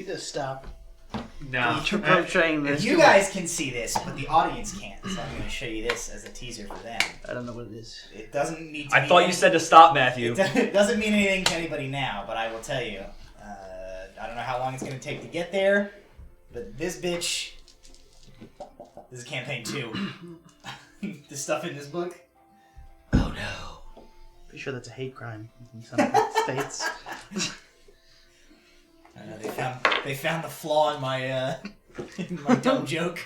to stop No. portraying this. You guys can see this, but the audience can't. So I'm going to show you this as a teaser for them. I don't know what it is. It doesn't need to I thought you said to stop, Matthew. It doesn't mean anything to anybody now, but I will tell you. I don't know how long it's going to take to get there, but this bitch... This is campaign 2. The stuff in this book. Oh no. Pretty sure that's a hate crime in some states. I know they found the flaw in my my dumb joke.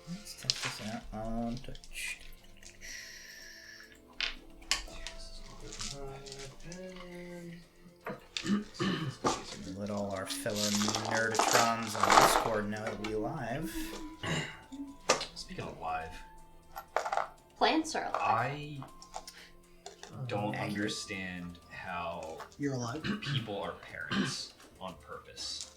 Let's test this out on touch. Let all our fellow nerdatrons on Discord know that we live. Speaking of live, Plants are alive. I don't understand how You're alive. people are parents on purpose.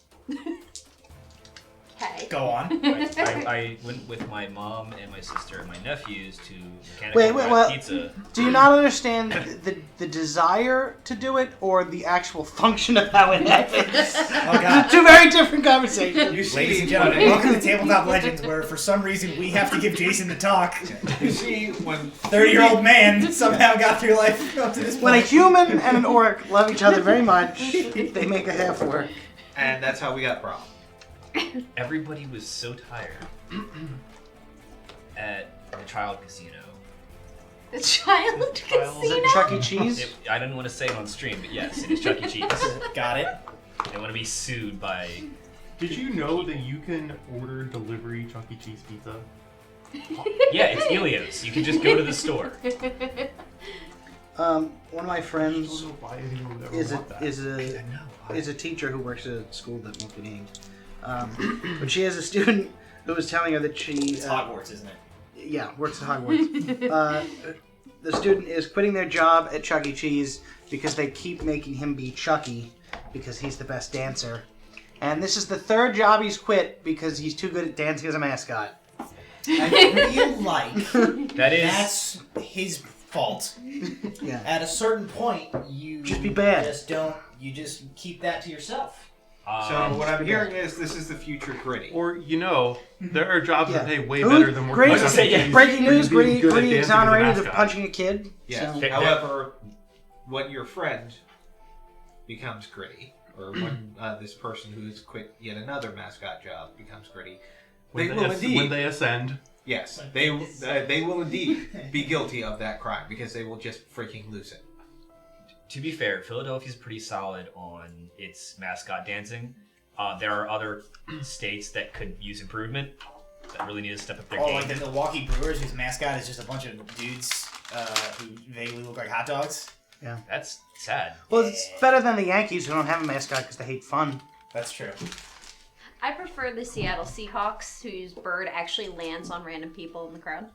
Okay. Go on. I went with my mom and my sister and my nephews to Mechanical Wait, Drive Pizza. Do you not understand the desire to do it or the actual function of how it happens? Oh god. Two very different conversations. You see, Ladies and gentlemen, welcome to Tabletop Legends, where for some reason we have to give Jason the talk. You see, when 30-year-old man somehow got through life up to this point. When a human and an orc love each other very much, they make a half work. and that's how we got Brawl. Everybody was so tired at the child casino. The child Is casino? it Chuck E. Cheese? I didn't want to say it on stream, but yes, it is Chuck E. Cheese. Got it. They want to be sued by... Did you know that you can order delivery Chuck E. Cheese pizza? Yeah, it's Helios. You can just go to the store. One of my I friends don't know why anyone would ever is want that. is a teacher who works at a school that won't be named. But she has a student who was telling her that she... It's Hogwarts, isn't it? Yeah, works at Hogwarts. The student is quitting their job at Chuck E. Cheese because they keep making him be Chucky because he's the best dancer. And this is the third job he's quit because he's too good at dancing as a mascot. I feel like That's his fault. Yeah. At a certain point, you Just be bad. You just keep that to yourself. So what I'm hearing is this is the future Gritty. Or, there are jobs that pay way Who- better than Gritty- working on say, yeah. cheese Breaking for news, being good at Gritty dancing as a exonerated of mascot. punching a kid. Yes. So. However, when your friend becomes Gritty, or when this person who has quit yet another mascot job becomes Gritty, When they will indeed. When they ascend. Yes, they will indeed be guilty of that crime because they will just freaking lose it. To be fair, Philadelphia's pretty solid on its mascot dancing. There are other states that could use improvement that really need to step up their game. Like the Milwaukee Brewers, whose mascot is just a bunch of dudes who vaguely look like hot dogs. Yeah. That's sad. Well, it's better than the Yankees who don't have a mascot because they hate fun. That's true. I prefer the Seattle Seahawks, whose bird actually lands on random people in the crowd.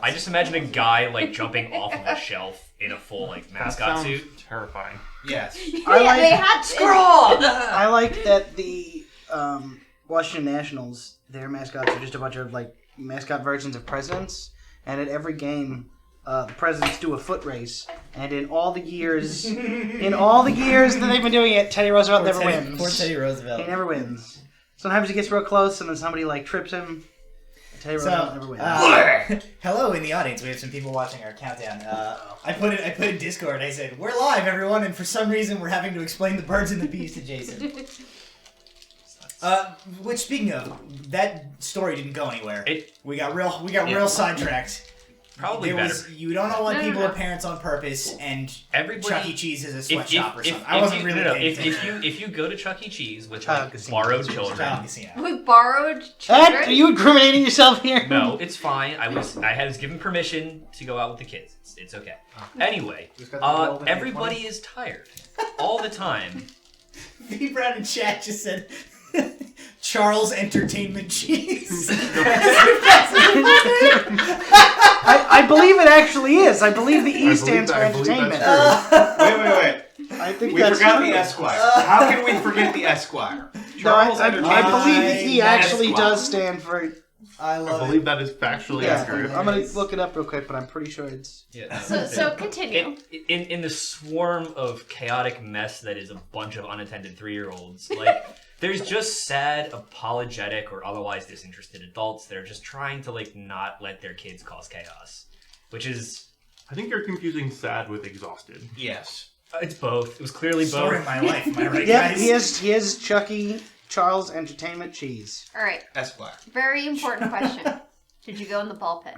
I just imagine a guy jumping off of a shelf in a full mascot suit. Terrifying. Yes. They had Scroll! I like that the Washington Nationals, their mascots are just a bunch of mascot versions of presidents, and at every game, the presidents do a foot race, and in all the years that they've been doing it, Teddy Roosevelt never wins. Poor Teddy He Roosevelt. never wins. Sometimes he gets real close, and then somebody trips him. Teddy Roosevelt never wins. Hello in the audience. We have some people watching our countdown. I put in Discord. I said, "We're live, everyone," and for some reason, we're having to explain the birds and the bees to Jason. Which, speaking of, that story didn't go anywhere. We got real sidetracked. Probably better. You don't know what people are parents on purpose, and Everybody, Chuck E. Cheese is a sweatshop or something. I wasn't really paying attention. If you go to Chuck E. Cheese with Child casino. borrowed Child children, casino. With borrowed Ed, children. are you incriminating yourself here? no, it's fine. I was given permission to go out with the kids. It's okay. Anyway, everybody is tired all the time. V. Brown in chat just said Charles Entertainment Cheese. I believe it actually is. I believe the E stands for I believe entertainment. that's Wait. I think We that's forgot true. the Esquire. How can we forget the Esquire? No, I Charles believe the E Entertainment actually Esquire. does stand for I I love believe it. that is factually Yeah, accurate. I'm gonna look it up real quick, but I'm pretty sure it's. Yeah. So continue. In the swarm of chaotic mess that is a bunch of unattended 3-year-olds, like there's just sad, apologetic, or otherwise disinterested adults that are just trying to like not let their kids cause chaos, which is I think you're confusing sad with exhausted. Yes. it's both. It was clearly Story of both. my life, am I right, Yeah, guys? he is Chucky Charles Entertainment Cheese. All right. Esquire. Very important question. Did you go in the ball pit?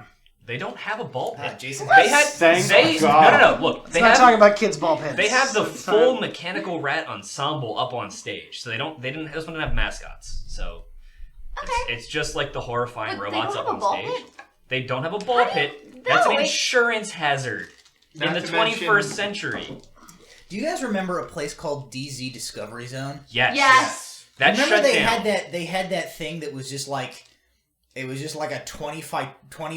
They don't have a ball pit. Jason. They had Thank God. no. Look, Let's not talk about kids' ball pits. they have the It's full not- mechanical rat ensemble up on stage, so they didn't have mascots. So it's just like the horrifying But they robots don't up have a on ball stage. pit? They don't have a ball How do you- pit. That's an No, it- insurance hazard in Not the to 21st mention- century. Do you guys remember a place called DZ Discovery Zone? Yes. Yes. That Remember shut they down. had that. They had that thing that was just like, it was just like a 20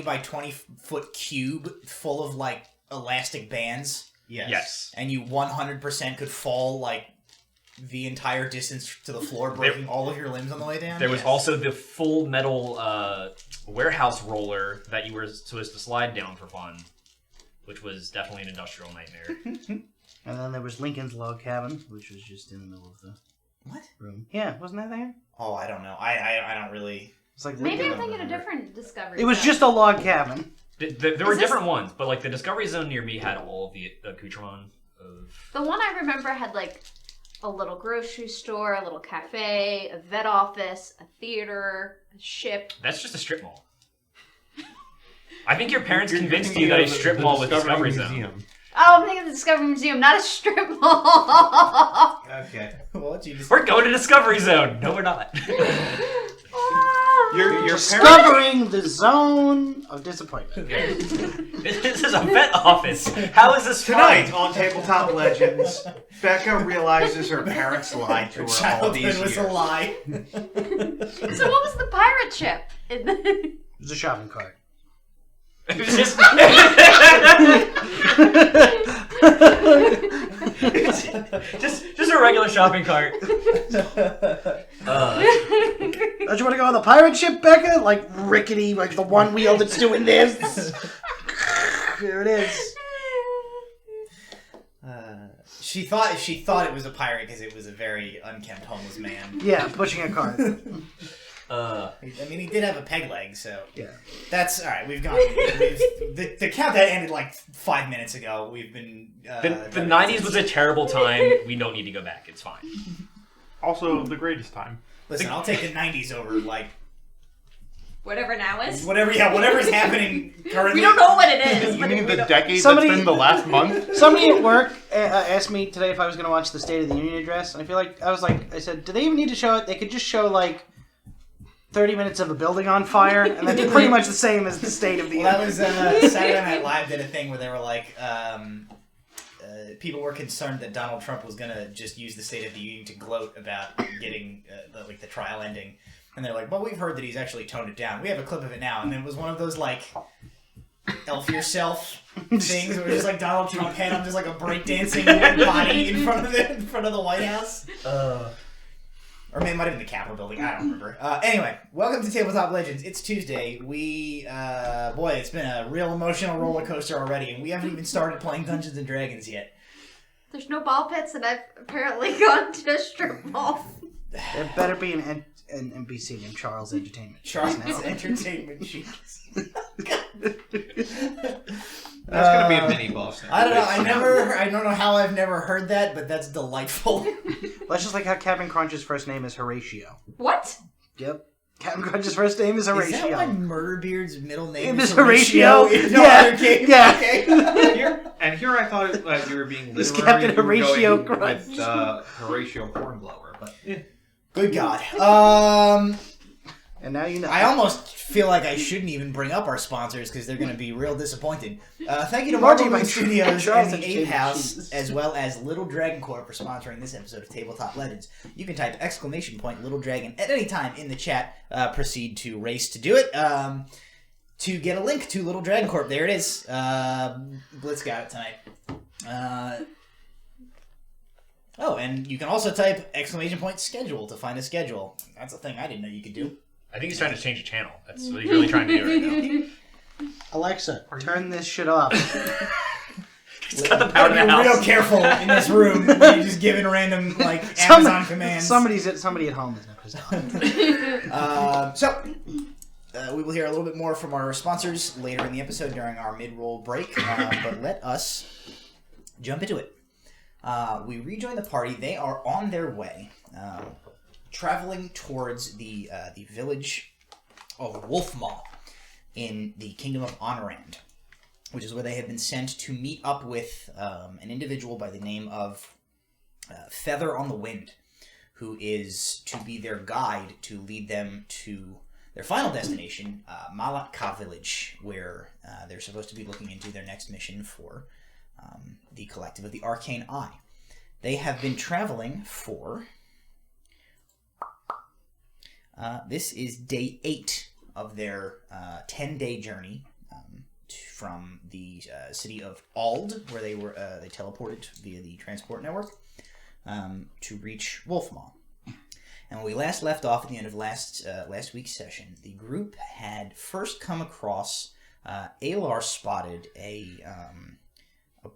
by 20 foot cube full of like elastic bands, Yes. and you 100% could fall like the entire distance to the floor, breaking all of your limbs on the way down. There was also the full metal warehouse roller that you were supposed to slide down for fun, which was definitely an industrial nightmare. And then there was Lincoln's Log Cabin, which was just in the middle of the What? room. Yeah, wasn't that there? Oh, I don't know. I don't really. It's like Maybe I'm Lincoln- thinking a different Discovery. It was Zone. just a log cabin. There were Is this- different ones, but like the Discovery Zone near me had all of the accoutrement of. The one I remember had like a little grocery store, a little cafe, a vet office, a theater, a ship. That's just a strip mall. I think your parents You're convinced thinking you that a of the strip mall was Discovery Discovery Zone. Museum. Oh, I'm thinking of the Discovery Museum, not a strip mall. Okay. What you just? We're going to Discovery Zone. No, we're not. Your parents. Discovering the zone of disappointment. This is a vet office. How is this Tonight fun? on Tabletop Legends, Becca realizes her parents lied to her all Childhood these was years. a lie. So what was the pirate ship? It was a shopping cart. It was just, just a regular shopping cart. Don't you want to go on the pirate ship, Becca? Like rickety, like the one wheel that's doing this. Here it is. She thought it was a pirate because it was a very unkempt homeless man. Yeah, pushing a cart. Uh, I mean, he did have a peg leg, so Yeah. that's all right. We've gone. The count that ended like 5 minutes ago. We've been. the 90s was a terrible time. We don't need to go back. It's fine. Also, the greatest time. Listen, I'll take the 90s over like Whatever now is. whatever's happening currently. We don't know what it is. You but mean we the don't- decade Somebody- that's been the last month? Somebody at work asked me today if I was going to watch the State of the Union address, and I said, do they even need to show it? They could just show like 30 minutes of a building on fire, and that's pretty much the same as the State of the Well, Union. that was Saturday Night Live did a thing where they were like, people were concerned that Donald Trump was gonna just use the State of the Union to gloat about getting the trial ending, and they're like, "Well, we've heard that he's actually toned it down. We have a clip of it now." And it was one of those like elf yourself things where it's just like Donald Trump had on just like a breakdancing body in front of the White House. Or maybe it might have been the Capitol building. I don't remember. Anyway, welcome to Tabletop Legends. It's Tuesday. Boy, it's been a real emotional roller coaster already, and we haven't even started playing Dungeons and Dragons yet. There's no ball pits, and I've apparently gone to a strip mall. There better be an NBC named Charles Entertainment. Charles Entertainment Cheese. That's gonna be a mini boss. I don't know. I don't know how I've never heard that, but that's delightful. That's just like how Captain Crunch's first name is Horatio. What? Yep. Captain Crunch's first name is Horatio. Is that why Murderbeard's middle name Is is Horatio? Horatio? In no Yeah, other game? yeah. Okay. Here I thought you were being It's literary. Captain you were Horatio going Crunch. with Horatio Hornblower, but Good God. And now you know. I almost feel like I shouldn't even bring up our sponsors because they're going to be real disappointed. Thank you to Marty Marvel by Studios Charles and the Entertainment Ape House, Cheese. as well as Little Dragon Corp for sponsoring this episode of Tabletop Legends. You can type ! Little Dragon at any time in the chat. Proceed to race to do it. To get a link to Little Dragon Corp, there it is. Blitz got it tonight. Oh, and you can also type ! Schedule to find a schedule. That's a thing I didn't know you could do. I think he's trying to change the channel. That's what he's really trying to do right now. Alexa, turn this shit off. He's got the power to the Be house. real careful in this room. You're just giving random like Amazon commands. Somebody at home is not pissed off. We will hear a little bit more from our sponsors later in the episode during our mid-roll break, but let us jump into it. We rejoin the party. They are on their way, traveling towards the village of Wolf Maw in the kingdom of Honorand, which is where they have been sent to meet up with an individual by the name of Feather on the Wind, who is to be their guide to lead them to their final destination, Malatka Village, where they're supposed to be looking into their next mission for the Collective of the Arcane Eye. They have been traveling for... this is day 8 of their 10-day journey from the city of Ald, where they teleported via the transport network, to reach Wolf Maw. And when we last left off at the end of last week's session, the group had first come across Alar spotted a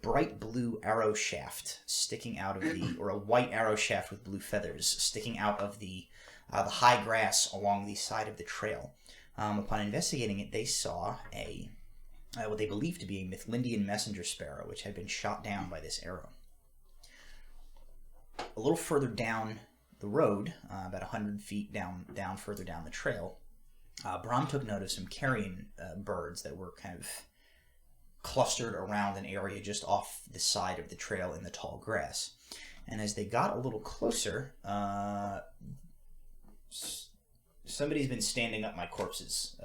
bright blue arrow shaft sticking out of the, or a white arrow shaft with blue feathers sticking out of the high grass along the side of the trail. Upon investigating it, they saw what they believed to be a Mithlindian messenger sparrow, which had been shot down by this arrow. A little further down the road, about 100 feet down further down the trail, Brahm took note of some carrion birds that were kind of clustered around an area just off the side of the trail in the tall grass. And as they got a little closer, somebody's been standing up my corpses.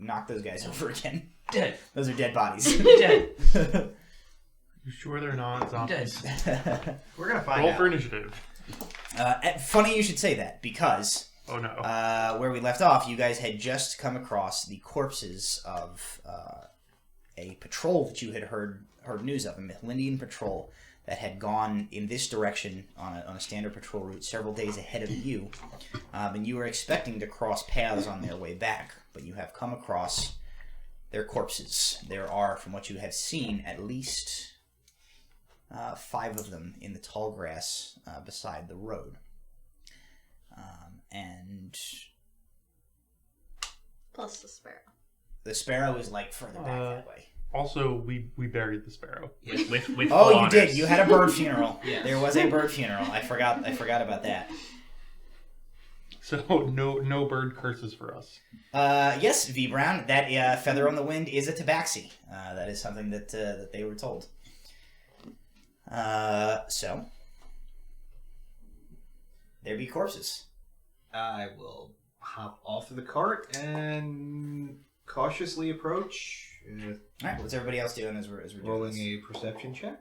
Knock those guys over again. Dead. Those are dead bodies. Dead. You sure they're not zombies? We're gonna find Roll out. for initiative. Funny you should say that, because Oh no. where we left off, you guys had just come across the corpses of a patrol that you had heard news of, a Mithlindian patrol that had gone in this direction on a standard patrol route several days ahead of you, and you were expecting to cross paths on their way back, but you have come across their corpses. There are, from what you have seen, at least 5 of them in the tall grass beside the road. And Plus the sparrow. the sparrow is like further back that way. Also, we buried the sparrow. With Oh, full you did. honors. You had a bird funeral. Yes. There was a bird funeral. I forgot about that. So no bird curses for us. Yes, V Brown. That feather on the wind is a tabaxi. That is something that they were told. So there be corpses. I will hop off of the cart and cautiously approach, All right. What's everybody else doing as we're doing rolling this? a perception check.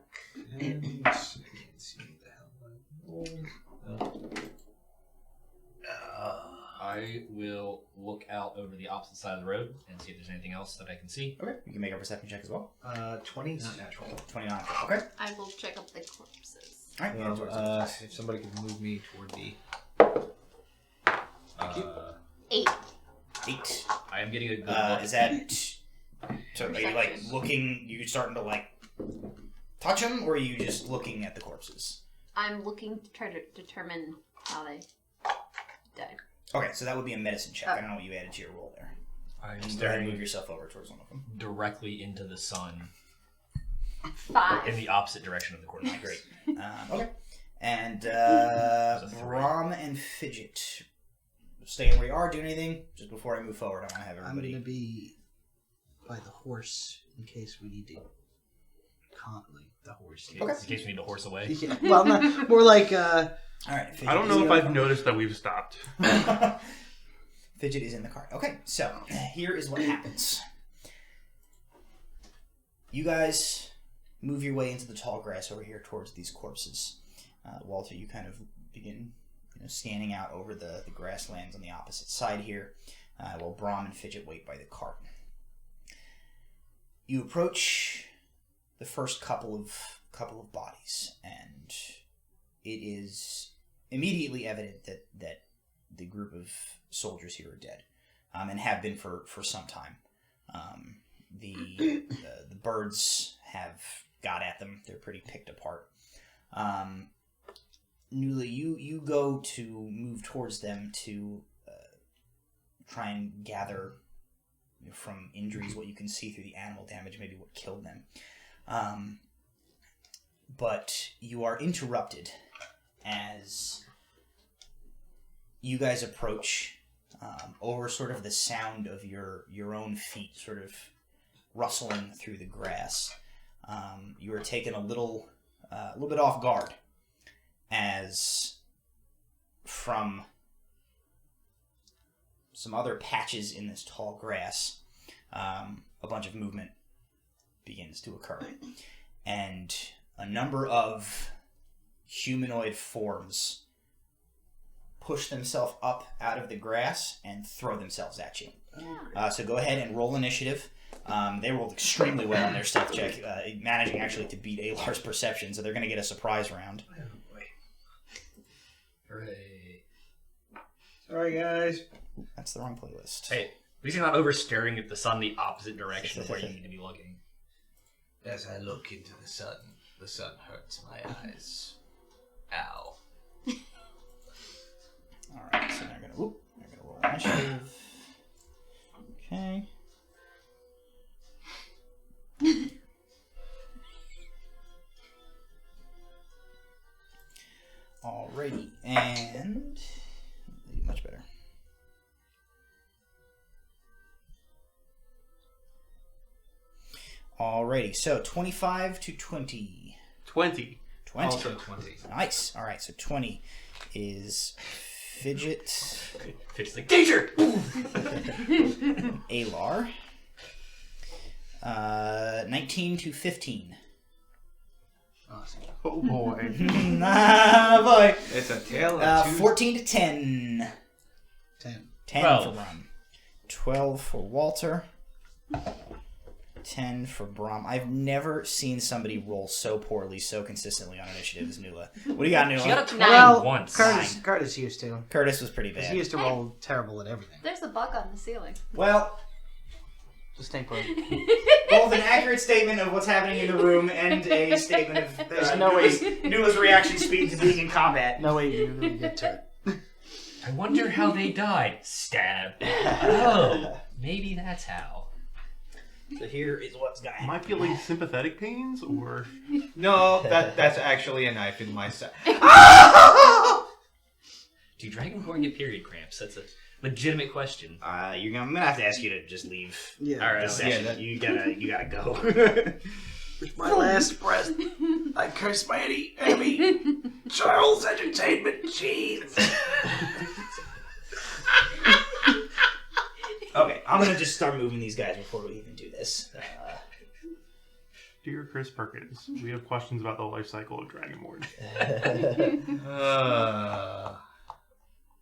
And let's see what the hell I rolled. I will look out over the opposite side of the road and see if there's anything else that I can see. Okay. You can make a perception check as well. 20 is not natural. 29. Okay. I will check up the corpses. All right. Well, if somebody could move me toward the... 8. 8. I am getting a good look. Is that? So are you like looking? You starting to like touch them, or are you just looking at the corpses? I'm looking to try to determine how they died. Okay, so that would be a medicine check. I don't know what you added to your roll there. I'm Go ahead and staring move yourself over towards one of them. directly into the sun 5. in the opposite direction of the corpse. Great. Okay. And a 3. Brahm and Fidget, staying where you are. Doing anything? Just before I move forward, I want to have I'm everybody. gonna be by the horse in case we need to like the horse. Okay. In case we need to horse away. Yeah, well, not, more like All right. Fidget I don't is know in if the I've car. noticed that we've stopped. Fidget is in the cart. Okay, so here is what happens. You guys move your way into the tall grass over here towards these corpses. Walter, you kind of begin scanning out over the grasslands on the opposite side here, while Brahm and Fidget wait by the cart. You approach the first couple of bodies, and it is immediately evident that the group of soldiers here are dead, and have been for some time. The birds have got at them. They're pretty picked apart. Nula, you go to move towards them to try and gather from injuries what you can see through the animal damage, maybe what killed them. But you are interrupted as you guys approach over sort of the sound of your own feet sort of rustling through the grass. You are taken a little bit off guard as from some other patches in this tall grass, a bunch of movement begins to occur. And a number of humanoid forms push themselves up out of the grass and throw themselves at you. So go ahead and roll initiative. They rolled extremely well on their stealth check, managing actually to beat Alar's perception, so they're going to get a surprise round. Oh, boy. Hooray. Sorry, guys. That's the wrong playlist. Hey, at least you're not over staring at the sun the opposite direction of where you need to be looking. As I look into the sun hurts my eyes. Ow. Alright, so they're going to roll initiative. Okay. Alrighty, and much better. Alrighty, so 25 to 20. 20. 20. Also 20. Nice. Alright, so 20 is Fidget. Fidget's like, danger! Alar. 19 to 15. Awesome. Oh boy. Ah, boy. It's a tale of two. 14 to 10. 10. 10 12. for Rum. 12 for Walter. 10 for Brom. I've never seen somebody roll so poorly, so consistently on initiative as Nula. What do you got, Nula? She got a 20 Well, once. Curtis used to. Curtis was pretty He bad. used to roll terrible at everything. There's a bug on the ceiling. Well, Just stay put. both an accurate statement of what's happening in the room and a statement of There's no way. Nula's reaction speed to being in combat. No way you really get to it. I wonder how they died. Stab. Oh, maybe that's how. So here is what's gonna Am I happen. feeling sympathetic pains or? No, that's actually a knife in my side. Do Dragonborn get period cramps? That's a legitimate question. I'm gonna have to ask you to just leave. Yeah. All right. The session. that- You gotta go. With my last breath, I curse my enemy, Charles Entertainment Cheese. Okay, I'm gonna just start moving these guys before we even do this. Dear Chris Perkins, we have questions about the life cycle of Dragonborn.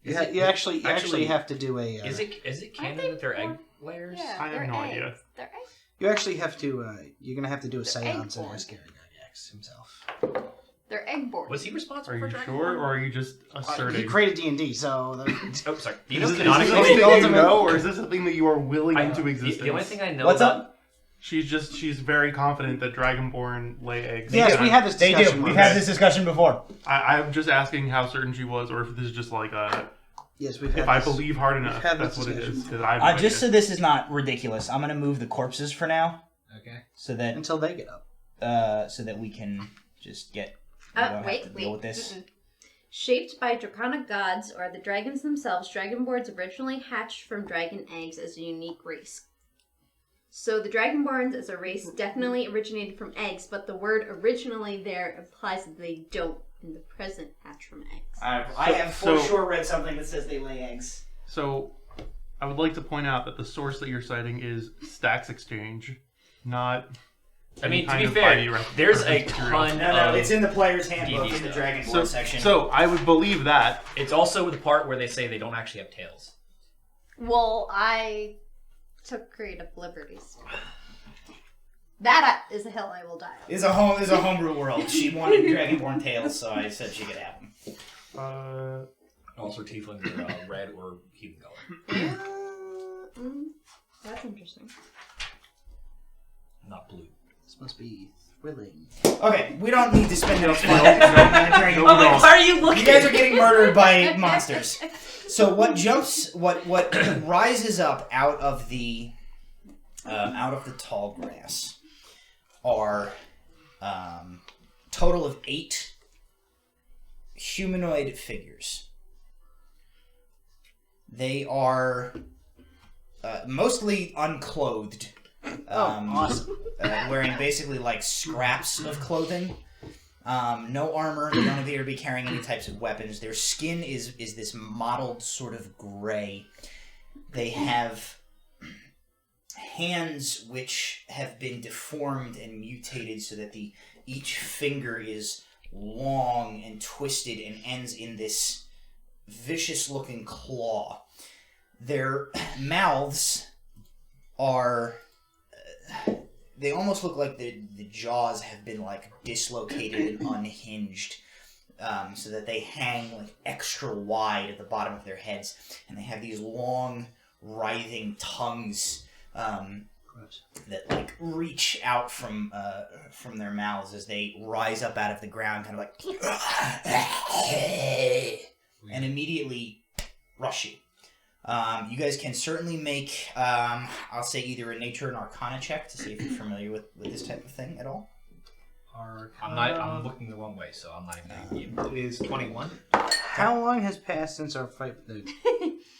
You actually have to do a. Is it canon that they're egg layers? Yeah, I have they're no eggs. idea. They're eggs. You actually have to. You're gonna have to do a They're seance and eggborn. ask Gygax himself. They're egg-born. Was he responsible Are for you Dragonborn? sure, or are you just asserting? He created D&D, so. Oh, sorry. Do you Is know this canonically? something you ultimate- know, or is this something that you are willing into the existence? only thing I know What's about... up? She's very confident that Dragonborn lay eggs. Yes, And we had this They discussion. do. We've once. had this discussion before. I'm just asking how certain she was, or if this is just like a. Yes, we've had If I this. believe hard enough, had that's this what it is. discussion. 'Cause I have no Just so idea. this is not ridiculous, I'm gonna move the corpses for now, Okay. so that Until they get up. we can just get. We don't have to deal with this. Mm-mm. Shaped by draconic gods or the dragons themselves, dragonborns originally hatched from dragon eggs as a unique race. So the dragonborns as a race definitely originated from eggs, but the word originally there implies that they don't in the present hatch from eggs. I have for So- sure read something that says they lay eggs. So, I would like to point out that the source that you're citing is Stacks Exchange, not. I mean, any to kind be of fair, ID reference there's a material. ton No, of... it's in the player's handbook DD in the stuff. Dragonborn section. So I would believe that. It's also the part where they say they don't actually have tails. Well, I took creative liberties. That is a hill I will die on. It's a homebrew world. She wanted Dragonborn tales, so I said she could have them. Also, tieflings are red or heathen color. That's interesting. Not blue. This must be thrilling. Okay, we don't need to spend enough time. Why are you looking? You guys are getting murdered by monsters. So what rises up out of the tall grass are total of 8 humanoid figures. They are mostly unclothed, Awesome. wearing basically like scraps of clothing. No armor. They don't appear to be carrying any types of weapons. Their skin is this mottled sort of gray. They have hands which have been deformed and mutated so that each finger is long and twisted and ends in this vicious-looking claw. Their mouths are... they almost look like the jaws have been like dislocated and unhinged, so that they hang like extra wide at the bottom of their heads, and they have these long, writhing tongues that like reach out from their mouths as they rise up out of the ground, kind of like, and immediately rush you. You guys can certainly make, I'll say either a nature or an arcana check to see if you're familiar with this type of thing at all. I'm looking the wrong way, so I'm not even going to be It is 21. How long has passed since our fight with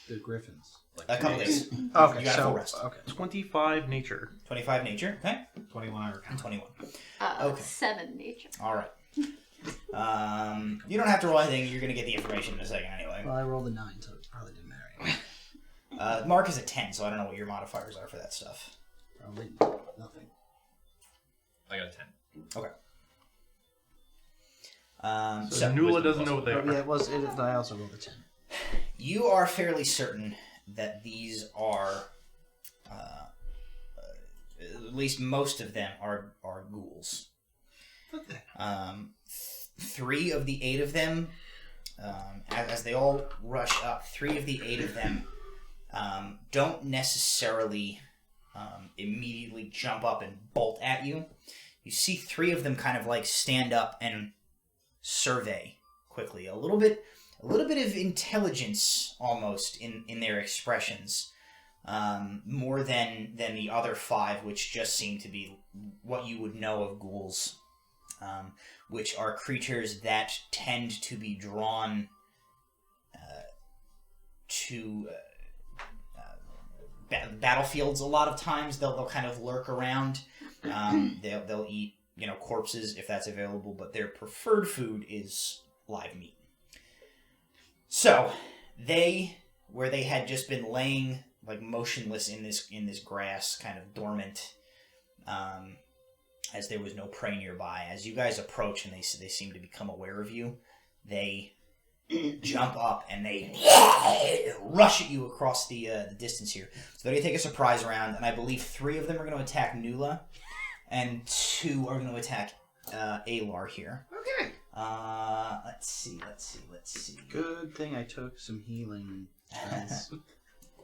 the griffins? A couple days. Okay, You got a full rest. Okay. 25 nature. 25 nature, okay? 21 arcana. And 21. Okay. 7 nature. All right. You don't have to roll anything. You're going to get the information in a second anyway. Well, I rolled a 9, so it probably didn't matter anyway. Mark is a 10, so I don't know what your modifiers are for that stuff. Probably nothing. I got a 10. Okay. So Nula doesn't know what they Oh, yeah, are. it was. I also rolled a 10. You are fairly certain that these are, at least most of them are ghouls. 3 of the 8 of them, as they all rush up, 3 of the 8 of them don't necessarily immediately jump up and bolt at you. You see 3 of them kind of like stand up and survey quickly. A little bit of intelligence almost in their expressions, more than the other 5, which just seem to be what you would know of ghouls, which are creatures that tend to be drawn to battlefields a lot of times. They'll kind of lurk around. They'll eat corpses if that's available, but their preferred food is live meat. So where they had just been laying like motionless in this grass, kind of dormant, as there was no prey nearby. As you guys approach and they seem to become aware of you, they jump up and they rush at you across the distance here. So they're going to take a surprise round, and I believe 3 of them are going to attack Nula, and 2 are going to attack Alar here. Okay. Let's see. Good thing I took some healing.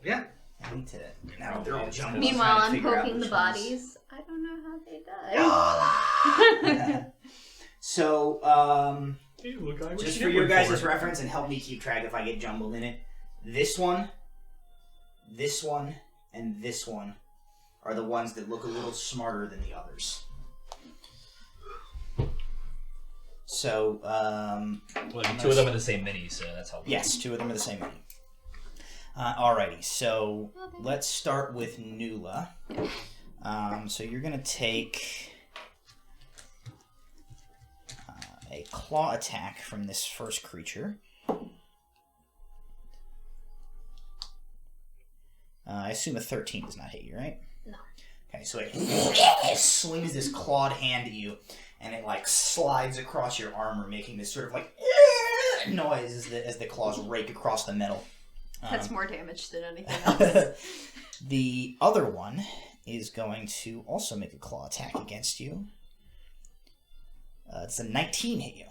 Yeah. I need to. Now they're all jumping. Meanwhile, trying to I'm figure out poking the which ones. bodies. I don't know how they died. So, just for your guys' reference and help me keep track if I get jumbled in it, this one, and this one are the ones that look a little smarter than the others. So, Well, 2 of them are the same mini, so that's helpful. yes, 2 of them are the same mini. Alrighty, so let's start with Nula. So you're going to take a claw attack from this first creature. I assume a 13 does not hit you, right? No. Okay, so it swings this clawed hand at you, and it like slides across your armor, making this sort of like noise as the claws rake across the metal. That's more damage than anything else. The other one is going to also make a claw attack against you. It's a 19 hit you.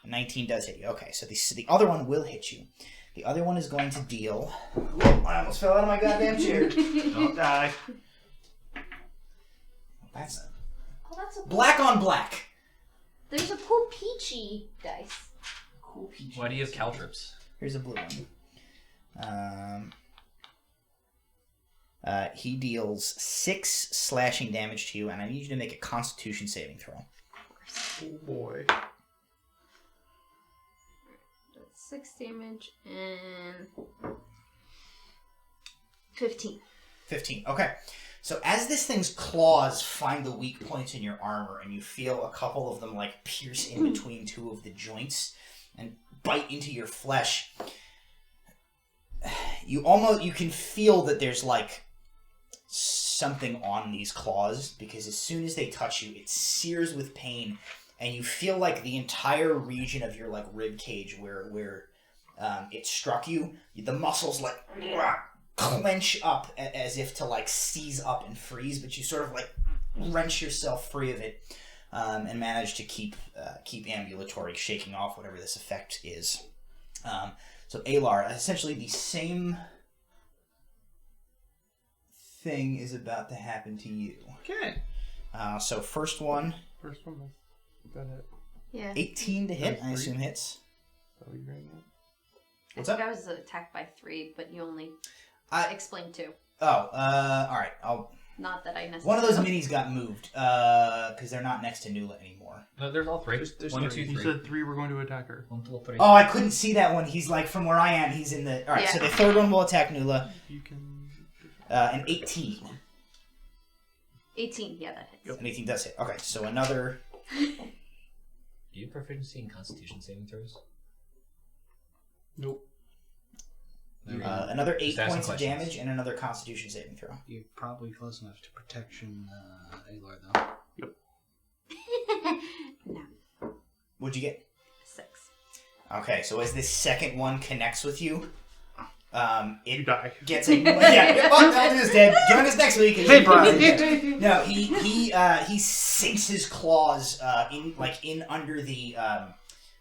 19 does hit you. Okay, so the other one will hit you. The other one is going to deal... I almost fell out of my goddamn chair. Don't die. That's that's a black on black. There's a cool peachy dice. Cool peach. Why do you have caltrips? Here's a blue one. He deals 6 slashing damage to you, and I need you to make a Constitution saving throw. Oh boy. That's 6 damage and 15. 15. Okay. So as this thing's claws find the weak points in your armor, and you feel a couple of them like pierce in between two of the joints and bite into your flesh, you can feel that there's like something on these claws, because as soon as they touch you, it sears with pain, and you feel like the entire region of your like rib cage where it struck you, the muscles like clench up as if to like seize up and freeze, but you sort of like wrench yourself free of it and manage to keep ambulatory, shaking off whatever this effect is. So Alar, essentially the same thing is about to happen to you. Okay. So first one, Got it. Yeah. 18 to hit, I assume hits. Are we doing that? What's I up? think I was attacked by 3, but you only explained 2. Oh, all right. Not that I necessarily... One of those minis got moved because they're not next to Nula anymore. No, there's all 3. There's 1, 2, three. 3. You 3. said 3 were going to attack her. 1, 2, 3. Oh, I couldn't see that one. He's like from where I am. He's in the. All right, Yeah. so the third one will attack Nula. You can. An 18. 18, yeah, that hits. An 18 does hit. Okay, so another. Do you have proficiency in Constitution saving throws? Nope. Another 8 Just asking points of questions. damage and another Constitution saving throw. You're probably close enough to protection, Alar, though. No, What'd you get? 6. Okay, so as this second one connects with you, You it die. gets a Elton is dead. Join us next week. Vaporized. No, he sinks his claws in under the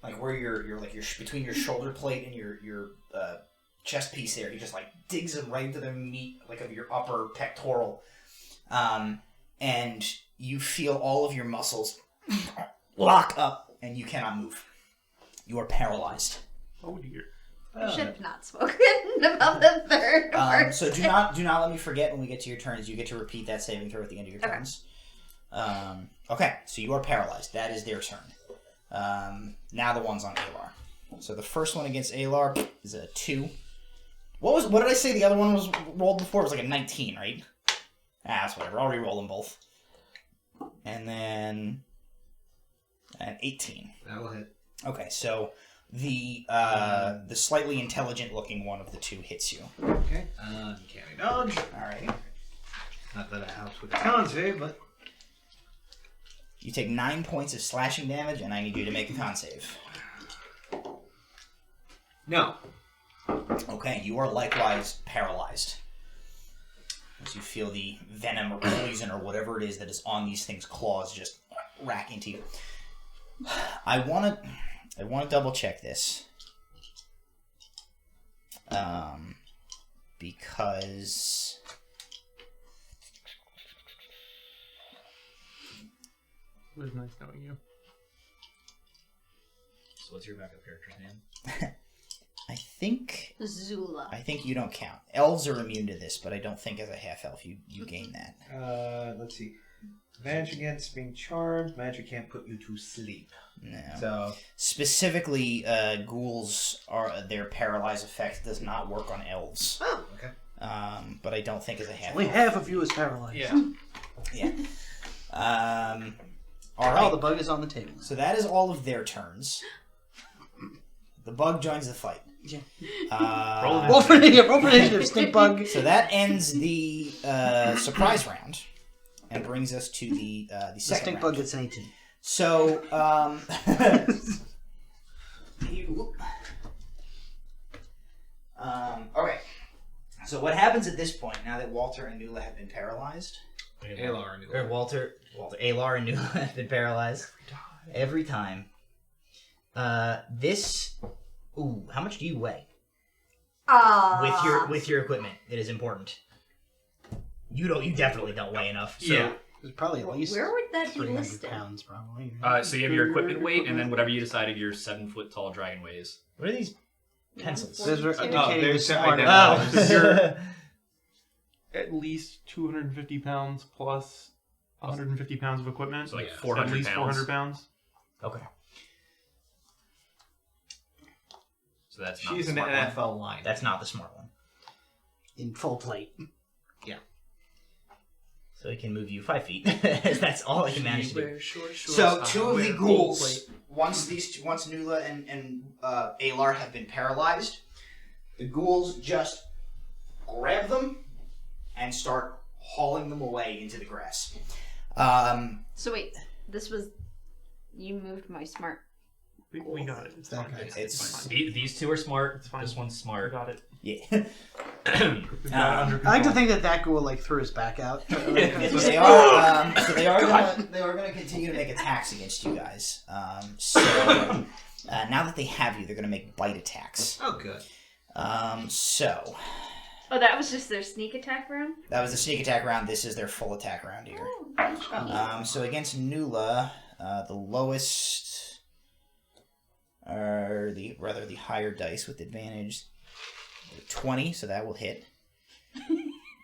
like where your between your shoulder plate and your chest piece there. He just like digs them right into the meat like of your upper pectoral, and you feel all of your muscles lock up and you cannot move. You are paralyzed. Oh dear. I should have not spoken about the third part. So do not let me forget when we get to your turns. You get to repeat that saving throw at the end of your Okay. turns. Okay, so you are paralyzed. That is their turn. Now the one's on Alar. So the first one against Alar is a 2. What did I say the other one was rolled before? It was like a 19, right? That's whatever. I'll re-roll them both. And then an 18. That'll hit. Okay, so the slightly intelligent looking one of the 2 hits you. Okay. Uncanny dodge. Alright. Not that it helps with the con save, but You take 9 points of slashing damage, and I need you to make a con save. no. Okay, you are likewise paralyzed. As you feel the venom or poison or whatever it is that is on these things' claws just rack into you. I want to double check this. Because It was nice knowing you. So what's your backup character's name? I think Zula. you don't count. Elves are immune to this, but I don't think as a half-elf you gain that. Let's see. Advantage against being charmed. Magic can't put you to sleep. No. So Specifically, ghouls their paralyzed effect does not work on elves. oh, okay. But I don't think as a half. Only half of you is paralyzed. Yeah. Yeah. All Oh, right. the bug is on the table. So that is all of their turns. The bug joins the fight. Yeah. Roll Roll for initiative, stink bug. So that ends the surprise round and brings us to the The second stink round. bug gets an 18. So, okay. So what happens at this point, now that Walter and Nula have been paralyzed? Alar and Or Alar and Nula have been paralyzed. Every time. This. Ooh, how much do you weigh? With your equipment, it is important. You definitely don't weigh enough. So. Yeah. It's probably at least Where would that be 300 listed? pounds, probably. So you have your equipment weight, and then whatever you decided your 7-foot-tall dragon weighs. What are these pencils? Those are 142. indicating there's the some smart. At least 250 pounds plus 150 pounds of equipment. So like Yeah. 400 At least pounds. 400 pounds. Okay. So that's not She's the an smart one. NFL line. That's not the smart one. In full plate. So it can move you 5 feet. That's all it can manage to do. Short So two of the ghouls, once Nula and Alar have been paralyzed, the ghouls just grab them and start hauling them away into the grass. So wait, this was... You moved my smart... We got it. It's fine. Okay. It's These two are smart. It's fine. This one's We smart. got it. yeah. We got it under I like to control. think that ghoul like threw his back out. So they are. They are going to continue to make attacks against you guys. Now that they have you, they're going to make bite attacks. Oh, good. So Oh, that was just their sneak attack round? that was the sneak attack round. This is their full attack round here. So against Nula, the lowest, or the higher dice with advantage, 20, so that will hit.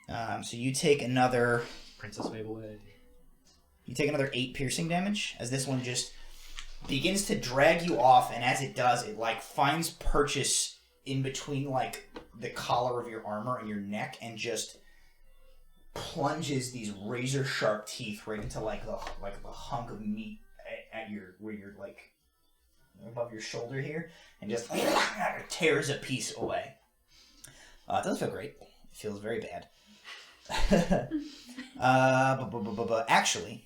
So you take another Princess Wave away. 8 piercing damage as this one just begins to drag you off, and as it does, it like finds purchase in between like the collar of your armor and your neck, and just plunges these razor sharp teeth right into like the hunk of meat at your where you're like above your shoulder here, and just tears a piece away. It doesn't feel great. It feels very bad. Actually,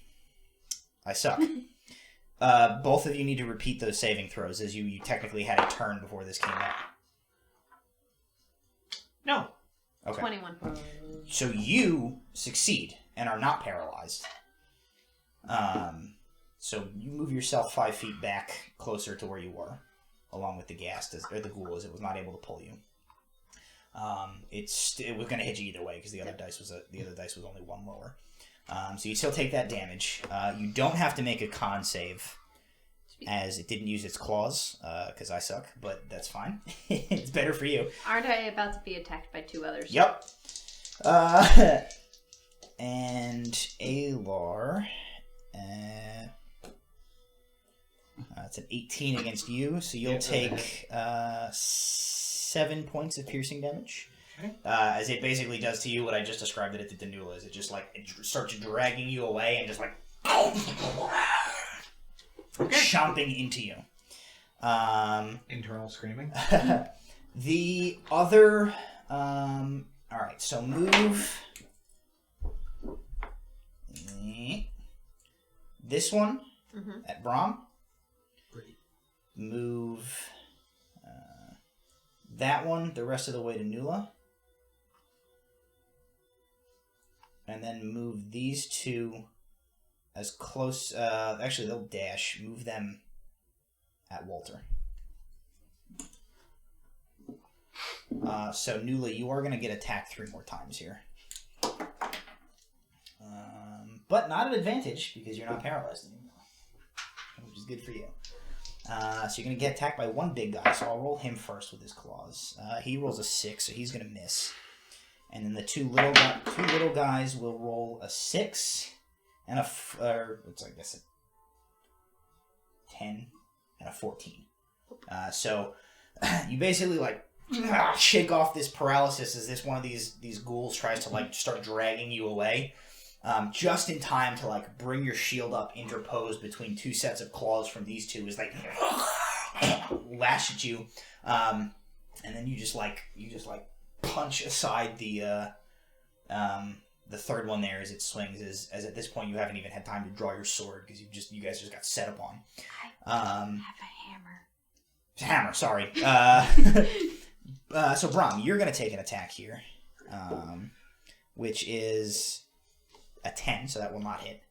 I suck. Both of you need to repeat those saving throws, as you technically had a turn before this came out. No. Okay. 21. So you succeed and are not paralyzed. So you move yourself 5 feet back closer to where you were, along with the ghast, or the ghoul, as it was not able to pull you. It was going to hit you either way because the other dice was only one lower. So you still take that damage. You don't have to make a con save, as it didn't use its claws, because I suck, but that's fine. It's better for you. Aren't I about to be attacked by 2 others? Yep. And Alar, it's an 18 against you, so you'll take 7 points of piercing damage. Okay. As it basically does to you what I just described that it did to Nula, is it just like it starts dragging you away and just like chomping into you. Internal screaming. The other, alright, so move this one at Brahm. Move that one the rest of the way to Nula. And then move these two as close, actually they'll dash, move them at Walter. So Nula, you are going to get attacked 3 more times here. But not an advantage because you're not paralyzed anymore, which is good for you. So you're going to get attacked by one big guy, so I'll roll him first with his claws. He rolls a 6, so he's going to miss. And then the two little guys will roll a 6 and a 10 and a 14. So you basically like shake off this paralysis as this one of these ghouls tries to like start dragging you away. Just in time to like bring your shield up interposed between 2 sets of claws from these two as like lash at you, and then you just punch aside the third one there as it swings. As at this point you haven't even had time to draw your sword because you guys just got set upon. I have a hammer. Hammer, sorry. So Brahm, you're gonna take an attack here, which is a 10, so that will not hit.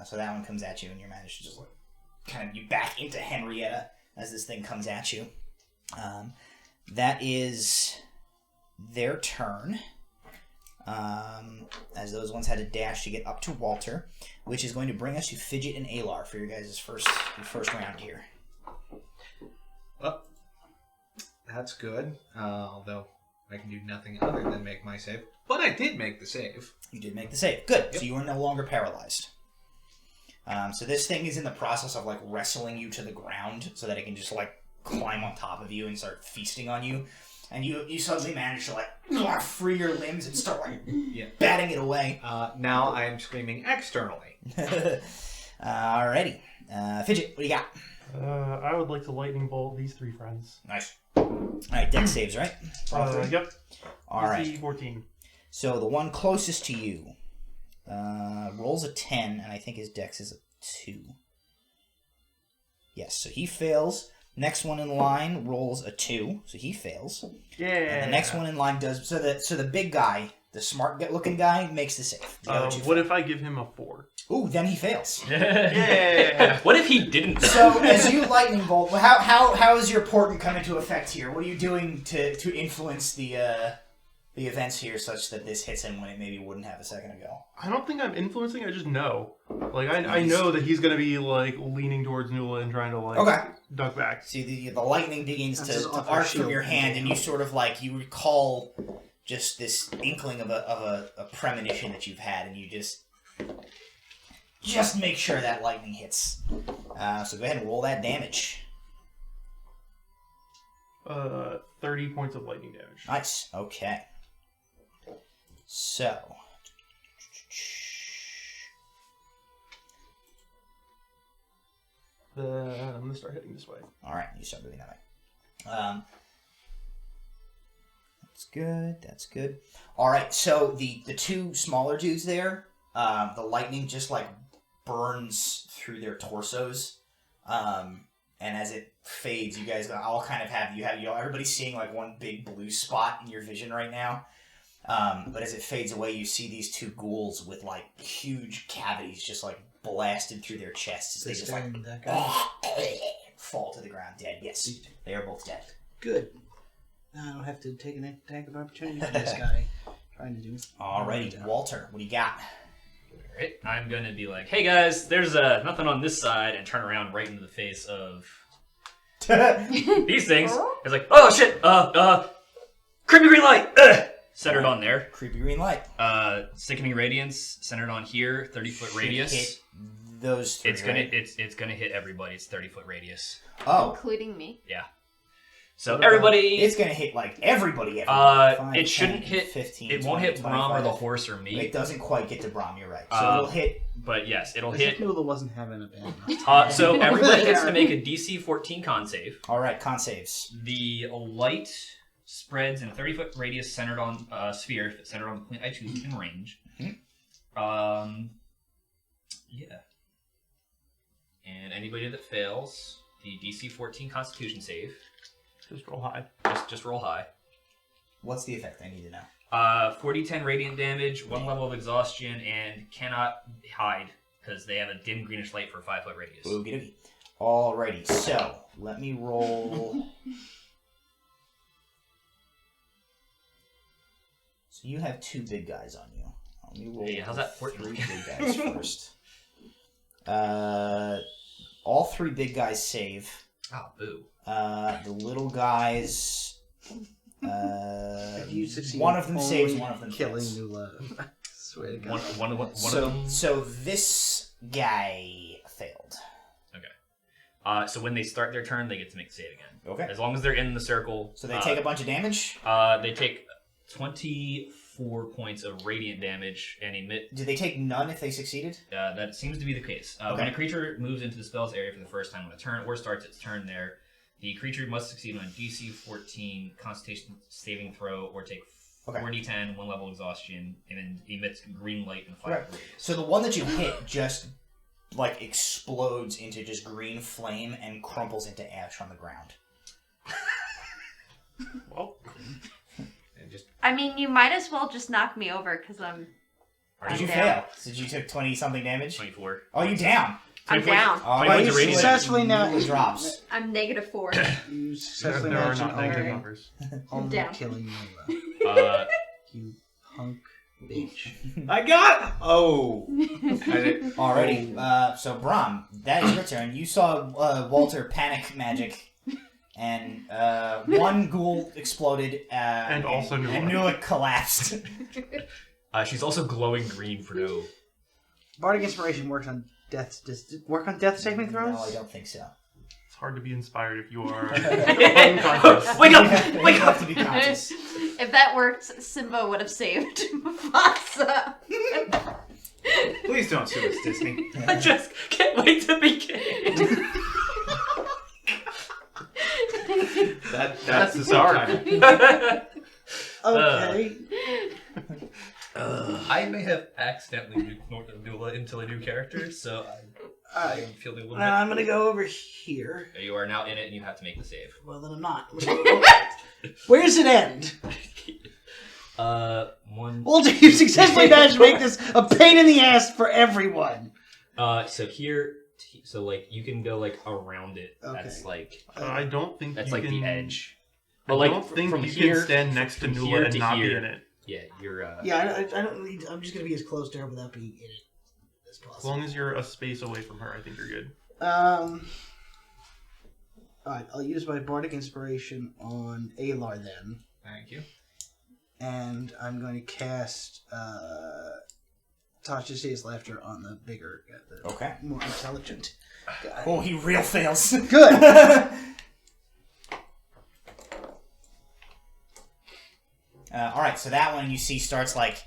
So that one comes at you, and you manage to just like kind of you back into Henrietta as this thing comes at you. That is their turn. As those ones had a dash to get up to Walter, which is going to bring us to Fidget and Alar for your guys' first round here. Well, that's good. Although I can do nothing other than make my save. But I did make the save. You did make the save. Good. Yep. So you are no longer paralyzed. So this thing is in the process of like wrestling you to the ground so that it can just like climb on top of you and start feasting on you. And you suddenly manage to like free your limbs and start like batting it away. Now I am screaming externally. Alrighty. Fidget, what do you got? I would like to lightning bolt these 3 friends. Nice. Alright, dex saves, right? Yep. Alright. DC 14. So the one closest to you rolls a 10, and I think his dex is a 2. Yes, so he fails. Next one in line rolls a 2, so he fails. Yeah. And the next one in line does... So the big guy, the smart-looking guy, makes the save. The other two What fail. if I give him a 4? Ooh, then he fails. Yeah. What if he didn't? So, as you lightning bolt, how is your portent come into effect here? What are you doing to influence the events here such that this hits him when it maybe wouldn't have a second ago? I don't think I'm influencing. I just know. Like I know that he's gonna be like leaning towards Nula and trying to like duck back. See, the lightning begins That's to his arc shield. from your hand, and you sort of like you recall just this inkling of a premonition that you've had, and you just make sure that lightning hits. So go ahead and roll that damage. 30 points of lightning damage. Nice. Okay. So. I'm gonna start hitting this way. All right, you start moving that way. That's good. That's good. All right, so the 2 smaller dudes there, the lightning just like burns through their torsos, and as it fades, you guys all kind of have everybody's seeing like one big blue spot in your vision right now. But as it fades away, you see these 2 ghouls with like huge cavities just like blasted through their chests as they just like fall to the ground dead. Yes, they are both dead. Good. Now I don't have to take an attack of opportunity for this guy trying to do. Alrighty, Walter, what do you got? Alright, I'm gonna be like, hey guys, there's nothing on this side, and turn around right into the face of these things. It's like, oh shit, creepy green light, centered on there. Creepy green light. Sickening radiance, centered on here, 30-foot radius. Hit those 3. It's gonna hit everybody. It's 30-foot radius. Oh, Including me. Yeah. So everybody. it's gonna hit like everybody. 5, it shouldn't hit. 15. It won't hit 20, Brom or the 25. horse or me. It doesn't quite get to Brom. You're right. So it'll hit. But yes, it'll As if hit. Nula wasn't having a bad So everybody gets to make a DC 14 con save. All right, con saves. The light spreads in a 30-foot radius centered on a sphere, centered on the point I choose in range. Mm-hmm. Yeah. And anybody that fails the DC 14 Constitution save, Just roll high. just roll high. What's the effect? I need to know. 40-10 radiant damage, 1 level of exhaustion, and cannot hide because they have a dim greenish light for a 5-foot radius. Okie dokie. Alrighty, so let me roll. So you have 2 big guys on you. Let me roll. Hey, how's that 3 14? big guys first. All 3 big guys save. Oh, boo. The little guys. If you succeed One of them saves, only one of them killing fails. Nula. I swear to God. One of So, them. so this guy failed. So when they start their turn, they get to make the save again. Okay. As long as they're in the circle. So they take a bunch of damage. They take 24 points of radiant damage and emit. Do they take none if they succeeded? That seems to be the case. Okay. When a creature moves into the spell's area for the first time on a turn or starts its turn there, the creature must succeed on a DC 14 Constitution saving throw or take 4d10, 1 level exhaustion, and emits green light in 5 radius. So the one that you hit just like explodes into just green flame and crumples into ash on the ground. Well, And just I mean, you might as well just knock me over because I'm. Did you down. fail? Did you took 20 something damage? 24. Oh, you down. I'm down. Well, you successfully now drops. I'm -4. You successfully There are managed not negative Alright. numbers. only Down. killing Nula. You punk bitch. I got. Oh. Alrighty. So Brahm, that is your turn. You saw Walter panic magic, and one ghoul exploded, And also Nula. and Nula collapsed. She's also glowing green for no. Bardic Inspiration works on death. Does it work on death saving throws? No, I don't think so. It's hard to be inspired if you are unconscious. Wake up! You Wake have up! to be conscious. If that worked, Simba would have saved Mufasa. Please don't sue us, Disney. I just can't wait to begin. That's the start. Okay. I may have accidentally nuked Nula into a new character, so I am feeling a little bit. I'm gonna go over here. You are now in it, and you have to make the save. Well, then I'm not. Where does it end? One. Walter, you successfully managed to make this a pain in the ass for everyone. So here, so like you can go like around it. Okay. That's like I don't think that's you like can, the edge. I But like don't think from you here, can stand next to from Nula here and to not be here. in it. Yeah, you're. Yeah, I don't need. I'm just gonna be as close to her without being in it as As possible. long as you're a space away from her, I think you're good. Alright, I'll use my Bardic Inspiration on Alar then. Thank you. And I'm going to cast Tasha Sees Laughter on the bigger, the Okay. more intelligent guy. Oh, he real fails. Good! Alright, so that one you see starts like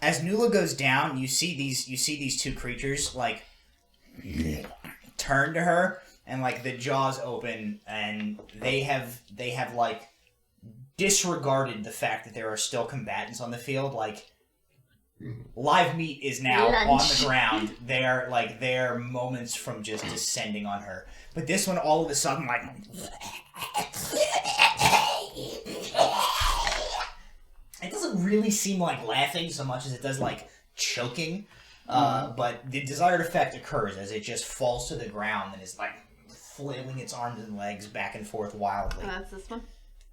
as Nula goes down, you see these two creatures like turn to her and like the jaws open and they have like disregarded the fact that there are still combatants on the field. Like live meat is now on Lunch. the ground. They're moments from just descending on her. But this one all of a sudden like it doesn't really seem like laughing so much as it does like choking. But the desired effect occurs as it just falls to the ground and is like flailing its arms and legs back and forth wildly. That's this one.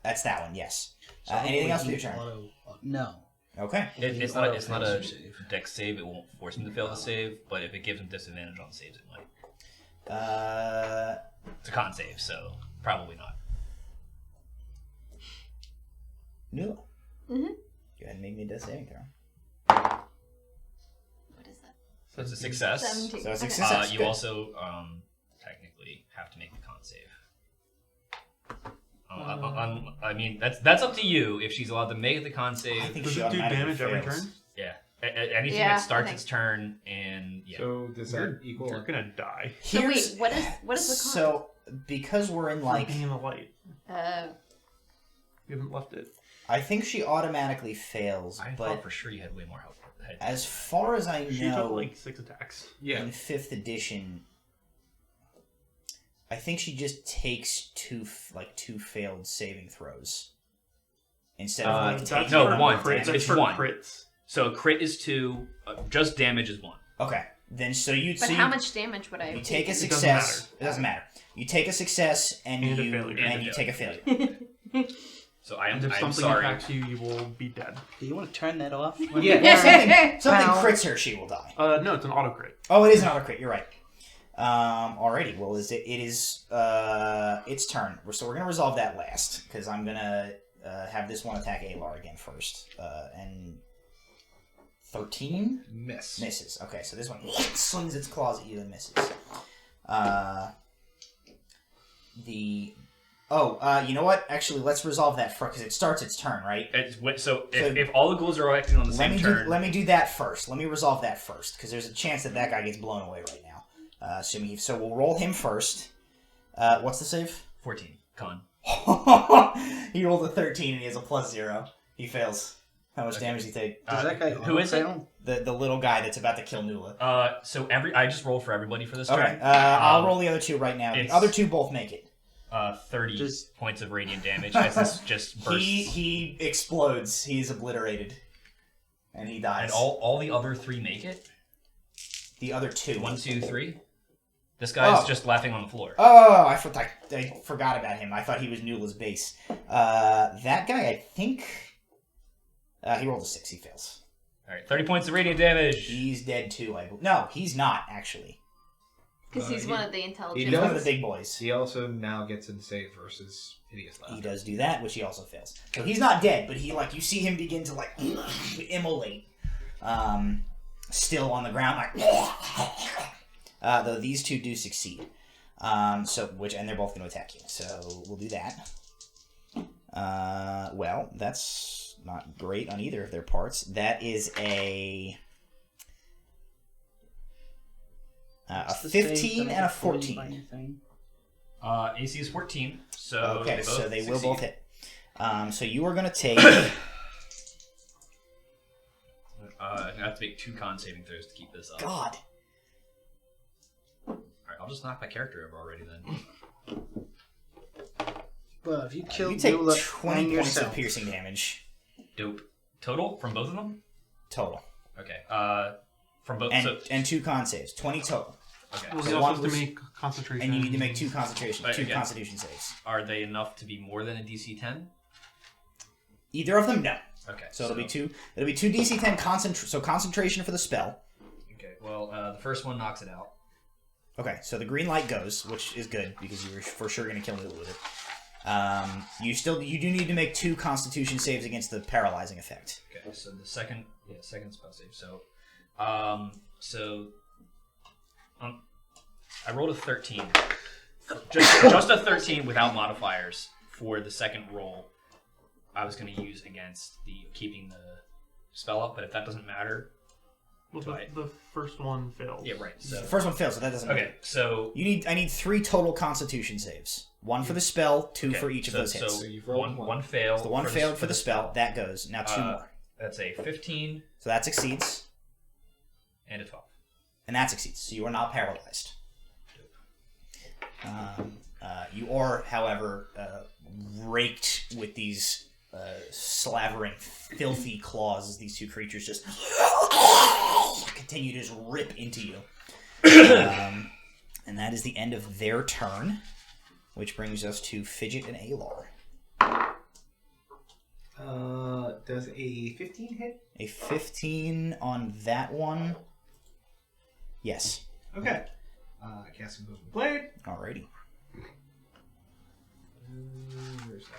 That's that one, yes. So Anything else for hopefully your turn? No. Okay. It's not a dex save. It won't force him to fail the save, but if it gives him disadvantage on saves, it might. It's a con save, so probably not. Nula. Mm-hmm. Go ahead and make me a death saving throw. What is that? So it's a success. 17. So it's a Okay. success. You Good. also technically have to make the con save. I mean, that's up to you if she's allowed to make the con I save. think Does she it do automatically damage every fails. turn? Yeah, anything Yeah, that starts I think- its turn and yeah. So does that equal? You're gonna die. So Here's- wait, what is the con? So because we're in like, Being in the light. You haven't left it. I think she automatically fails. I but thought for sure you had way more health. as far as I She know, took like 6 attacks. Yeah. in 5th edition, I think she just takes two failed saving throws instead of like That's taking. no, for one. crits. It's That's for one. crits. So a crit is 2, just damage is 1. Okay, then so you. But so how you, much damage would I have You take a taken? success. It doesn't matter. You take a success and And a you failure. and And a you take a failure. So I And am if I'm something sorry. attacks you, you will be dead. Do you want to turn that off? Yeah. Something Pow. crits her, she will die. No, it's an auto crit. Oh, it is an auto crit. You're right. Alrighty. Well, it is its turn. So we're gonna resolve that last because I'm gonna have this one attack Alar again first. And 13 Miss. misses. Okay, so this one swings its claws at you and misses. You know what? Actually, let's resolve that first because it starts its turn, right? So if all the ghouls are acting on the same turn, Let me do that first. Let me resolve that first, because there's a chance that guy gets blown away right now. So we'll roll him first. What's the save? 14 con. He rolled a 13 and he has a +0. He fails. How much damage does he take? Does that guy who is it? fail? The little guy that's about to kill Nula. So I just rolled for everybody for this Okay, turn. I'll roll the other two right now. The it's- other two both make it. 30 Just- points of radiant damage as this just bursts. He explodes. He's obliterated. And he dies. And all the other 3 make it. The other two. 1, 2, 3. This guy's just laughing on the floor. Oh, I forgot about him. I thought he was Nula's base. That guy, I think... he rolled a 6. He fails. All right, 30 points of radiant damage. He's dead too, I believe. No, he's not, actually. Because he's one of the intelligent. He's one of the big boys. He also now gets in save versus hideous laughter. He does do that, which he also fails. So he's not dead, but he you see him begin to immolate. Still on the ground, though these two do succeed. And they're both going to attack you. So we'll do that. Well, that's not great on either of their parts. That is a 15 and a 14. AC is 14, so okay, so they will both hit. So you are going to take. I have to make 2 con saving throws to keep this up. God. All right, I'll just knock my character over already then. Well, if you kill you take Nula 20 and points yourself. of piercing damage. Dope. Total from both of them? Total. Okay. From both. And 2 con saves. 20 total. Okay. Well, So he one also has was- to make concentration. And you need to make 2 concentration, Right, 2 again. constitution saves. Are they enough to be more than a DC 10? Either of them, no. Okay. So it'll be 2. It'll be 2 DC 10 concentration for the spell. Okay. Well, the first one knocks it out. Okay, so the green light goes, which is good because you were for sure going to kill Nula with it. You do need to make 2 Constitution saves against the paralyzing effect. Okay. So the second spell save. So, I rolled a 13. Just a 13 without modifiers for the second roll. I was going to use against keeping the spell up, but if that doesn't matter, Well, the first one failed. yeah, right. So The first one fails, so that doesn't matter. okay, so I need 3 total Constitution saves. 1 for the spell, 2 for each of those hits. So you've rolled one failed. So the one failed for the spell. That goes. Now 2 more. That's a 15 So that succeeds, and a 12. and that succeeds. So you are now paralyzed. You are, however, raked with these slavering, filthy claws as these 2 creatures just continue to just rip into you. And that is the end of their turn, which brings us to Fidget and Alar. Does a 15 hit? A 15 on that one. Yes. Okay. Cast some movement blade. Alrighty. Where's that?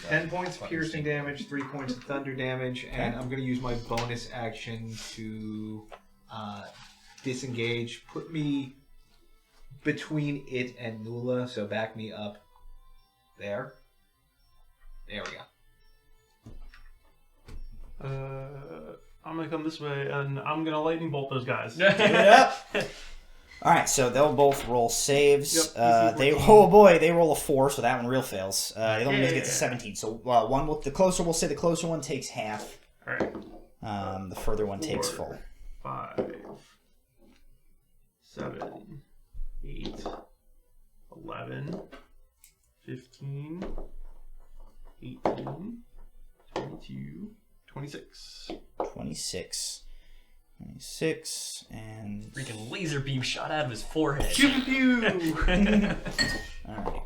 10 points piercing damage, 3 points of thunder damage, and I'm going to use my bonus action to disengage. Put me between it and Nula, so back me up there. There we go. I'm gonna come this way, and I'm gonna lightning bolt those guys. Give it up. All right, so they'll both roll saves. Yep, They roll a 4, so that one real fails. The other one gets a 17. So one with the closer, we'll say the closer one takes half. All right. The further one takes 4, full. 5, 7, 8, 11, 15, 18, 22, 26. 26, and Freaking laser beam shot out of his forehead. Pew pew pew! alright.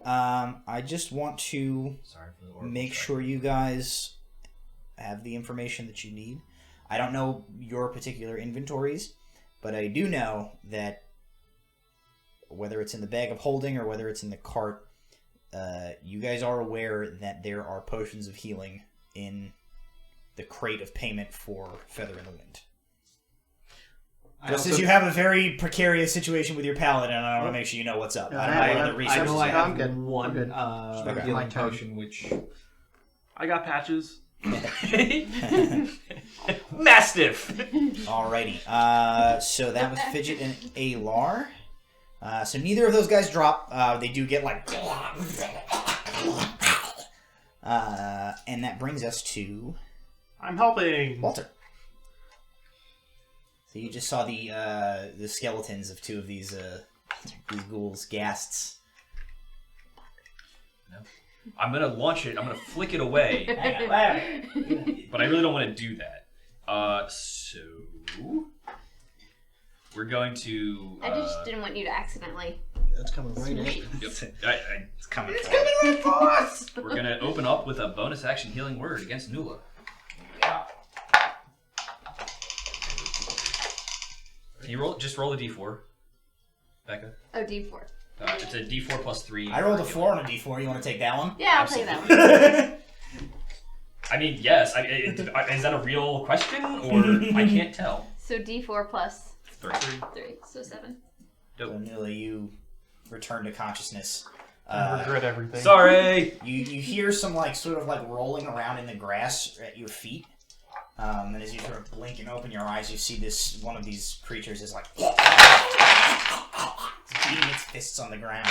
I just want to Sorry for the orbital make strike. sure you guys have the information that you need. I don't know your particular inventories, but I do know that whether it's in the bag of holding or whether it's in the cart, you guys are aware that there are potions of healing in the crate of payment for Feather in the Wind. Just as you have a very precarious situation with your paladin, I want to make sure you know what's up. I don't know what other I resources know you I have. have good. one I'm good. Okay. healing My turn. potion, which I got patches. Mastiff. Alrighty. So that was Fidget and Alar. So neither of those guys drop. They do get like... and that brings us to I'm helping. Walter. So you just saw the skeletons of two of these ghouls, ghasts. No. I'm gonna launch it. I'm gonna flick it away. But I really don't want to do that. So we're going to. I just didn't want you to accidentally. That's coming right at you. Yep. It's coming. It's coming right for us! We're gonna open up with a bonus action healing word against Nula. Can you just roll a d4, Becca? Oh, D4. It's a d4 plus 3. I rolled a 4 on a d4. You want to take that one? Yeah, I'll take that one. I mean, yes. Is that a real question, or I can't tell? So D4 plus 3. 3, so 7. So Nula, you return to consciousness. I regret everything. Sorry! You hear some sort of rolling around in the grass at your feet. And as you sort of blink and open your eyes, you see one of these creatures is beating its fists on the ground.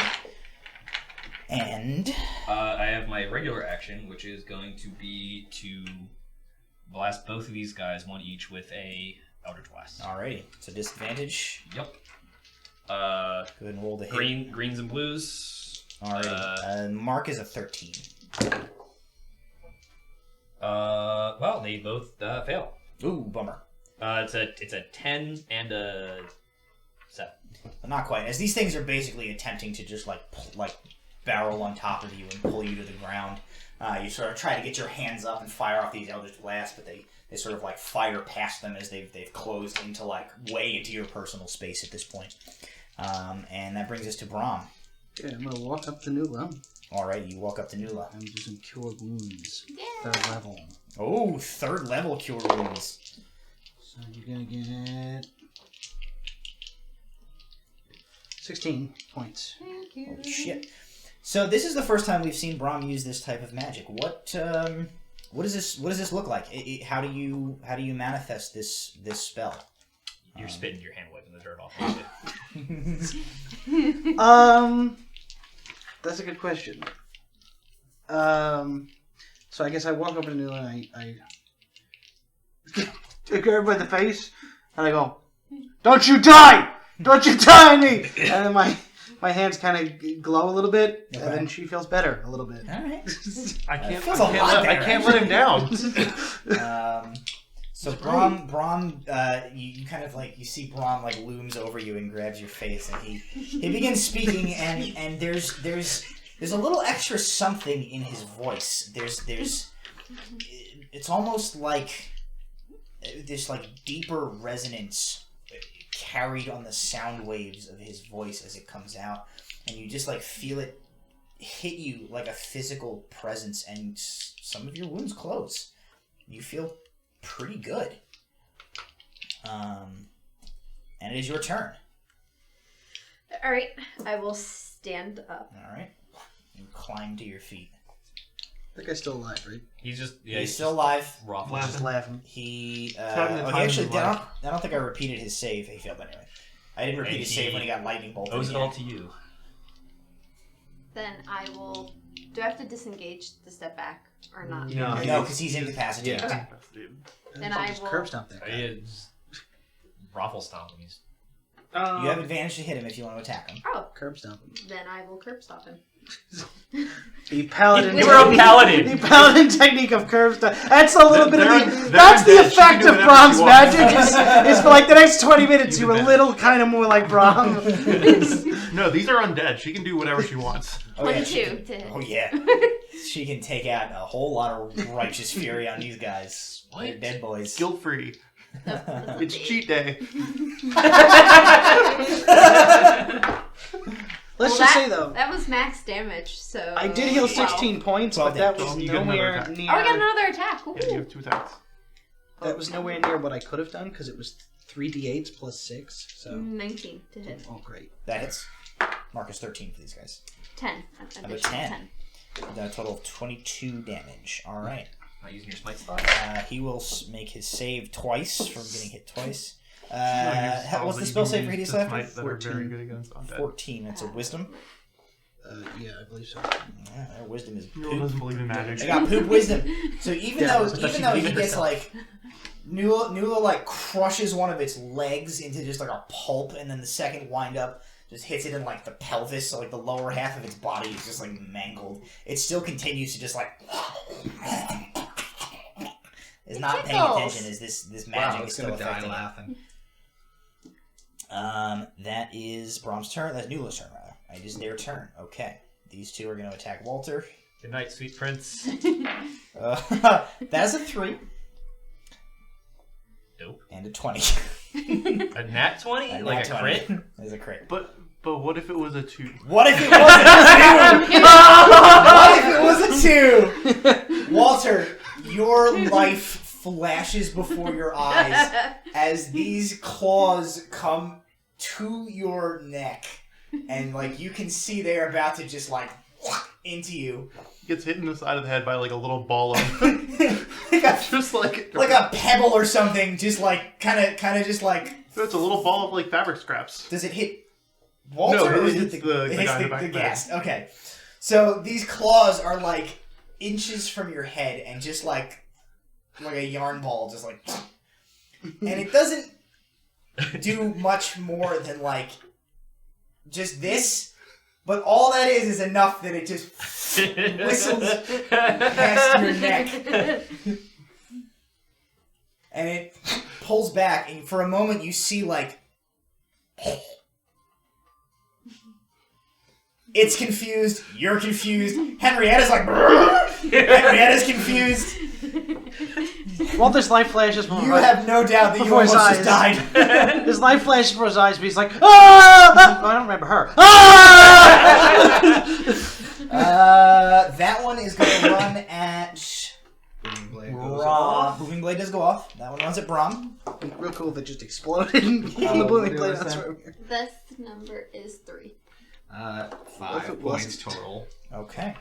And I have my regular action, which is going to be to blast both of these guys, one each, with a Eldritch Blast. alrighty, so disadvantage. Yep. Go ahead and roll the hit. Greens and blues. Alrighty. Mark is a 13. Well, they both fail. Ooh, bummer. It's a 10 and a 7. But not quite. As these things are basically attempting to just barrel on top of you and pull you to the ground, you sort of try to get your hands up and fire off these Eldritch Blasts, but they sort of fire past them as they've closed into way into your personal space at this point. And that brings us to Brahm. Yeah, I'm gonna walk up to Nula. Alright, you walk up to Nula. I'm do some cure wounds. Yeah. 3rd level. Oh, 3rd level cure wounds. So you're gonna get 16 points. Thank you. Holy shit. So this is the first time we've seen Brahm use this type of magic. What does this look like? How do you manifest this spell? You're spitting your hand wiping the dirt off. That's a good question. So I guess I walk up to Nula and I take her by the face and I go, "Don't you die! Don't you die on me!" And then my hands kind of glow a little bit, and then she feels better a little bit. Alright. I can't Feels let him down. So Brahm, you kind of you see Brahm looms over you and grabs your face, and he begins speaking, and there's a little extra something in his voice. It's almost like this deeper resonance carried on the sound waves of his voice as it comes out, and you just feel it hit you like a physical presence, and some of your wounds close. You feel pretty good. And it is your turn. Alright, I will stand up. Alright. You climb to your feet. That guy's still alive, right? He's still alive. Raw. Just laughing. He having the time actually of his life. I don't think I repeated his save. He failed anyway. I didn't repeat his save when he got lightning bolted. Owes it all to you. Then I will... Do I have to disengage to step back or not? No, No, because he's incapacitated. Okay. Then I Just will... curb stomp that guy. It's raffle stomp him. You have advantage to hit him if you want to attack him. Oh, Curb stomp him. then I will curb stop him. The paladin. You were a paladin. The paladin technique of curb stomp. That's a little bit of They're the. That's the undead. She can effect do of whatever Brahm's she wants. magic. Is for the next 20 minutes, you're a little kind of more like Brahm. No, these are undead. She can do whatever she wants. Oh, yeah, 22 to hit. Oh yeah. She can take out a whole lot of righteous fury on these guys. What? They're dead boys. Guilt free. It's cheat day. Let's just say though, That was max damage, so... I did heal 16 points, but 12 that damage. was You get another nowhere attack. near. Oh, I got another attack. Ooh. Yeah, you have 2 attacks. That was nowhere near what I could have done because it was 3d8s plus 6. So 19 to hit. oh great. That hits. Mark is 13 for these guys. 10. Another 10. A total of 22 damage. All right. Not using your smite slot. He will make his save twice from getting hit twice. No, What's the spell save for hideous laughter? That are very good against undead. 14. That's a wisdom. Yeah, I believe so. Yeah, their wisdom is Newell poop. doesn't believe in magic. They got poop wisdom. So even Yeah, though but she he believed gets herself. like Newell like crushes one of its legs into just like a pulp, and then the second wind up just hits it in like the pelvis, so like the lower half of its body is just like mangled. It still continues to just like is not paying attention as this magic is still gonna die affecting it. laughing. That is Brom's turn. That's Newell's turn, rather. It is their turn. Okay. These two are going to attack Walter. Good night, sweet prince. That's a 3. Nope. And a 20. A nat 20? A Like nat a crit? 20. That's a crit. But what if it was a 2? What if it was a 2? What if it was a 2? Walter, your life flashes before your eyes as these claws come to your neck. And, like, you can see they're about to just, like, into you. Gets hit in the side of the head by like a little ball of just like a pebble or something, just, like, kind of just, like... It's a little ball of like fabric scraps. Does it hit Walter? No, or it is hits the it guy hits in the back the of the head. gas. Okay. So, these claws are, like, inches from your head and just, like a yarn ball, just, like... And it doesn't do much more than, like... just this, but all that is enough that it just whistles past your neck. And it pulls back, and for a moment you see, like... It's confused, you're confused, Henrietta's like... Henrietta's confused. Walter's life flashes before You have no doubt that you before his almost just eyes. died. His life flashes before his eyes, but he's like, ah! I don't remember her. Ah! That one is going to run at... Booming blade goes Brom. off. Booming blade does go off. That one runs at Brom. Real cool that just exploded in the booming blade. what's That's that? right here. This number is 3. 5 What if it points wasn't? total. Okay.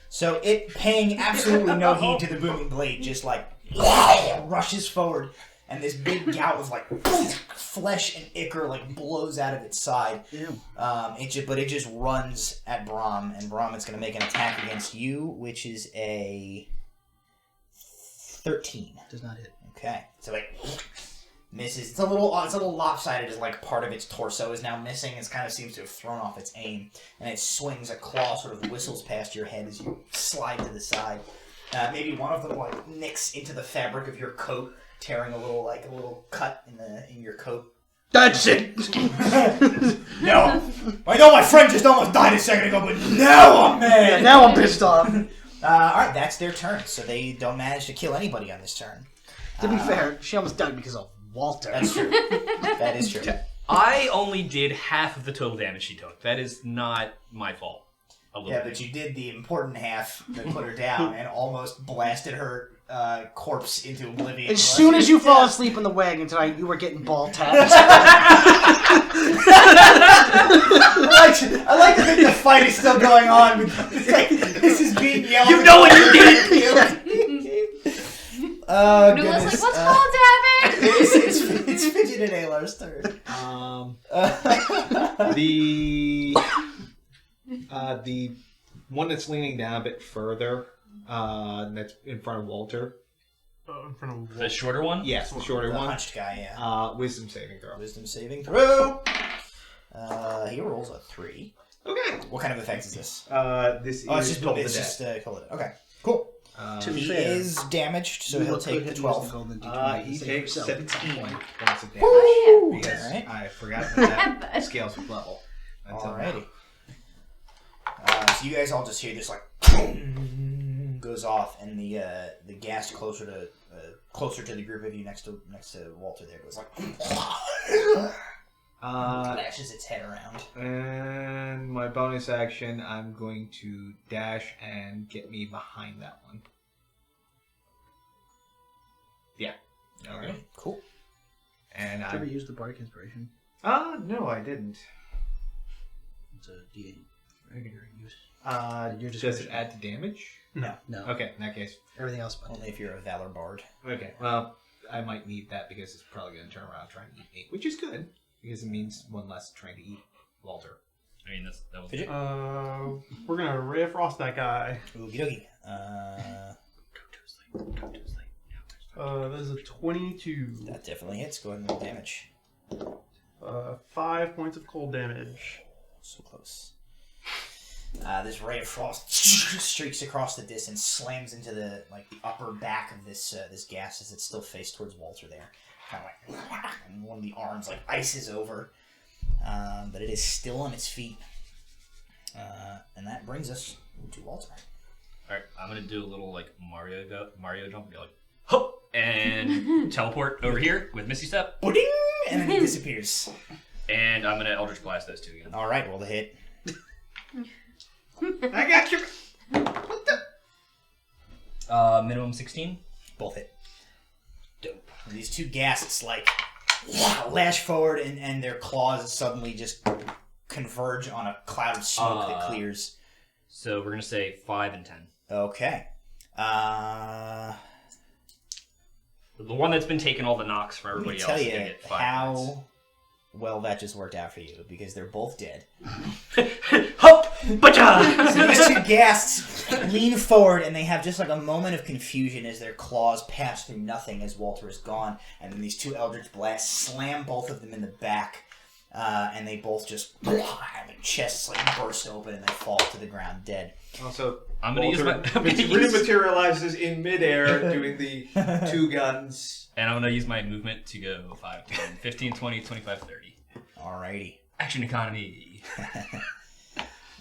So it, paying absolutely no heed to the booming blade, just like rushes forward, and this big gout of like flesh and ichor like blows out of its side. Ew. It just runs at Brom, and Brom is going to make an attack against you, which is a 13. Does not hit. Okay, so it misses. It's a little lopsided, as like part of its torso is now missing. It kind of seems to have thrown off its aim, and it swings a claw, sort of whistles past your head as you slide to the side. Maybe one of them like nicks into the fabric of your coat, tearing a little cut in your coat. That's it. No, I know my friend just almost died a second ago, but now I'm mad. Now I'm pissed off. All right, that's their turn. So they don't manage to kill anybody on this turn. To be fair, she almost died because of Walter. That's true. That is true. I only did half of the total damage she took. That is not my fault. Yeah, but you did the important half that put her down and almost blasted her corpse into oblivion. As soon as you fall asleep in the wagon tonight, you were getting ball tapped. I like to think the fight is still going on. It's like, this is being yelled. You know what you did! Oh, Noola's goodness. like, what's called, David? It's Fidget and Aylar's turn. The one that's leaning down a bit further, that's in front of Walter. In front of The shorter one? Yes, the shorter The one. hunched guy, yeah. Wisdom saving throw. Wisdom saving throw. He rolls a 3. Okay. What kind of effect is this? This Oh, is it's Toll the just Dead. Toll the Dead. Okay, cool. To be He fair, is damaged, so he'll take the 12. He takes 17 points of damage. Oh, Because Alright. I forgot that scales with level. Until now. Alrighty. So you guys all just hear this like goes off, and the gas closer to the group of you next to Walter there goes like flashes its head around. And my bonus action, I'm going to dash and get me behind that one. Yeah. Alright. Cool. And Did you ever I... use the Bardic Inspiration? no, I didn't. It's a D8 regular use. Your Does it discretion. add to damage? No, No. Okay, in that case. Everything else but only if you're a Valor Bard. Okay, well, I might need that because it's probably going to turn around and try and eat me, which is good because it means one less trying to eat Walter. I mean, that was Fidget? We're gonna Ray of Frost that guy. Okie dokie. Go to sleep. That is a 22. That definitely hits. Go ahead and roll damage. 5 points of cold damage. So close. This ray of frost streaks across the distance, slams into the upper back of this gas as it's still faced towards Walter there. Kind of like, and one of the arms ices over, but it is still on its feet. And that brings us to Walter. All right, I'm gonna do a little Mario jump and go hop and teleport over here with Misty Step. Boing! And then he disappears. And I'm gonna Eldritch Blast those two again. All right, roll the hit. I got you. Minimum 16. Both hit. Dope. And these two ghasts lash forward, and their claws suddenly just converge on a cloud of smoke that clears. So we're gonna say 5 and 10. Okay. The one that's been taking all the knocks for Let me everybody tell else is you gonna get 5 how points. well that just worked out for you, because they're both dead. Hop! Bacha! So these two ghasts lean forward, and they have just a moment of confusion as their claws pass through nothing as Walter is gone, and then these two Eldritch Blasts slam both of them in the back, and they both just their chests burst open and they fall to the ground dead. Also, I'm gonna Walter rematerializes in midair doing the two guns. And I'm gonna use my movement to go 5, 10, 15, 20, 25, 30. Alrighty. Action economy.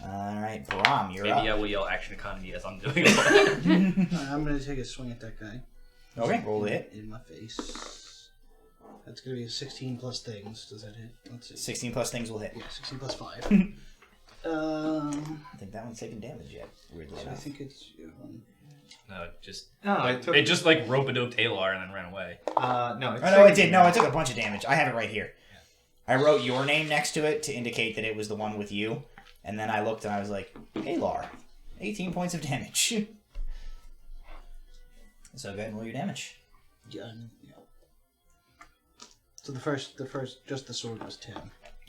Alright, Brahm, you're Maybe up. I will yell action economy as I'm doing it. I'm gonna take a swing at that guy. Okay, roll the hit. In my face. That's gonna be a 16 plus things. Does that hit? Let's see. 16 plus things will hit. Yeah, 16 plus 5. I think that one's taking damage yet, weirdly So I enough. think it's... No, it just No, it just rope-a-dope Taylor and then ran away. No, it's Oh, no, it did. No, it took a bunch of damage. I have it right here. I wrote your name next to it to indicate that it was the one with you. And then I looked and I was like, hey, Lar, 18 points of damage. So go ahead and roll your damage. Yeah. So the first, just the sword was 10.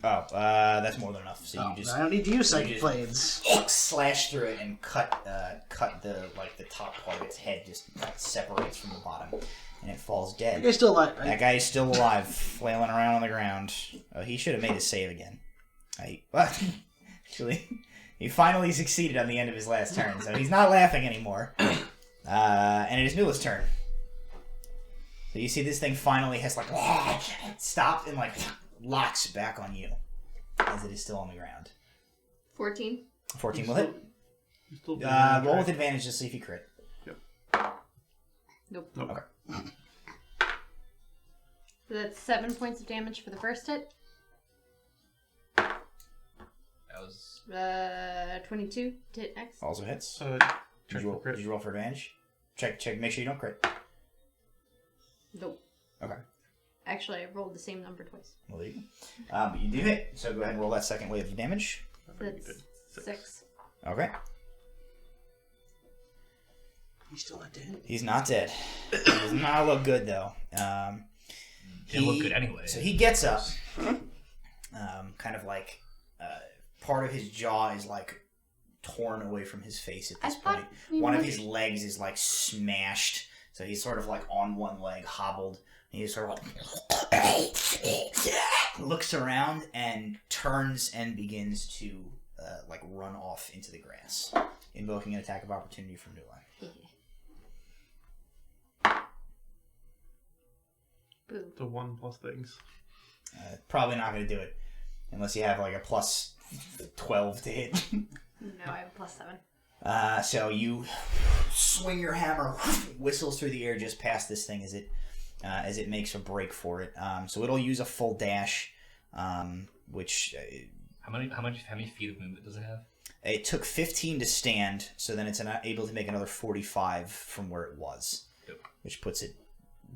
Oh, that's more than enough. So you just I don't need to use psychic just- blades. slash through it and cut the top part of its head just separates from the bottom, and it falls That dead. guy's still alive, right? That guy is still alive, flailing around on the ground. He should have made his save again. Actually, he finally succeeded on the end of his last turn, so he's not laughing anymore. And it is Nula's turn. So you see this thing finally has stopped and locks back on you as it is still on the ground. 14. 14 will hit. You still do Roll with advantage to see if you crit. Nope. Okay. So that's 7 points of damage for the first hit. That was 22 to hit next. Also hits. Check Did you, for crit. did you roll for advantage? Check. Make sure you don't crit. Nope. Okay. Actually, I rolled the same number twice. Well, there you go. But you do hit. So go ahead and roll that second wave of damage. That's 6. Okay. He's still not dead. He's not dead. He does not look good though. it looked good anyway. So he gets up. Part of his jaw is torn away from his face at this point. One of his legs is smashed. So he's sort of on one leg, hobbled. And he's sort of looks around and turns and begins to run off into the grass, invoking an attack of opportunity from Nula. Boo. The 1 plus things. Probably not going to do it unless you have a plus 12 to hit. No, I have a plus 7. So you swing your hammer, whistles through the air just past this thing as it makes a break for it. So it'll use a full dash, which How many feet of movement does it have? it took 15 to stand. So then it's able to make another 45 from where it was, which puts it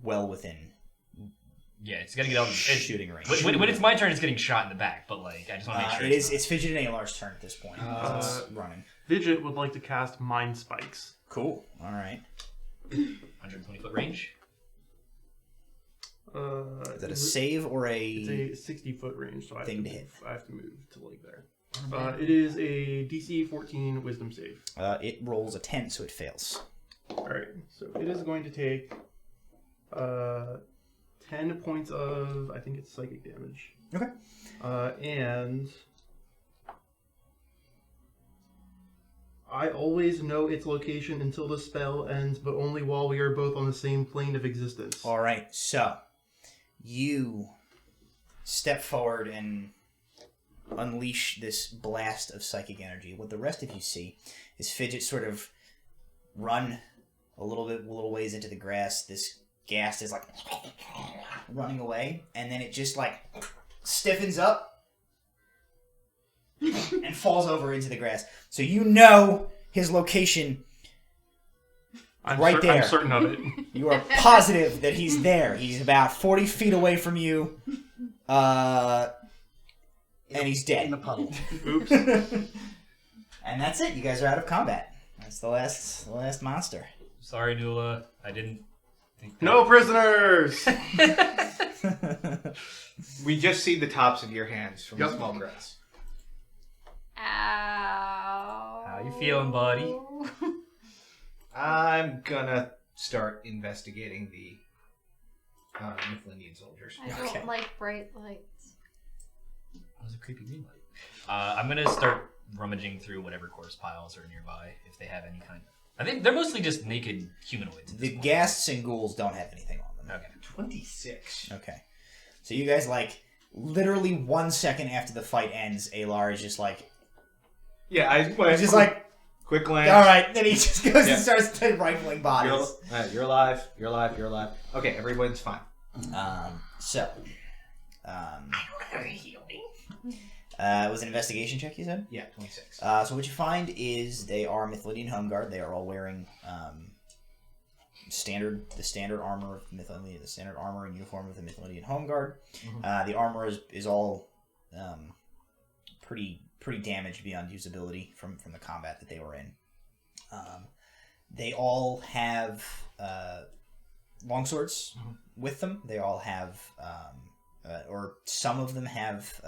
well within. Yeah, it's gotta get out of shooting range. When it's my turn, it's getting shot in the back. But I just want to make sure. It's Fidget and Alar's turn at this point. It's running. Fidget would like to cast Mind Spikes. Cool. All right. 120-foot range. Is that a save or It's a 60-foot range, so I have to move to like there. It is a DC 14 Wisdom save. It rolls a 10, so it fails. All right, so it is going to take 10 points of, I think it's psychic damage. Okay. And I always know its location until the spell ends, but only while we are both on the same plane of existence. All right, so you step forward and unleash this blast of psychic energy. What the rest of you see is Fidget sort of run a little ways into the grass. This ghast is like running away, and then it just like stiffens up and falls over into the grass. So you know his location there. I'm certain of it. You are positive that he's there. He's about 40 feet away from you, and he's dead. In the puddle. Oops. And that's it. You guys are out of combat. That's the last monster. Sorry, Nula. I didn't think that... No prisoners! We just see the tops of your hands from Yep. the small grass. Ow. How you feeling, buddy? I'm gonna start investigating the Mifflinian soldiers. I don't like bright lights. That was a creepy green light. I'm gonna start rummaging through whatever corpse piles are nearby, if they have any kind of... I think they're mostly just naked humanoids. at this The point. ghasts and ghouls don't have anything on them. Okay. 26. Okay. So you guys, like, literally 1 second after the fight ends, Alar is just like... Yeah, He's just like, quick glance. alright, then he just goes Yeah. and starts rifling bodies. You're alive. You're alive. You're alive. Okay, everyone's fine. It was an investigation check, you said? Yeah, 26. So what you find is they are Mithridian Home Guard. They are all wearing the standard armor of Mithridian, the standard armor and uniform of the Mithridian Home Guard. Mm-hmm. The armor is all pretty damaged beyond usability from the combat that they were in. They all have longswords with them. They all have, or some of them have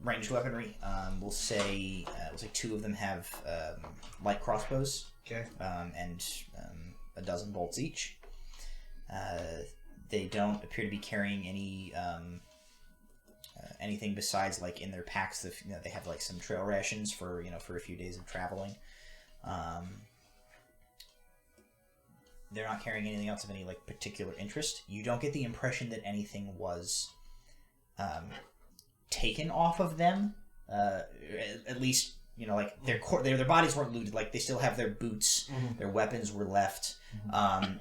ranged weaponry. We'll say 2 of them have light crossbows. Okay. And a dozen bolts each. They don't appear to be carrying any anything besides, like, in their packs. They have like some trail rations for a few days of traveling. They're not carrying anything else of any like particular interest. You don't get the impression that anything was taken off of them. At least, like their bodies weren't looted. Like, they still have their boots. Their weapons were left.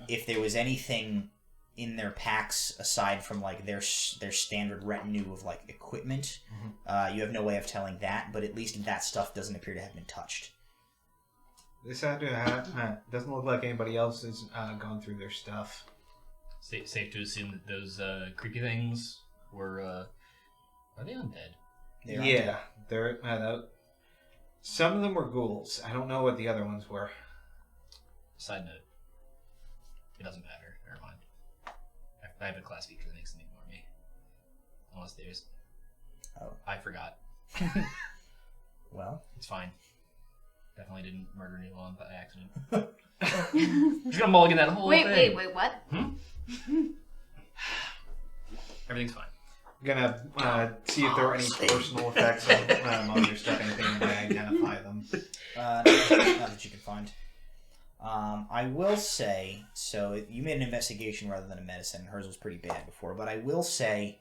If there was anything in their packs aside from like their standard retinue of like equipment, you have no way of telling that. But at least that stuff doesn't appear to have been touched. This doesn't look like anybody else has gone through their stuff. Safe to assume that those creepy things were... Are they undead? Yeah, they're... some of them were ghouls. I don't know what the other ones were. Side note. It doesn't matter. Never mind. I have a class feature that makes them ignore me. Unless there's... Oh. I forgot. Well, It's fine. Definitely didn't murder anyone by accident. Just gonna mulligan that whole thing. Wait, what? Everything's fine. I'm gonna see if there are any personal effects on other stuff, anything that might identify them. not that you can find. I will say, so you made an investigation rather than a medicine. Hers was pretty bad before, but I will say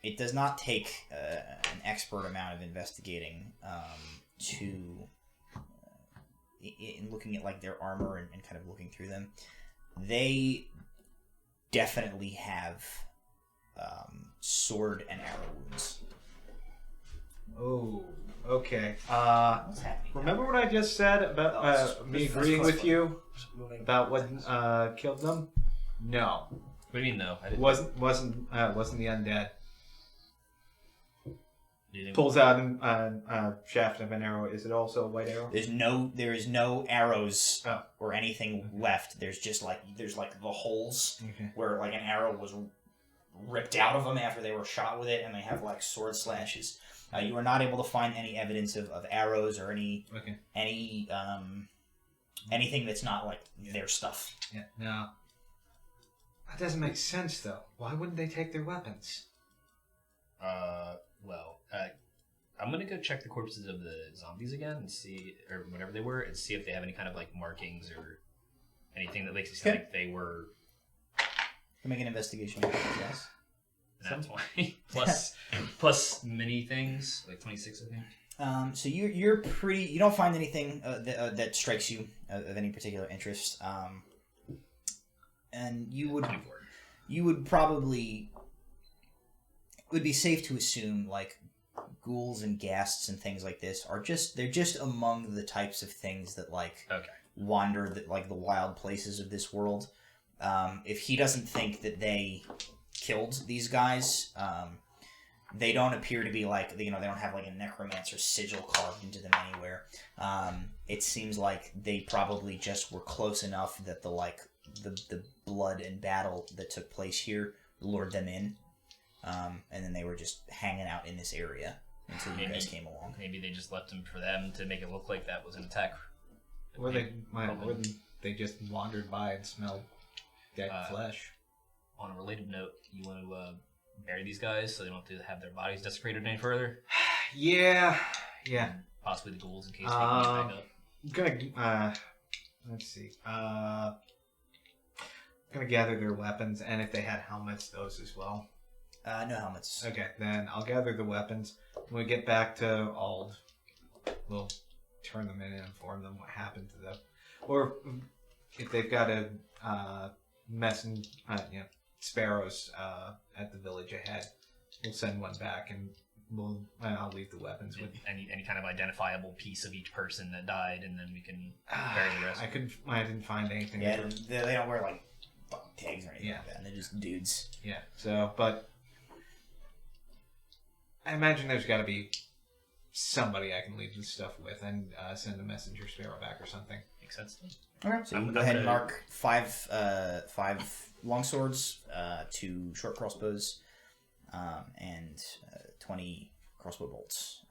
it does not take an expert amount of investigating in looking at like their armor and kind of looking through them. They definitely have sword and arrow wounds. Oh, okay. What's happening? Remember what I just said about me agreeing with you about what killed them? No, What do you mean, no? I didn't. wasn't the undead. Pulls out a shaft of an arrow. Is it also a white arrow? There is no arrows Oh. or anything left. There's just there's the holes Okay. where an arrow was ripped out of them after they were shot with it, and they have sword slashes. You are not able to find any evidence of arrows or any anything that's not their stuff. Yeah. No. That doesn't make sense though. Why wouldn't they take their weapons? I'm gonna go check the corpses of the zombies again and see, or whatever they were, and see if they have any kind of markings or anything that makes it sound like they were. Make an investigation. Yes. That's 20 plus many things, 26, I think. So you're pretty. You don't find anything that strikes you of any particular interest. And you would probably would be safe to assume ghouls and ghasts and things like this they're just among the types of things that wander the wild places of this world. If he doesn't think that they killed these guys, they don't appear to be they don't have a necromancer sigil carved into them anywhere. It seems like they probably just were close enough that the blood and battle that took place here lured them in, and then they were just hanging out in this area until you guys came along. Maybe they just left them for them to make it look like that was an attack. Or they just wandered by and smelled dead flesh. On a related note, you want to bury these guys so they don't have to have their bodies desecrated any further? Yeah. Possibly the ghouls in case they can get back up. I'm gonna let's see. Gonna gather their weapons, and if they had helmets, those as well. No helmets. Okay, then I'll gather the weapons. When we get back to Ald, we'll turn them in and inform them what happened to them. Or if they've got a sparrows at the village ahead, we'll send one back, and I'll leave the weapons with any kind of identifiable piece of each person that died, and then we can bury the rest. I didn't find anything. Yeah, they don't wear tags or anything Yeah. like that. They're just dudes. Yeah. So, but I imagine there's got to be somebody I can leave this stuff with and send a messenger sparrow back or something. Makes sense. All right. So you I'm can go ahead and gonna- mark five longswords, 2 short crossbows, and 20 crossbow bolts.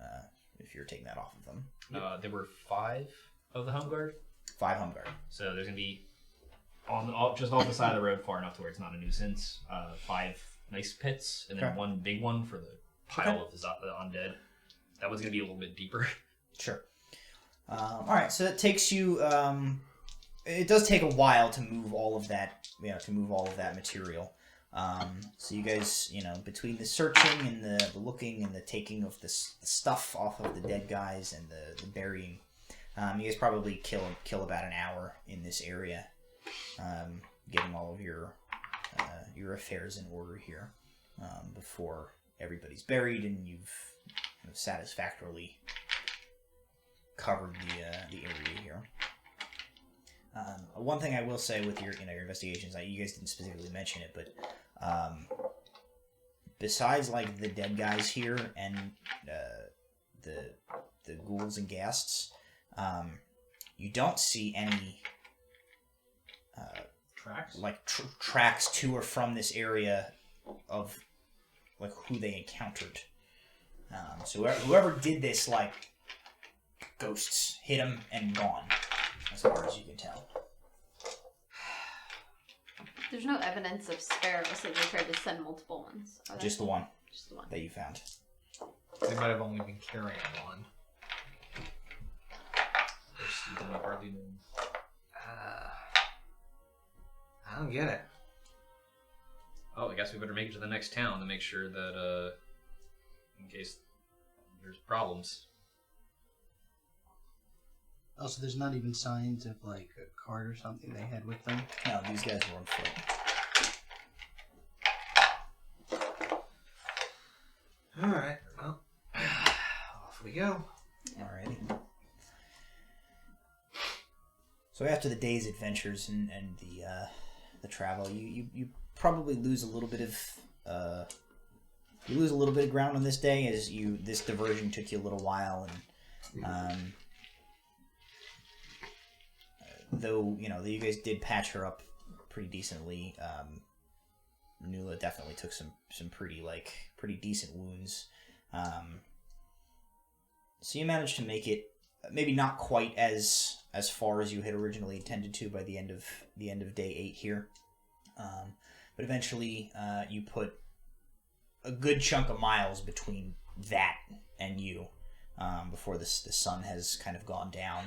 If you're taking that off of them, There were 5 of the home guard, 5 home guard. so there's gonna be just off the side of the road, far enough to where it's not a nuisance. 5 nice pits, and then Okay. one big one for the pile of the undead. That one's gonna be a little bit deeper. Sure. All right. So it takes you. It does take a while to move all of that. To move all of that material. So you guys, between the searching and the looking and the taking of the stuff off of the dead guys and the burying, you guys probably kill about an hour in this area, getting all of your affairs in order here before everybody's buried and you've satisfactorily covered the area here. One thing I will say with your investigations, you guys didn't specifically mention it, but besides the dead guys here and the ghouls and ghasts, you don't see any Tracks? tracks to or from this area of who they encountered. So whoever did this, ghosts hit them and gone, as far as you can tell. There's no evidence of sparrows that they tried to send multiple ones. Are there? Just the one Just the one. that you found. They might have only been carrying one. I don't get it. Oh, I guess we better make it to the next town to make sure that, in case there's problems. Also, there's not even signs of a cart or something they had with them. No, these guys were on foot. Alright, well, off we go. Alrighty. So after the day's adventures and the travel, you probably lose a little bit of You lose a little bit of ground on this day as this diversion took you a little while, and though you guys did patch her up pretty decently, Nula definitely took some pretty decent wounds. So you managed to make it maybe not quite as far as you had originally intended to by the end of day 8 here, but eventually you put a good chunk of miles between that and you before the sun has kind of gone down,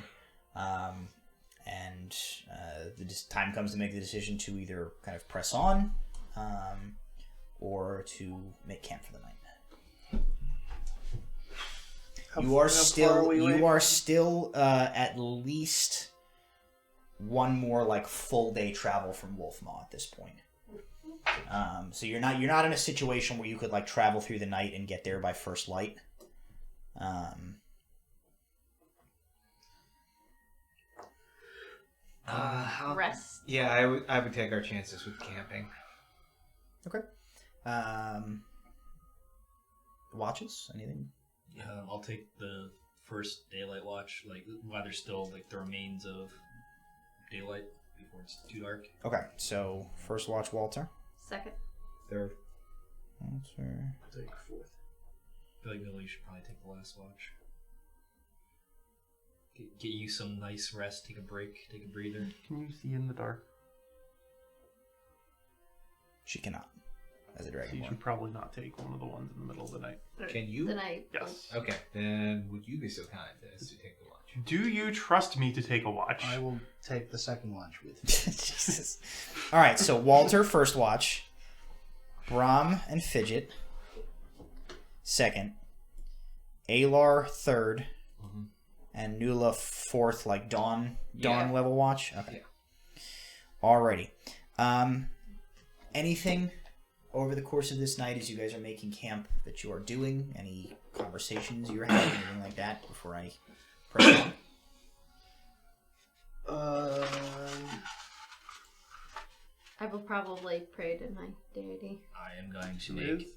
and the time comes to make the decision to either kind of press on or to make camp for the night. You are still at least one more full day travel from Wolf Maw at this point. So you're not in a situation where you could travel through the night and get there by first light. Rest. Yeah, I would take our chances with camping. Okay. Watches? Anything? I'll take the first daylight watch, while there's still the remains of daylight before it's too dark. Okay, so first watch, Walter. Second. Third. Walter. I'll take fourth. I feel like Billy should probably take the last watch. Get you some nice rest, take a break, take a breather. Can you see in the dark? She cannot, as a So you dragonborn. should probably not take one of the ones in the middle of the night. Can you? Then I. Yes. Okay, then would you be so kind as to take the watch? Do you trust me to take a watch? I will take the second watch with you. Jesus. All right, so Walter, first watch. Brom and Fidget, second. Alar, third. Mm-hmm. And Nula, fourth, dawn Yeah. level watch? Okay. Yeah. Alrighty. Anything over the course of this night as you guys are making camp that you are doing? Any conversations you're having, anything like that before I press on? I will probably pray to my deity. I am going to Who make... is?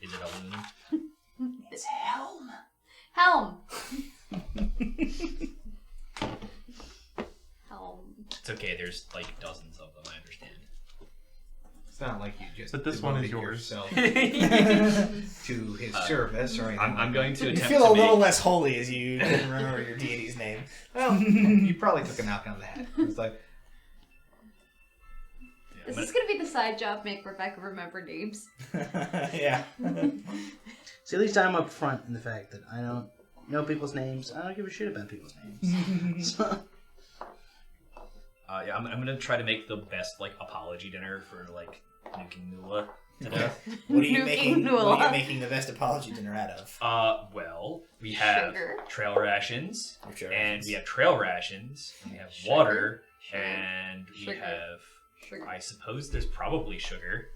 Is it a loon? It's Helm. Helm! Helm. It's okay, there's dozens of them, I understand. It's not like you just But this one is devoted yours. yourself to his service or anything. I'm going to You attempt feel to a little make... less holy as you didn't remember your deity's name. Well, you probably took a knock on the head. It's like, This is gonna be the side job make Rebecca remember names. Yeah. See, at least I'm up front in the fact that I don't know people's names. I don't give a shit about people's names. So, I'm gonna try to make the best apology dinner for nuking Nula to death. What are you Nuking making? Nula. What are you making the best apology dinner out of? Well, we have Sugar. trail rations, Sugar and rations. we have trail rations, and we have Sugar. water, Sugar. and we Sugar. have. Sugar. I suppose there's probably sugar.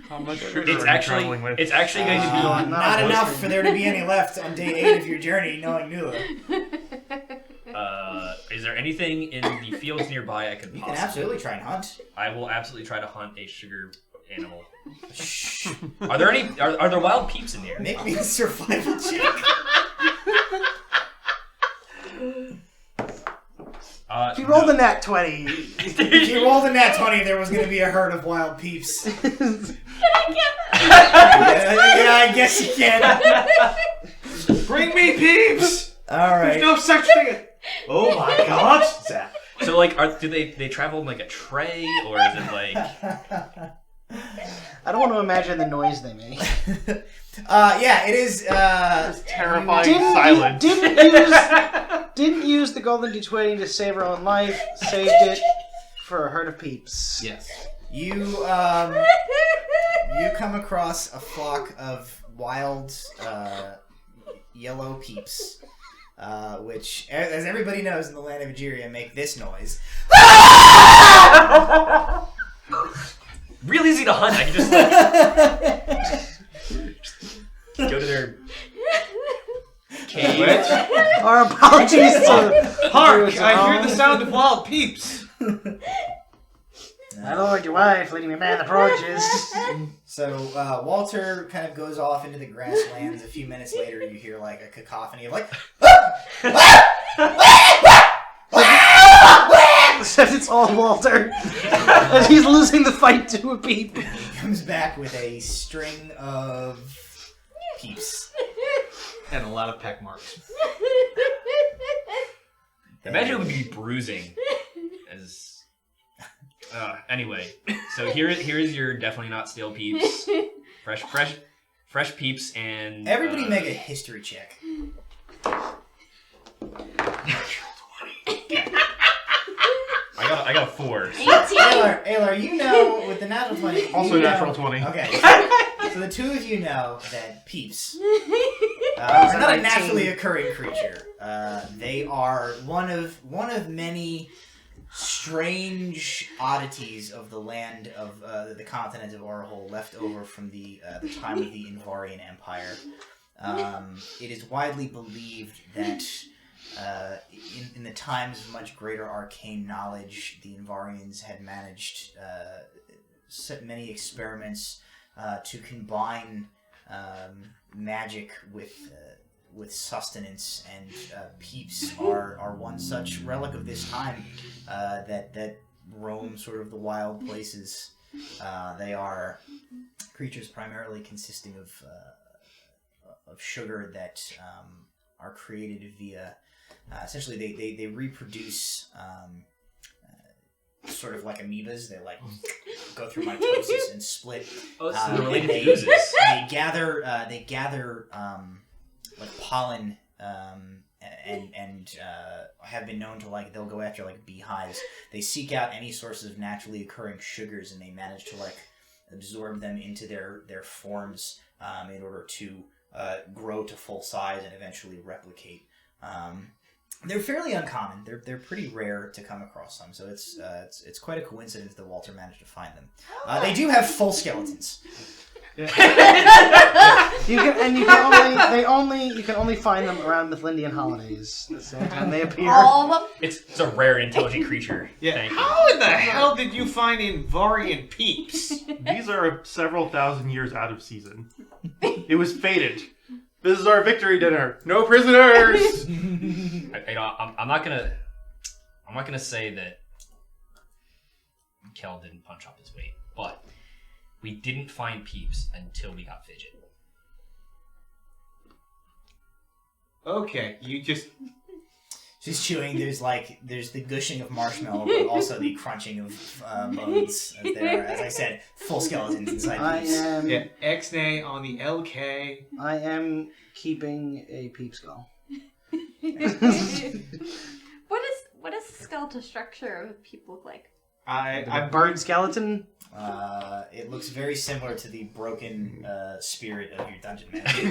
How much sugar It's are you actually traveling with? it's actually going to be. not Not a enough Western. for there to be any left on day 8 of your journey, knowing Nula. Is there anything in the fields nearby I could You possibly? can absolutely try and hunt. I will absolutely try to hunt a sugar animal. Shh. Are there any? Are there wild peeps in the area? Make me a survival check. if you rolled a nat 20, If you rolled a nat 20, there was going to be a herd of wild peeps. Can Yeah, I guess you can. bring me peeps! All right. There's no such thing. Oh my God, Zach. So do they travel in a tray, or is it I don't want to imagine the noise they make. Yeah, it is. This terrifying silence. Didn't use the golden d20 to save her own life. Saved it for a herd of peeps. Yes. You come across a flock of wild yellow peeps, which, as everybody knows in the land of Egeria, make this noise. real easy to hunt? I can just go to their cave. Our apologies to Hark! I hear the sound of wild peeps. My lord, your wife, leading me man the approaches. So Walter kind of goes off into the grasslands. A few minutes later, you hear like a cacophony of like, Except it's all Walter. And he's losing the fight to a peep. He comes back with a string of peeps. And a lot of peck marks. Imagine it would be bruising. As anyway, so here is your definitely not stale peeps, fresh peeps, and Everybody make a history check. I got a 4. 18. Aylar, you know with the natural 20. Also you know- natural 20. Okay. So the two of you know that peeps are not a naturally occurring creature. They are one of many strange oddities of the land of the continent of Orhol left over from the time of the Invarian Empire. It is widely believed that in the times of much greater arcane knowledge, the Invarians had managed many experiments to combine magic with sustenance, and peeps are one such relic of this time that roam sort of the wild places. They are creatures primarily consisting of sugar that are created via essentially they reproduce sort of like amoebas. They like go through mitosis and split. Oh, so And they're related they to oozes. they gather like pollen and have been known to like they'll go after like beehives. They seek out any sources of naturally occurring sugars, and they manage to like absorb them into their forms in order to grow to full size and eventually replicate. They're fairly uncommon. They're pretty rare to come across them, so it's quite a coincidence that Walter managed to find them. They do have full skeletons. You can only find them around Mifflindian holidays. That's the only time they appear. All of them. It's a rare, intelligent creature. Yeah. Thank you. How in the hell did you find Invarian peeps? These are several thousand years out of season. It was fated. This is our victory dinner. No prisoners. I'm not gonna say that Kel didn't punch up his weight, but we didn't find peeps until we got Fidget. Okay, you just... She's chewing. There's the gushing of marshmallow, but also the crunching of bones. As there are, as I said, full skeletons inside these. Yeah, X-nay on the LK. I am keeping a peep skull. What does the skeletal structure of a peep look like? A bird skeleton? It looks very similar to the broken spirit of your dungeon master.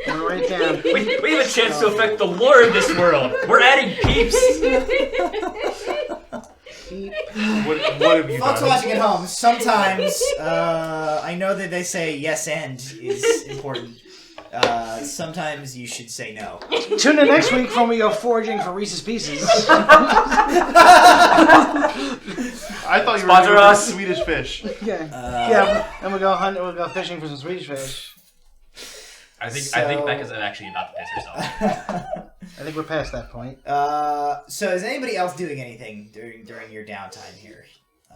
Right down. We have a chance to affect the lore of this world. We're adding peeps. What have you Folks done? watching at home, sometimes I know that they say yes and is important. Sometimes you should say no. Tune in next week when we go foraging for Reese's Pieces. I thought you were Sponsor doing us. Swedish fish. Yeah, and we'll go fishing for some Swedish fish. I think Becca's actually about to piss herself. I think we're past that point. So is anybody else doing anything during your downtime here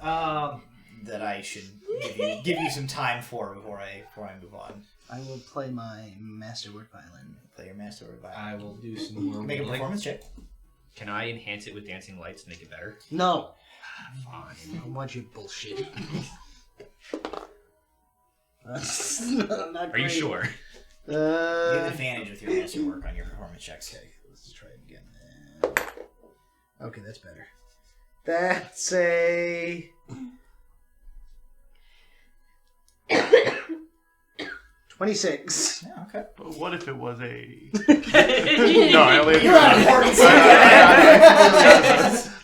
that I should give you some time for before I move on? I will play my masterwork violin. Play your masterwork violin. I will do some more Make a whittling. performance check. Can I enhance it with dancing lights to make it better? No. Fine. I don't want your bullshit. Not Are you great. sure? You have advantage with your masterwork on your performance checks. Okay, let's try it again. Okay, that's better. That's a 26. Yeah, okay. But what if it was a... No, I only You're on important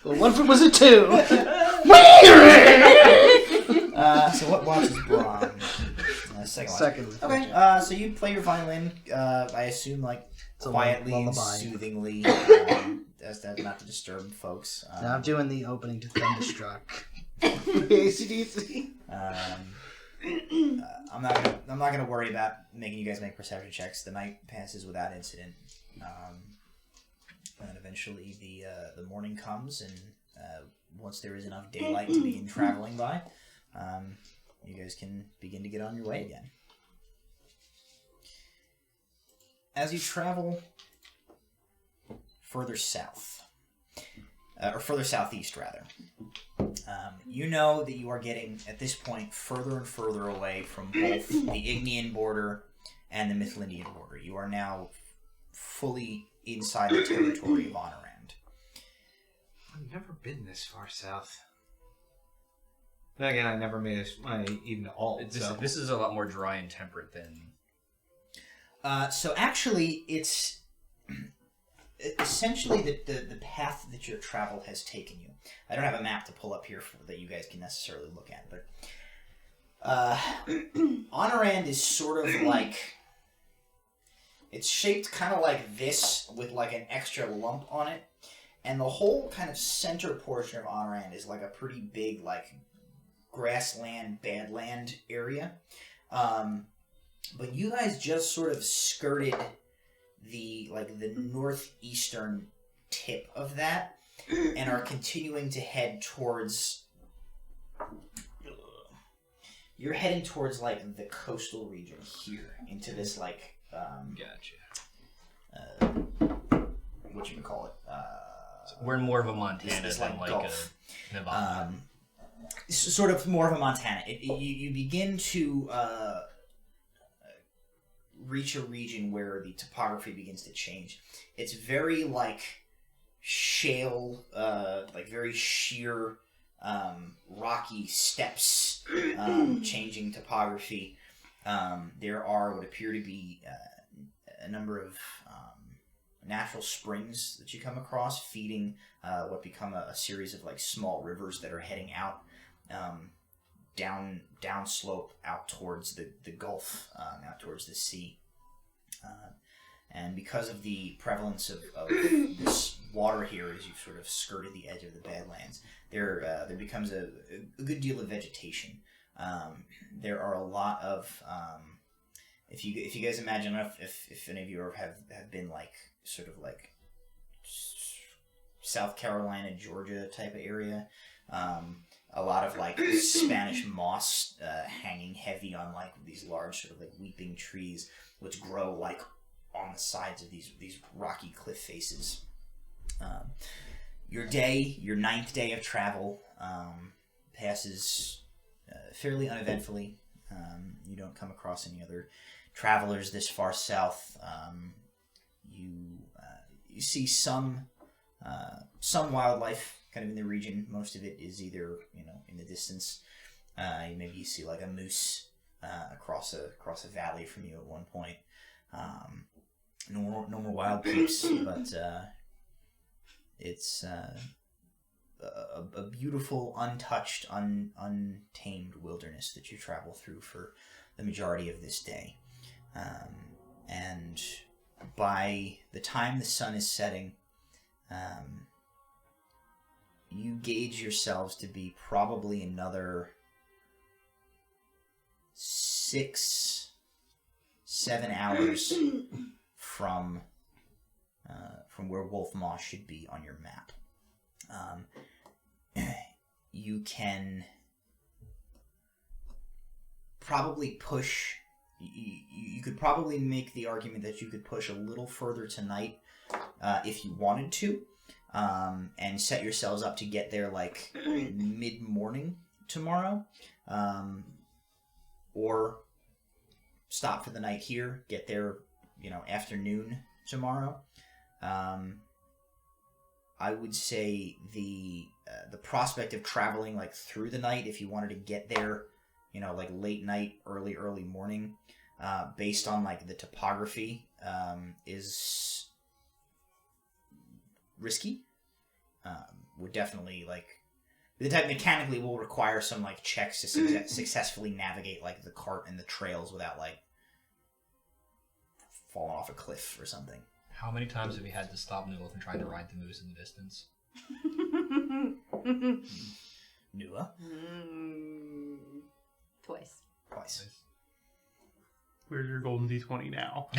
Well, what if it was a 2? So what watch is Braun? Second watch. Second. Okay, so you play your violin, I assume, like, It's a quietly and lullaby. soothingly, as that not to disturb folks. Now I'm doing the opening to Thunderstruck. AC/DC. I'm not gonna worry about making you guys make perception checks. The night passes without incident, and eventually the morning comes, and once there is enough daylight to begin traveling by, you guys can begin to get on your way again. As you travel further south, or further southeast rather, you know that you are getting, at this point, further and further away from both the Ignean border and the Mifflindian border. You are now fully inside the territory of Honorand. I've never been this far south. Then again, I never made it even to Ald. This is a lot more dry and temperate than... So actually, it's essentially the path that your travel has taken you. I don't have a map to pull up here that you guys can necessarily look at, but Honorand is sort of like, it's shaped kind of like this with like an extra lump on it, and the whole kind of center portion of Honorand is like a pretty big like grassland, badland area. But you guys just sort of skirted the northeastern tip of that and are continuing to head towards... You're heading towards like the coastal region here into this like Gotcha. whatchamacallit? We're more of a Montana This, than like Gulf. a Nevada. Sort of more of a Montana. You begin to reach a region where the topography begins to change. It's very like shale, like very sheer, rocky steps, changing topography. There are what appear to be a number of natural springs that you come across, feeding what become a series of like small rivers that are heading out down slope out towards the Gulf, out towards the sea. And because of the prevalence of this water here, as you've sort of skirted the edge of the Badlands, there becomes a good deal of vegetation. There are a lot of if you guys imagine if any of you have been like sort of like South Carolina, Georgia type of area, a lot of like Spanish moss hanging heavy on like these large sort of like weeping trees, which grow like on the sides of these rocky cliff faces. Your 9th day of travel, passes fairly uneventfully. You don't come across any other travelers this far south. You see some wildlife kind of in the region. Most of it is either in the distance. Maybe you see like a moose across a valley from you at one point. No more wild peeps, but it's a beautiful, untouched, untamed wilderness that you travel through for the majority of this day. And by the time the sun is setting, you gauge yourselves to be probably another 6-7 hours from where Wolf Maw should be on your map. You can probably push. You could probably make the argument that you could push a little further tonight if you wanted to, and set yourselves up to get there like mid-morning tomorrow, or stop for the night here, get there, afternoon tomorrow. I would say the prospect of traveling like through the night, if you wanted to get there, like late night, early morning, based on like the topography, is risky. Would definitely the type mechanically will require some like checks to successfully navigate like the cart and the trails without like falling off a cliff or something. How many times have we had to stop Newell from trying to ride the moose in the distance? Nua? Twice. Twice. Where's your golden D20 now?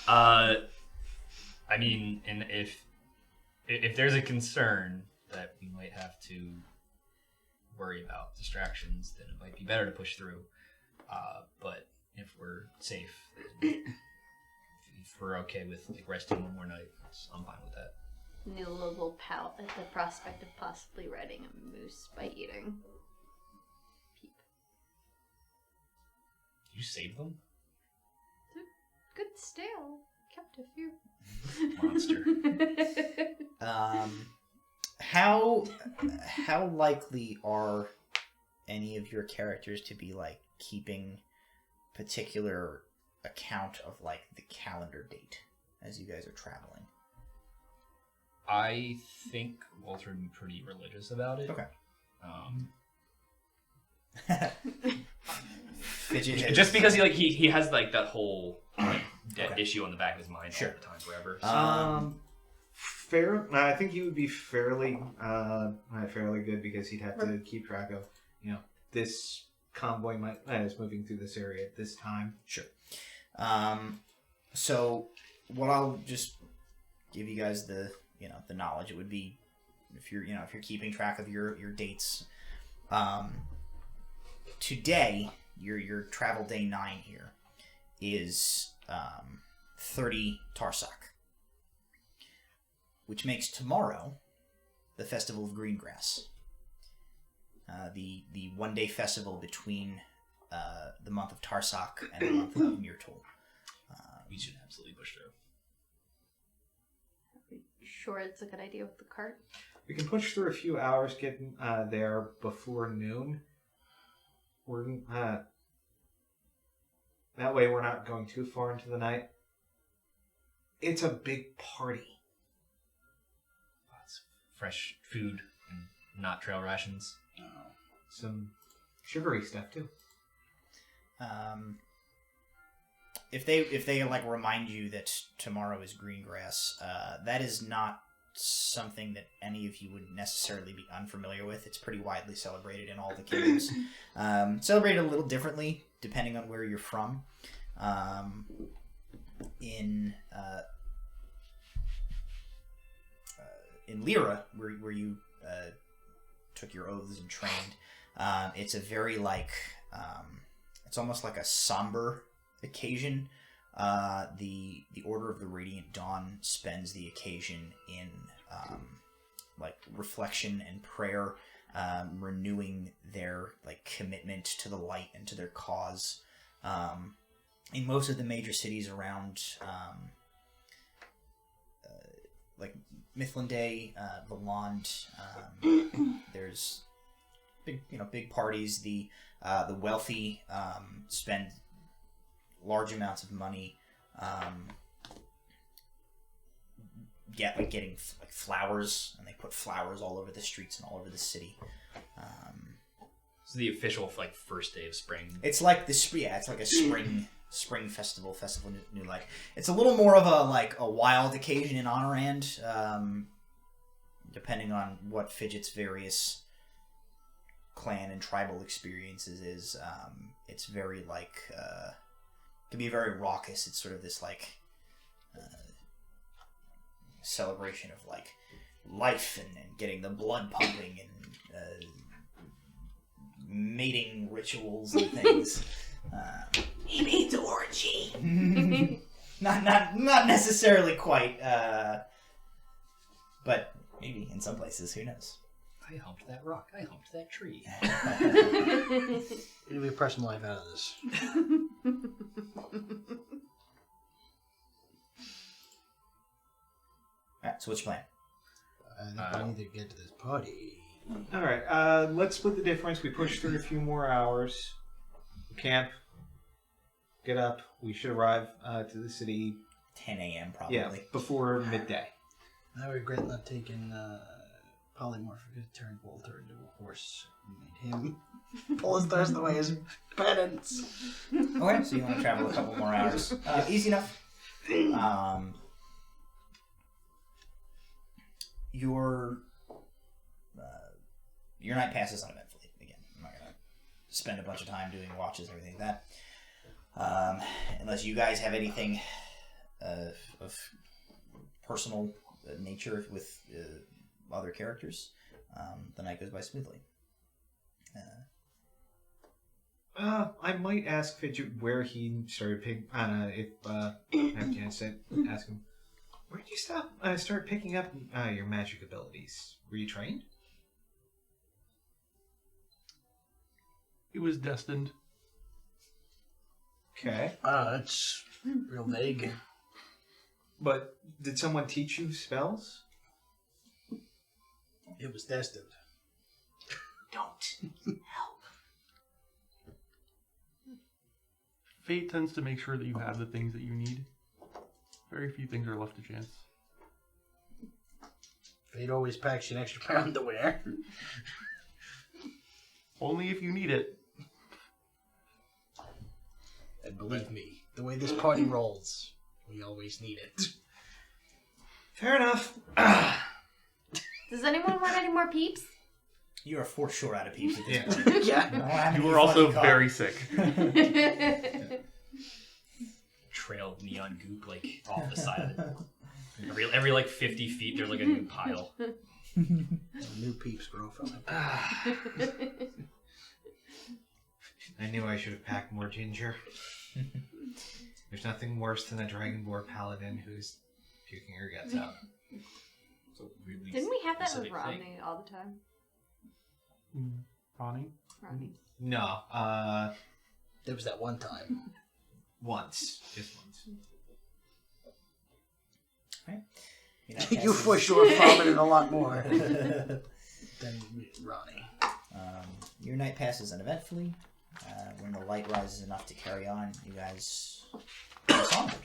I mean, and if there's a concern that we might have to worry about distractions, then it might be better to push through. But if we're safe, if we're okay with like resting one more night, I'm fine with that. Nula will pout at the prospect of possibly riding a moose by eating. Peep. Did you save them? Good stale. Kept a few. Monster. How likely are any of your characters to be like keeping particular account of like the calendar date as you guys are traveling? I think Walter would be pretty religious about it. Okay. Just because he has like that whole Okay. issue on the back of his mind Sure. all the time, forever. I think he would be fairly good because he'd have to keep track of, this convoy is moving through this area at this time. Sure. So what I'll just give you guys the knowledge, it would be if you're keeping track of your dates. Today, your travel day 9 here is 30 Tarsak, which makes tomorrow the Festival of Greengrass. The one-day festival between the month of Tarsak and the month of Myrtle. We should absolutely push through. Are we sure it's a good idea with the cart? We can push through a few hours, getting there before noon. That way we're not going too far into the night. It's a big party. Lots of fresh food and not trail rations. Some sugary stuff too. If they like remind you that tomorrow is Greengrass, that is not something that any of you would necessarily be unfamiliar with. It's pretty widely celebrated in all the kingdoms. Celebrated a little differently depending on where you're from. In Lyra, where you took your oaths and trained, it's a very it's almost like a somber occasion. The Order of the Radiant Dawn spends the occasion in reflection and prayer, renewing their commitment to the light and to their cause. In most of the major cities around Mithlande, Valand, there's big parties. The wealthy spend large amounts of money getting flowers, and they put flowers all over the streets and all over the city. It's the official first day of spring. It's like it's like a spring festival new light. It's a little more of a wild occasion in Honorand, depending on what Fidget's various clan and tribal experiences is. It's very can be very raucous. It's sort of this celebration of life and getting the blood pumping and mating rituals and things. He means orgy. not necessarily quite, but maybe in some places. Who knows? I humped that rock. I humped that tree. It'll be pressing life out of this. Alright, so what's your plan? I think I need to get to this party. All right, let's split the difference. We push through a few more hours. Camp. Get up. We should arrive to the city. 10 a.m. probably. Yeah, before midday. I regret not taking Polymorph to turn Walter into a horse and made him pull his thirst away as penance. Okay, so you want to travel a couple more hours. Easy enough. Your night passes uneventfully. Again, I'm not gonna spend a bunch of time doing watches and everything like that. Unless you guys have anything of personal nature with other characters, the night goes by smoothly. I might ask Fidget where he started picking. If I have a chance to ask him, where did you start picking up your magic abilities? Were you trained? It was destined. Okay. It's real vague. But did someone teach you spells? It was destined. Don't. Fate tends to make sure that you have the things that you need. Very few things are left to chance. Fate always packs you an extra pound to wear. Only if you need it. And believe me, the way this party rolls, we always need it. Fair enough. Does anyone want any more peeps? You are for sure out of peeps at this Yeah. point. Yeah. You were also very sick. Trail of neon goop like off the side of it. Every like 50 feet, there's like a new pile. New peeps grow from it. I knew I should have packed more ginger. There's nothing worse than a Dragonborn paladin who's puking her guts out. So really Didn't we have that with specific Rodney thing. all the time? Ronnie? Rodney. No, There was that one time. once. Just once. You for sure vomited a lot more than Ronnie. Your night passes uneventfully. When the light rises enough to carry on, you guys press onward.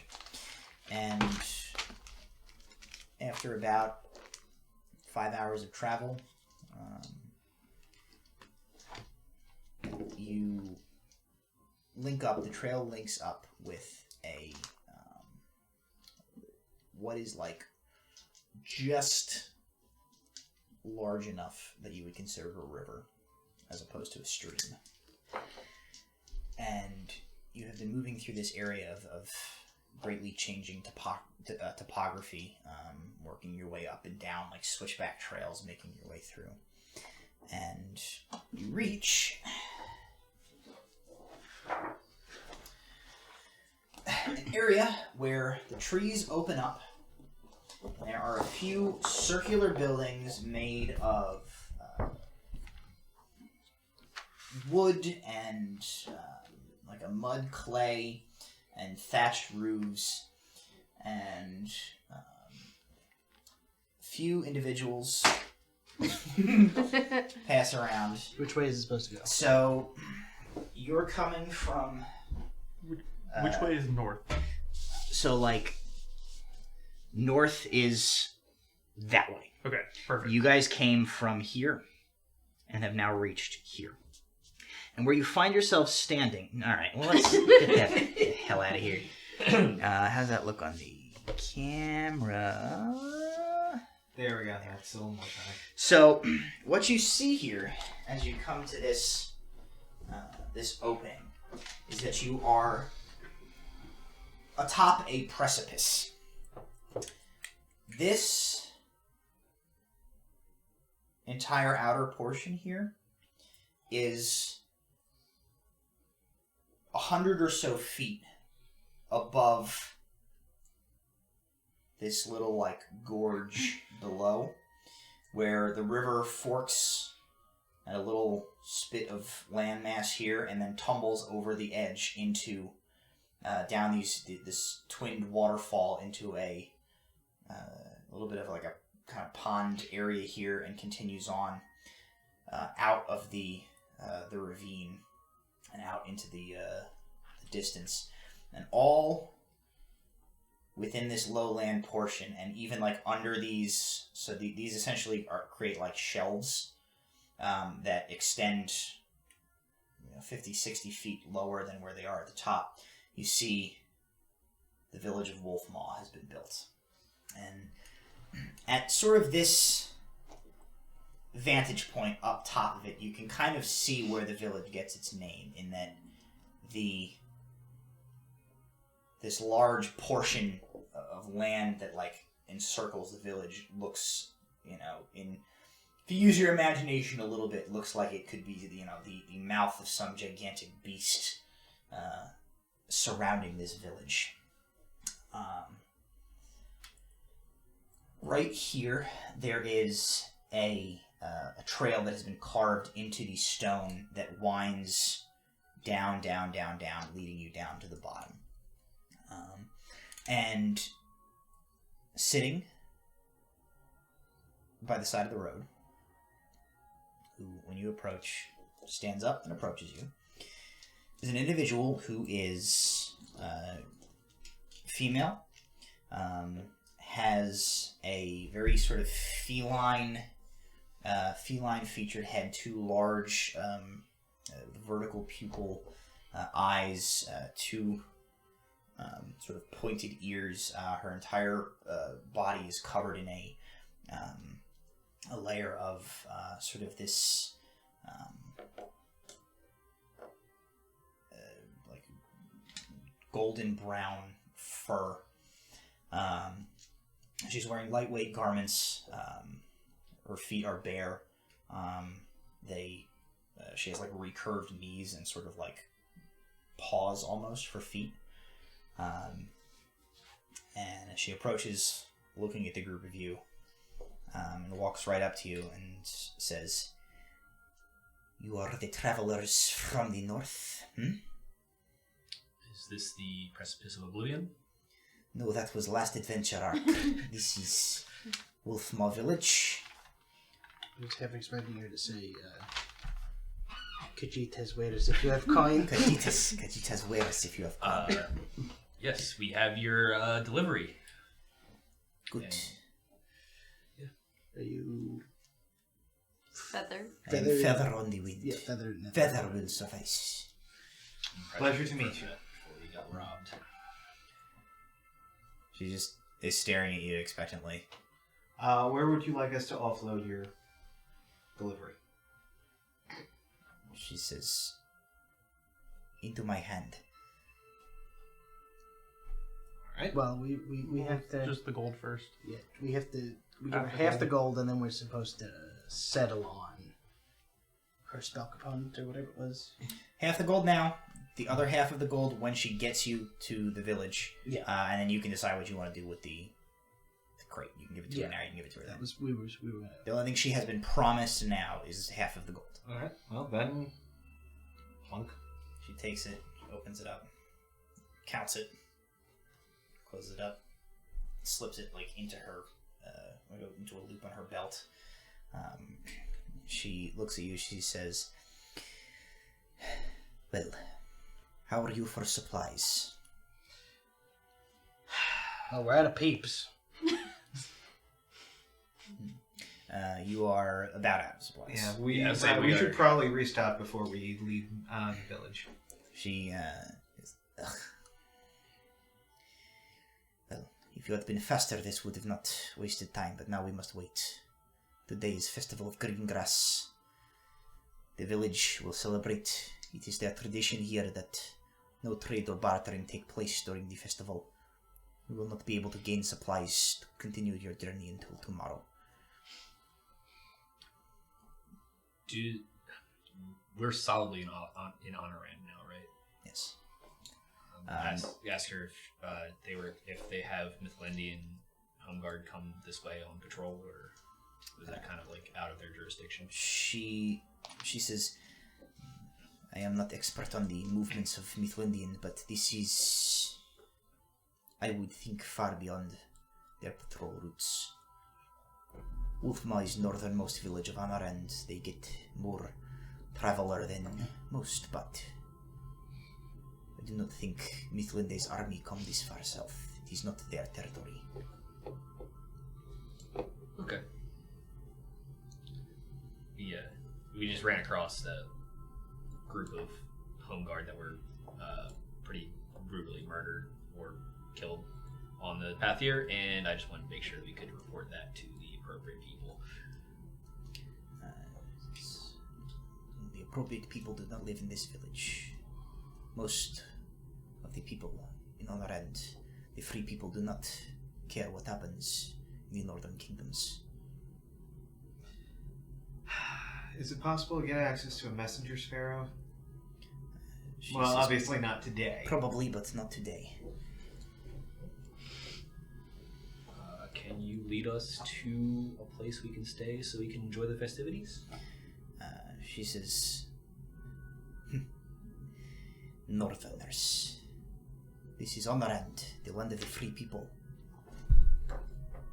And after about 5 hours of travel, you link up. The trail links up with a what is like just large enough that you would consider a river as opposed to a stream. And you have been moving through this area of greatly changing topography, working your way up and down like switchback trails, making your way through. And you reach an area where the trees open up. There are a few circular buildings made of wood and like a mud clay and thatched roofs, and few individuals pass around. Which way is it supposed to go? So you're coming from Which way is north? so like north is that way. Okay, perfect. You guys came from here and have now reached here. And where you find yourself standing... Alright, well, let's get that the hell out of here. How does that look on the camera? There we go. That's a little more time. So, what you see here as you come to this this opening is that you are atop a precipice. This entire outer portion here is 100 or so feet above this little like gorge below, where the river forks at a little spit of landmass here and then tumbles over the edge into down this twinned waterfall into a little bit of like a kind of pond area here, and continues on out of the ravine and out into the distance, and all within this lowland portion, and even like under these. So these essentially create like shelves that extend 50, 60 feet lower than where they are at the top. You see the Village of Wolfmaw has been built. And at sort of this vantage point up top of it, you can kind of see where the village gets its name, in that this large portion of land that like encircles the village looks, if you use your imagination a little bit, looks like it could be the mouth of some gigantic beast surrounding this village. Right here, there is a trail that has been carved into the stone that winds down, leading you down to the bottom. And sitting by the side of the road, who, when you approach, stands up and approaches you, is an individual who is female, has a very sort of feline-featured head, two large vertical pupil eyes, two sort of pointed ears. Her entire body is covered in a layer of sort of this like golden brown fur. She's wearing lightweight garments. Her feet are bare. She has like recurved knees and sort of like paws almost for feet. And as she approaches, looking at the group of you, and walks right up to you and says, "You are the travelers from the north, Is this the Precipice of Oblivion? No, that was last adventure arc. This is Wolf Maw Village. I was half expecting you to say, Kajitas Weras if you have coin. Kajitas Weras if you have coin. Yes, we have your delivery. Good. And, Are you... Feather. Feather on the wind. Yeah, feather. Feather will suffice. Pleasure to meet you. Before we got robbed. She just is staring at you expectantly. Where would you like us to offload your delivery? She says, "Into my hand." Alright. Well, we have to... Just the gold first. Yeah, we have to... We give her Half the half gold. the gold, and then we're supposed to settle on her spell component, or whatever it was. Half the gold now. The other half of the gold when she gets you to the village. Yeah. And then you can decide what you want to do with the crate. You can give it to her now, you can give it to her then. That was... We were gonna... The only thing she has been promised now is half of the gold. Alright, well then, plunk. She takes it, opens it up, counts it, closes it up, slips it like into her, into a loop on her belt. She looks at you. She says, "Well, how are you for supplies?" Oh, we're out of peeps. You are about out of supplies. Yeah, we we should are. probably restock before we leave the village. She is, ugh. Well, if you had been faster, this would have not wasted time, but now we must wait. Today is Festival of Greengrass. The village will celebrate. It is their tradition here that no trade or bartering take place during the festival. You will not be able to gain supplies to continue your journey until tomorrow. We're solidly in Honorand now, right? Yes. Ask her if they have Mithlendian home guard come this way on patrol, or is that kind of like out of their jurisdiction? She says, "I am not expert on the movements of Mithlendian, but this is, I would think, far beyond their patrol routes. Wolf Maw is northernmost village of Honorand. They get more traveler than most, but I do not think Mithlende's army come this far south. It is not their territory." Okay. Yeah, we just ran across a group of home guard that were pretty brutally murdered or killed on the path here, and I just wanted to make sure that we could report that to the appropriate people. The appropriate people do not live in this village. Most of the people in Honorand, the free people, do not care what happens in the northern kingdoms. Is it possible to get access to a messenger sparrow? She Well, says, obviously not today. probably, but not today. Can you lead us to a place we can stay so we can enjoy the festivities? She says, Northerners. This is Honorand, the land of the free people.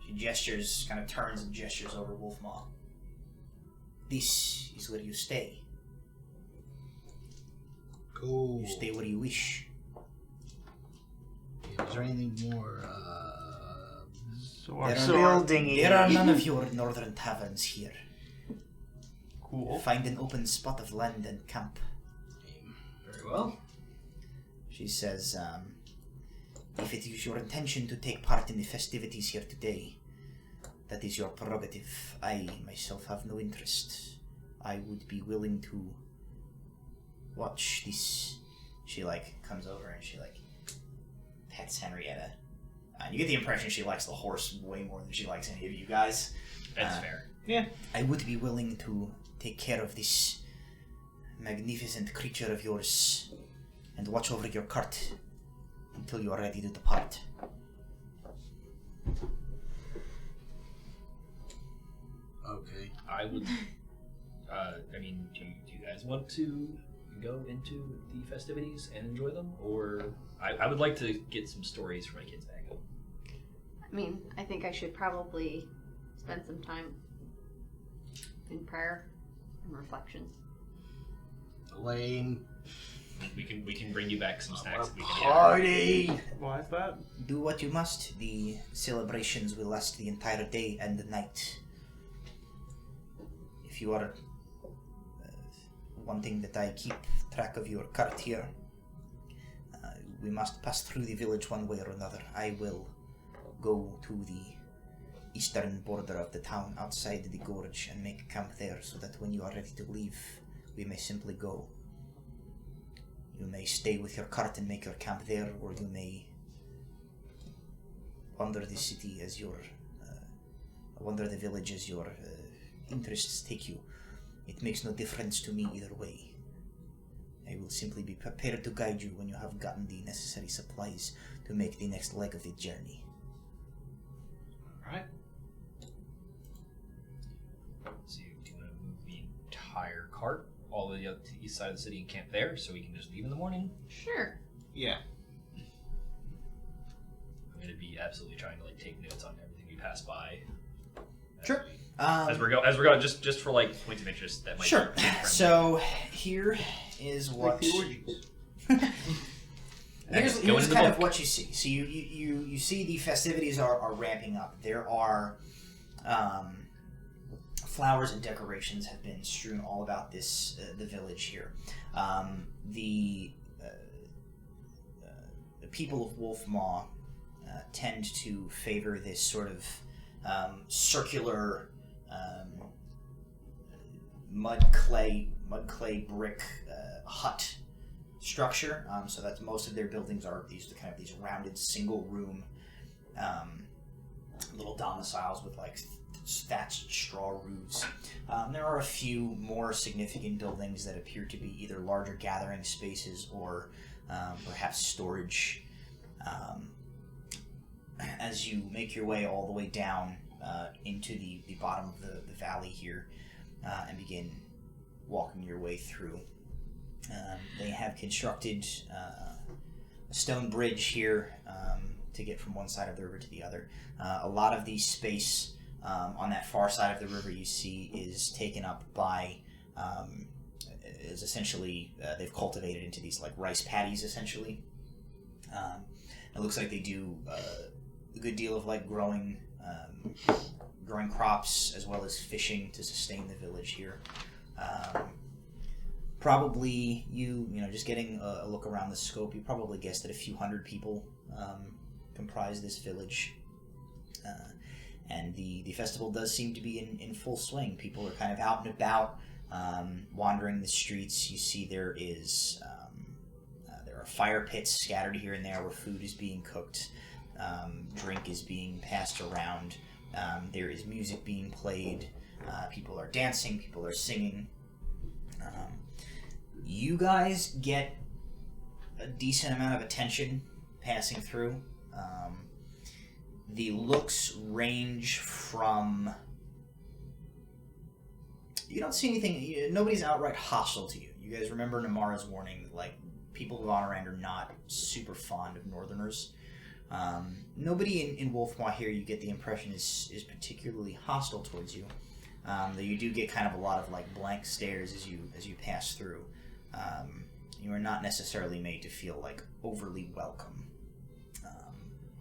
She gestures, kind of turns and gestures over Wolf Maw. This is where you stay. Cool. You stay where you wish. Is there anything more? Building. There are none of your northern taverns here. Cool. Find an open spot of land and camp. Very well. She says, if it is your intention to take part in the festivities here today, that is your prerogative. I myself have no interest. I would be willing to watch this. She comes over and she pets Henrietta. You get the impression she likes the horse way more than she likes any of you guys. That's fair. Yeah. I would be willing to take care of this magnificent creature of yours and watch over your cart until you are ready to depart. Okay. I would. Do you guys want to go into the festivities and enjoy them, or I would like to get some stories for my kids back home. I mean, I think I should probably spend some time in prayer and reflection. Lame. We can bring you back some snacks. If we can Party. Why is that? Do what you must. The celebrations will last the entire day and the night. If you are wanting that I keep track of your cart here, we must pass through the village one way or another. I will go to the eastern border of the town outside the gorge and make camp there so that when you are ready to leave, we may simply go. You may stay with your cart and make your camp there, or you may wander the city as your, wander the village as your interests take you. It makes no difference to me either way. I will simply be prepared to guide you when you have gotten the necessary supplies to make the next leg of the journey. Alright. So do you want to move the entire cart all the way up to the east side of the city and camp there, so we can just leave in the morning? Sure. Yeah. I'm going to be absolutely trying to take notes on everything we pass by. Sure. As we're going, just for points of interest that might. Sure. be friendly. So here is what. Here's Go into the kind book. of what you see. So you see the festivities are ramping up. There are flowers and decorations have been strewn all about this the village here. The people of Wolf Maw tend to favor this sort of circular mud clay brick hut structure. So that's most of their buildings are these rounded single room little domiciles with thatched straw roofs. There are a few more significant buildings that appear to be either larger gathering spaces or perhaps storage. As you make your way all the way down into the bottom of the valley here and begin walking your way through, they have constructed a stone bridge here to get from one side of the river to the other. A lot of the space on that far side of the river you see is taken up by is essentially they've cultivated into these rice paddies essentially. It looks like they do a good deal of growing crops as well as fishing to sustain the village here. Probably you know just getting a look around the scope, you probably guessed that a few hundred people comprise this village. And the festival does seem to be in full swing. People are kind of out and about, wandering the streets. You see there are fire pits scattered here and there where food is being cooked, drink is being passed around, there is music being played, people are dancing, people are singing. You guys get a decent amount of attention passing through. The looks range from... You don't see anything... Nobody's outright hostile to you. You guys remember Namara's warning that, like, people of Honorand are not super fond of Northerners. Nobody in Wolf Maw here, you get the impression, is particularly hostile towards you. Though you do get kind of a lot of, like, blank stares as you pass through. You are not necessarily made to feel, like, overly welcome.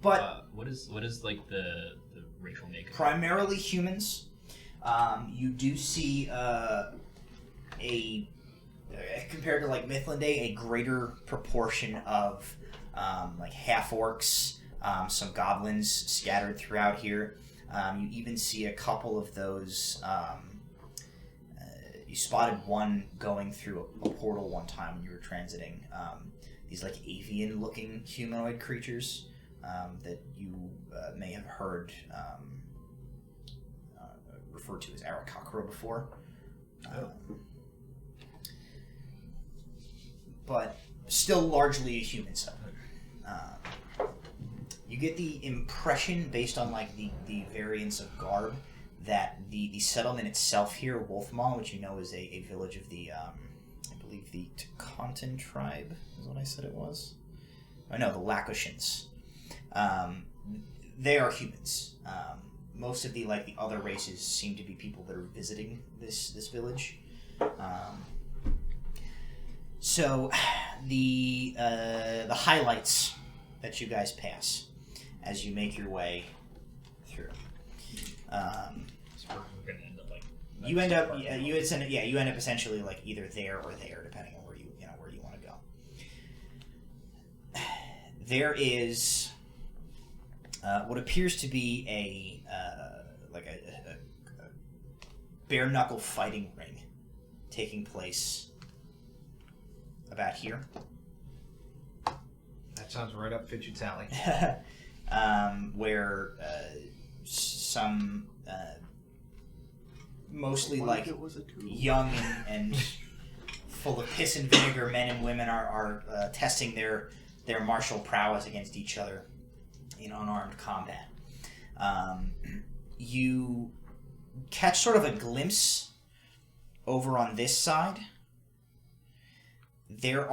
But what is like the racial makeup? Primarily humans. You do see compared to like Mythlanday, a greater proportion of like half orcs, some goblins scattered throughout here. You even see a couple of those. You spotted one going through a portal one time when you were transiting. These like avian-looking humanoid creatures. That you may have heard referred to as Arakakra before. But still largely a human settlement. You get the impression, based on like the variance of garb, that the settlement itself here, Wolf Maw, which you know is a village of the, I believe the Takantan tribe, is what I said it was? Oh no, the Lakoshans. They are humans. Most of the other races seem to be people that are visiting this village. So the highlights that you guys pass as you make your way through. So we're gonna end up like. You end up you end up essentially like either there or there, depending on where you want to go. There is what appears to be a bare knuckle fighting ring taking place about here. That sounds right up Fidget's alley. Where some mostly like young and full of piss and vinegar men and women are testing their martial prowess against each other in unarmed combat. You catch sort of a glimpse over on this side. There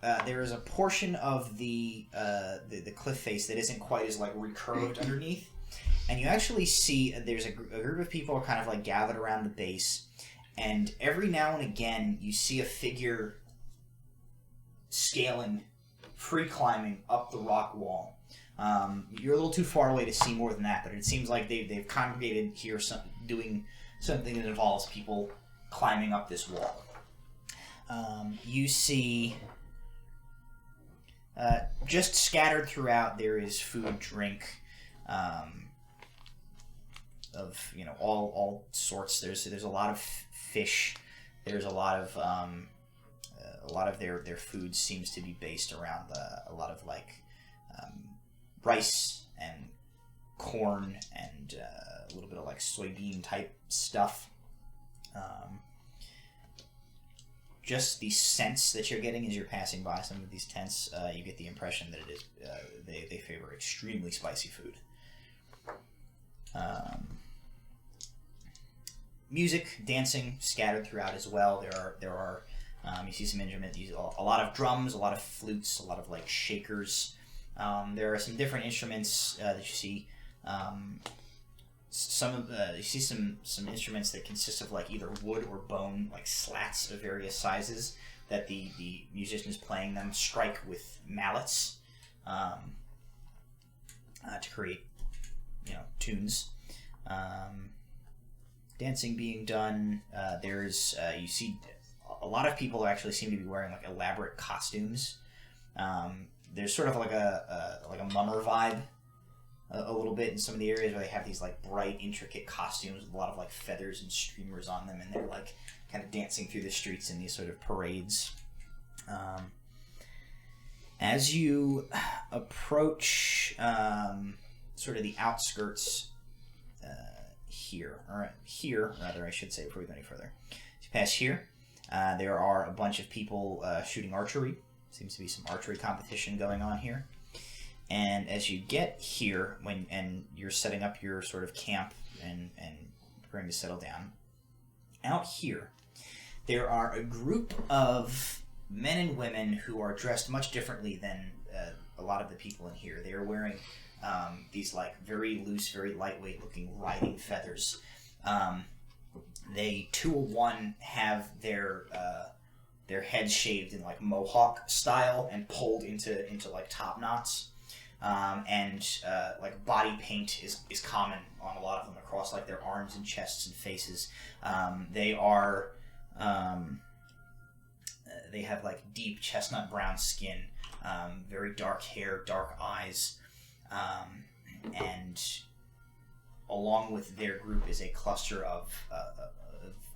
is a portion of the cliff face that isn't quite as like recurved underneath, and you actually see there's a group of people kind of like gathered around the base, and every now and again you see a figure scaling, free climbing up the rock wall. You're a little too far away to see more than that, but it seems like they've congregated here, doing something that involves people climbing up this wall. You see, just scattered throughout, there is food, drink, of all sorts. There's a lot of fish. There's a lot of their food seems to be based around a lot of like rice and corn and a little bit of like soybean type stuff. Just the sense that you're getting as you're passing by some of these tents, you get the impression that it is they favor extremely spicy food. Music, dancing scattered throughout as well. There are you see some instruments, a lot of drums, a lot of flutes, a lot of like shakers. There are some different instruments that you see. You see some instruments that consist of like either wood or bone, like slats of various sizes that the musicians playing them strike with mallets to create tunes. Dancing being done. There's you see a lot of people actually seem to be wearing like elaborate costumes. there's sort of like a mummer vibe a little bit in some of the areas where they have these like bright, intricate costumes with a lot of like feathers and streamers on them, and they're like kind of dancing through the streets in these sort of parades. As you approach sort of the outskirts here, I should say, before we go any further. As you pass here, there are a bunch of people shooting archery. Seems to be some archery competition going on here. And as you get here, and you're setting up your sort of camp and preparing to settle down, out here, there are a group of men and women who are dressed much differently than a lot of the people in here. They are wearing these like very loose, very lightweight looking riding feathers. They 2-1 have their heads shaved in like mohawk style and pulled into like top knots. Like body paint is common on a lot of them across like their arms and chests and faces. They have like deep chestnut brown skin, very dark hair, dark eyes, and along with their group is a cluster of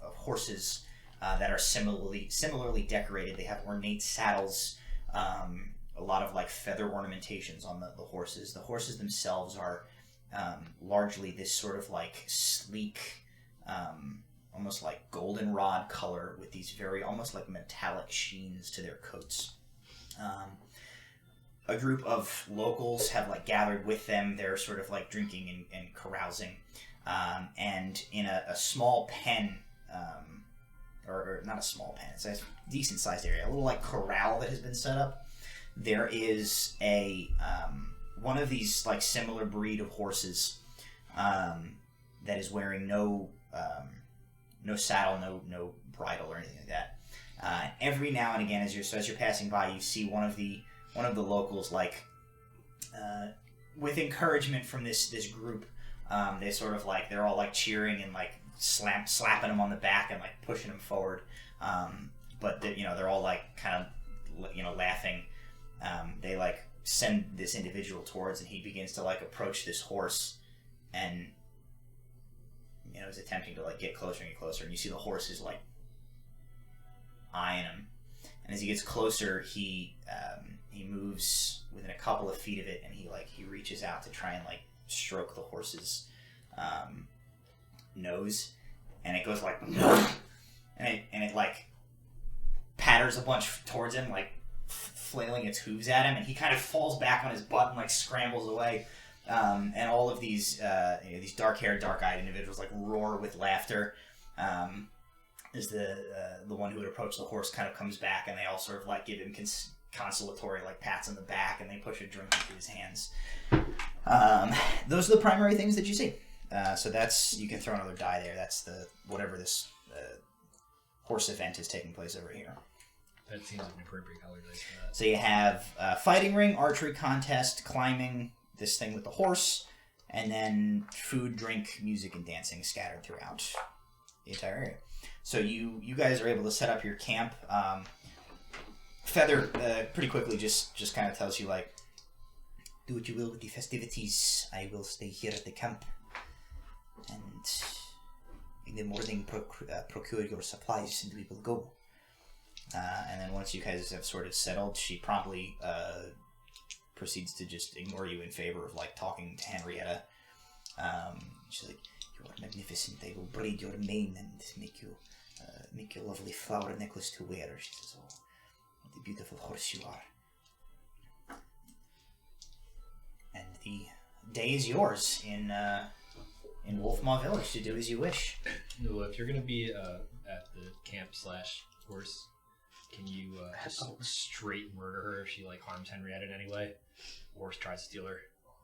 horses that are similarly decorated. They have ornate saddles, a lot of like feather ornamentations on the horses. The horses themselves are largely this sort of like sleek, almost like goldenrod color with these very almost like metallic sheens to their coats. A group of locals have like gathered with them. They're sort of like drinking and carousing. And in a small pen, or not a small pen, it's a decent sized area, a little like corral that has been set up. There is a one of these like similar breed of horses that is wearing no saddle, no bridle or anything like that. Every now and again, as you're passing by, you see one of the locals like with encouragement from this group. They sort of like they're all like cheering and like slapping him on the back and like pushing him forward. But they're all like kind of laughing. They like send this individual towards, and he begins to like approach this horse, and is attempting to like get closer and get closer, and you see the horse is like eyeing him, and as he gets closer, he moves within a couple of feet of it, and he reaches out to try and like stroke the horse's nose, and it goes like and it like patters a bunch towards him, like flailing its hooves at him, and he kind of falls back on his butt and like scrambles away. And all of these these dark-haired, dark-eyed individuals like roar with laughter. As the one who had approached the horse kind of comes back, and they all sort of like give him consolatory like pats on the back, and they push a drink into his hands. Those are the primary things that you see. So that's, you can throw another die there. That's whatever this horse event is taking place over here. That seems an appropriate color dice for that. So you have fighting ring, archery contest, climbing, this thing with the horse, and then food, drink, music, and dancing scattered throughout the entire area. So you guys are able to set up your camp. Feather pretty quickly just kind of tells you, like, do what you will with the festivities. I will stay here at the camp. And in the morning, procure your supplies, and we will go. And then once you guys have sort of settled, she promptly proceeds to just ignore you in favor of like talking to Henrietta. She's like, "You are magnificent. I will braid your mane and make you a lovely flower necklace to wear." She says, "Oh, what a beautiful horse you are." And the day is yours in Wolf Maw Village to do as you wish. No, if you're gonna be at the camp / horse, can you just straight murder her if she like harms Henrietta in any way, or tries to steal her?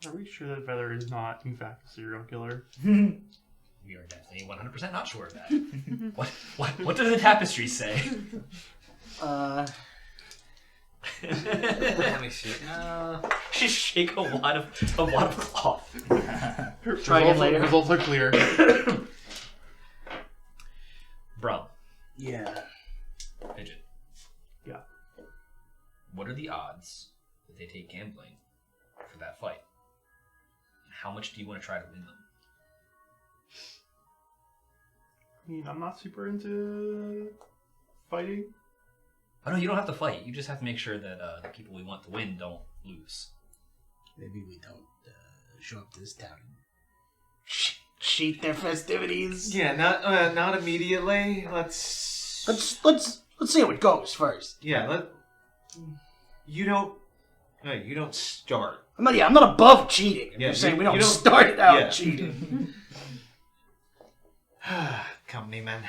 Are we sure that Feather is not, in fact, a serial killer? We are definitely 100% not sure of that. What does the tapestry say? Let me see. She shake a wad of cloth. Try again later. Results are clear. Bro. Yeah. Pigeon. Yeah. What are the odds that they take gambling for that fight? How much do you want to try to win them? I mean, I'm not super into fighting. Oh no, you don't have to fight. You just have to make sure that the people we want to win don't lose. Maybe we don't show up to this town and cheat their festivities. Yeah, not immediately. Let's see how it goes first. Yeah, you don't start. I'm not above cheating. I'm Yeah, just saying we you don't don't- start it out yeah. cheating. Company men.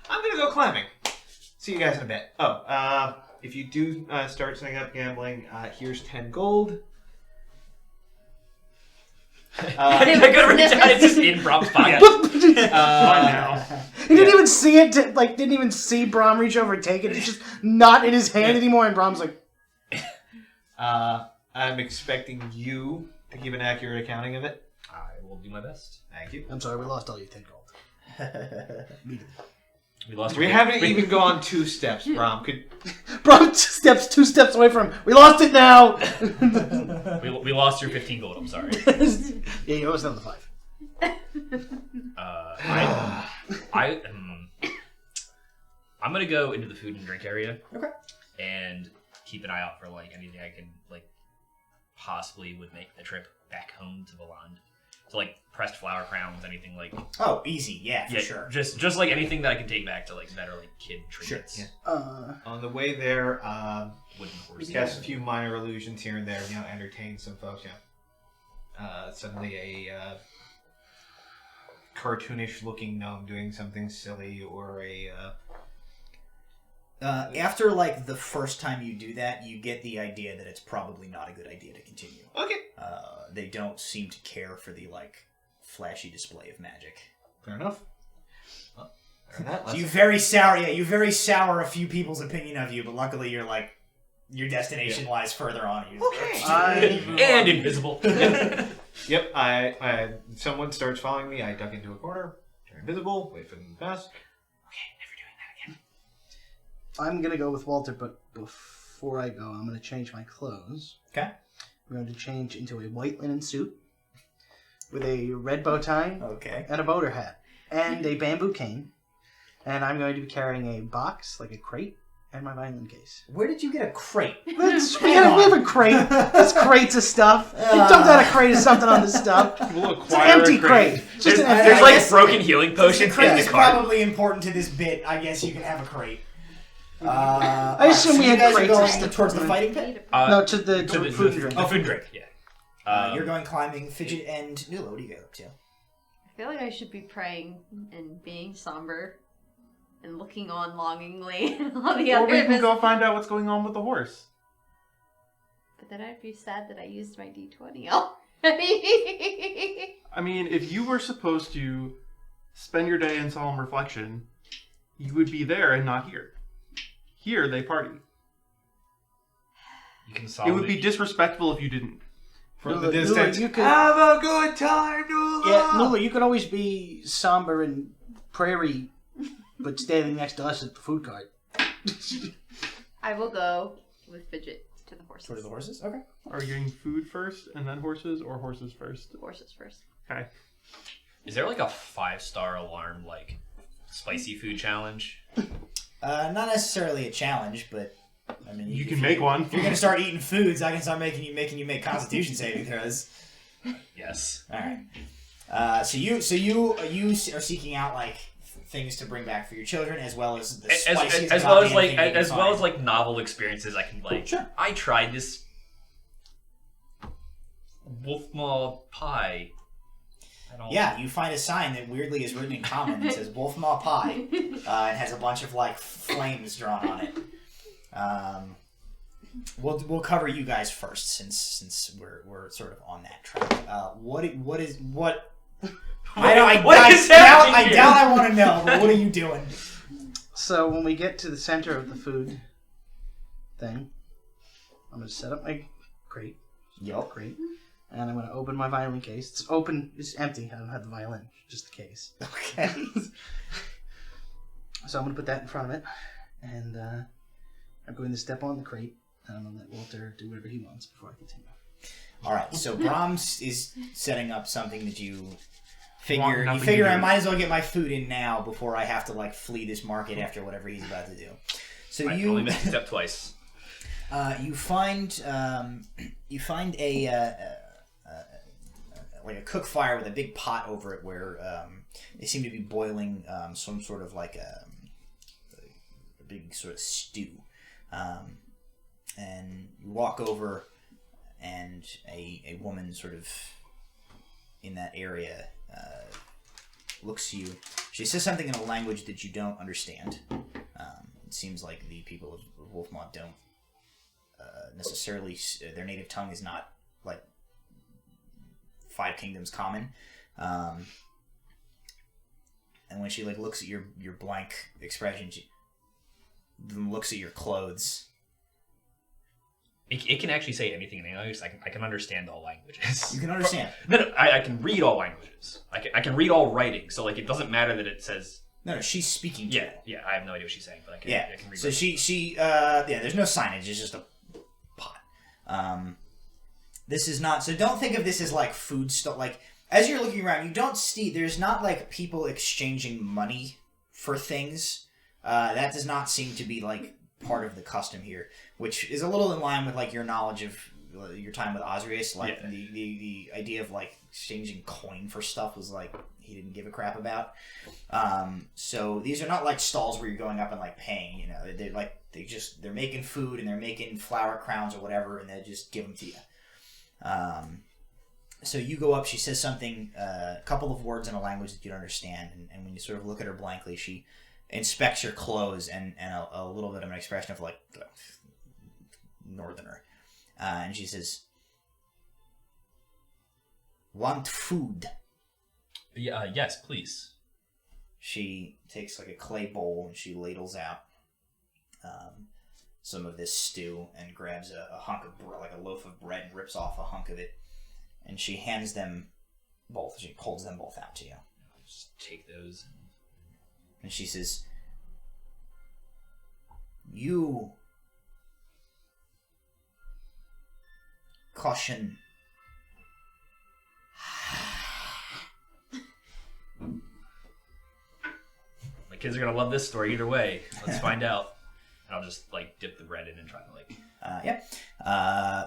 I'm gonna go climbing. See you guys in a bit. Oh, if you do start setting up gambling, here's 10 gold. I gotta reach out and just in Brom's pocket. He didn't even see it. Didn't even see Brom reach over and take it. It's just not in his hand anymore. And Brom's like, I'm expecting you to give an accurate accounting of it. I will do my best. Thank you. I'm sorry, we lost all your 10 gold. We lost. We haven't even gone 2 steps, Brom. Brom steps 2 steps away from him. We lost it now. We lost your 15 gold. I'm sorry. Yeah, you owe us another 5. I'm gonna go into the food and drink area. Okay. And keep an eye out for anything I can possibly would make the trip back home to Valand. So pressed flower crowns, anything Oh, easy. Yeah, for sure. Just anything that I can take back to better kid treats. Sure. Yeah. On the way there, Wooden we horses. cast a few minor illusions here and there, entertain some folks, suddenly a cartoonish looking gnome doing something silly, or After the first time you do that, you get the idea that it's probably not a good idea to continue. Okay. They don't seem to care for the flashy display of magic. Fair enough. Well, So you very sour a few people's opinion of you, but luckily you're your destination lies further on. Okay. And invisible. Yep. Someone starts following me. I duck into a corner, turn invisible, wait for them to pass. I'm going to go with Walter, but before I go, I'm going to change my clothes. Okay. I'm going to change into a white linen suit with a red bow tie and a boater hat and a bamboo cane. And I'm going to be carrying a box, a crate, and my violin case. Where did you get a crate? We have a crate. There's crates of stuff. We dumped out a crate of something on this stuff. It's an empty crate. There's broken healing potions crate in the is cart. probably important to this bit. I guess you can have a crate. I assume we you had guys are crates of going stuff. food and pit? No, to the food and drink. Oh, food and drink, yeah. You're going climbing. Fidget and Nula, what do you go up to? I feel like I should be praying and being somber and looking on longingly. All the Or other we can go find out what's going on with the horse. But then I'd be sad that I used my D20 already. I mean, if you were supposed to spend your day in solemn reflection, you would be there and not here. Here, they party. You can It would be disrespectful if you didn't. From the Nula, distance, you could- have a good time, Nula! Yeah, Nula, you could always be somber and prairie, but standing next to us at the food cart. I will go with Fidget to the horses. To the horses? Okay. Are you getting food first and then horses, or horses first? Horses first. Okay. Is there a 5-star alarm spicy food challenge? Not necessarily a challenge, but I mean, You can make one. If you're gonna start eating foods, I can start making you make Constitution saving throws. Yes. All right. So you are seeking out things to bring back for your children, as well as the spiciest as well as goddamn thing you can find. novel experiences I can Sure. I tried this Wolf Maw pie. Yeah, you find a sign that weirdly is written in common that says Wolf Maw Pie, and has a bunch of flames drawn on it. We'll cover you guys first, since we're sort of on that track. I doubt I want to know, but what are you doing? So when we get to the center of the food thing, I'm going to set up my crate. Yep. Crate. And I'm going to open my violin case. It's open. It's empty. I don't have the violin. Just the case. Okay. So I'm going to put that in front of it. And I'm going to step on the crate. And I'm gonna let Walter do whatever he wants before I continue. All right, so Brahms is setting up something that you figure. Want You nothing figure to I do. might as well get my food in now before I have to like flee this market after whatever he's about to do. So I you only missed a step twice. you find a like a cook fire with a big pot over it where they seem to be boiling some sort of like a big sort of stew. And you walk over, and a woman sort of in that area looks to you. She says something in a language that you don't understand. It seems like the people of Wolfmaw don't necessarily, their native tongue is not like Five Kingdoms common. And when she like looks at your blank expression, she then looks at your clothes. It can actually say anything in English. I can understand all languages. You can understand. No, I can read all languages. I can read all writing. So like, it doesn't matter that it says. No, she's speaking to you. Yeah. I have no idea what she's saying, but I can read. So writing. she there's no signage. It's just a pot. This is not. So don't think of this as like food stuff. Like as you're looking around, you don't see. There's not like people exchanging money for things. That does not seem to be like part of the custom here, which is a little in line with like your knowledge of your time with Osrius. Like the idea of like exchanging coin for stuff was like he didn't give a crap about. So these are not like stalls where you're going up and like paying. You know, they're making food and they're making flower crowns or whatever, and they just give them to you. So you go up. She says something, a couple of words in a language that you don't understand, and when you sort of look at her blankly, she inspects your clothes and a little bit of an expression of like northerner, and she says, "Want food?" Yeah, yes, please. She takes like a clay bowl and she ladles out some of this stew and grabs a hunk of like a loaf of bread and rips off a hunk of it, and she hands them both. She holds them both out to you. I'll just take those. And she says, "You caution." My kids are gonna love this story either way. Let's find out. And I'll just like dip the bread in and try to like.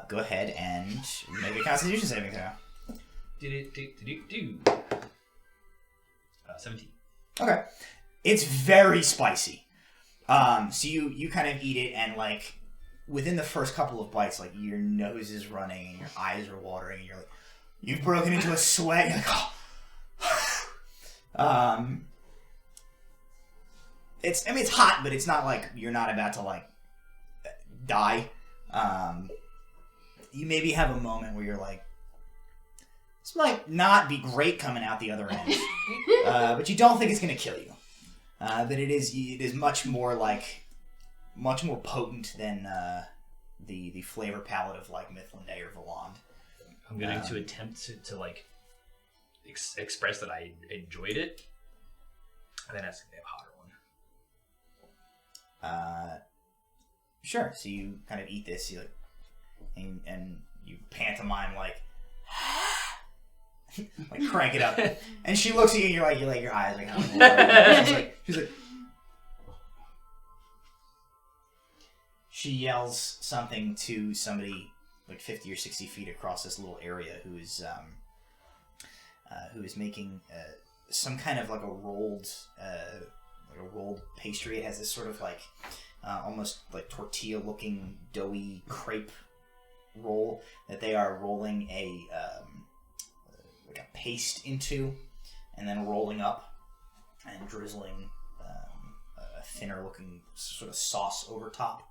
Go ahead and make a Constitution saving throw. 17. Okay. It's very spicy. So you kind of eat it, and like within the first couple of bites, like your nose is running and your eyes are watering, and you're like, you've broken into a sweat. You're like, oh. It's hot, but it's not like you're not about to like die. You maybe have a moment where you're like, this might not be great coming out the other end, but you don't think it's going to kill you. But it is much more potent than the flavor palette of like Mithlande or Valand. I'm going to attempt to like express that I enjoyed it, and then ask if they have a hotter one. Sure. So you kind of eat this, you like, and you pantomime like, like crank it up, and she looks at you, and you're like your eyes like, she's like, she yells something to somebody like 50 or 60 feet across this little area who is making some kind of like a rolled pastry. It has this sort of like almost like tortilla looking doughy crepe roll that they are rolling a paste into, and then rolling up and drizzling a thinner looking sort of sauce over top,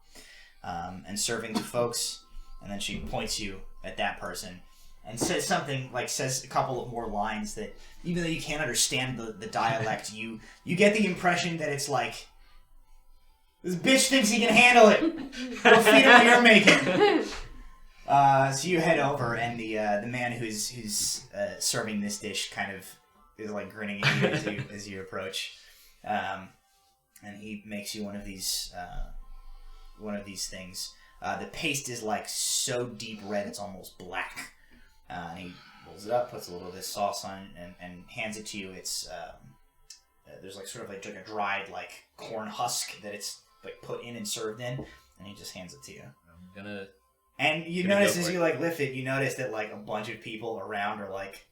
and serving to folks. And then she points you at that person and says something, like says a couple of more lines that even though you can't understand the dialect, you get the impression that it's like, this bitch thinks he can handle it. Go feed her what you're making. So you head over, and the man who's serving this dish kind of is like grinning at you as you approach, and he makes you one of these things. The paste is like so deep red it's almost black. And he rolls it up, puts a little of this sauce on, and hands it to you. It's there's like sort of like a dried like corn husk that it's like put in and served in, and he just hands it to you. I'm gonna. And you notice as you like lift it, you notice that like a bunch of people around are like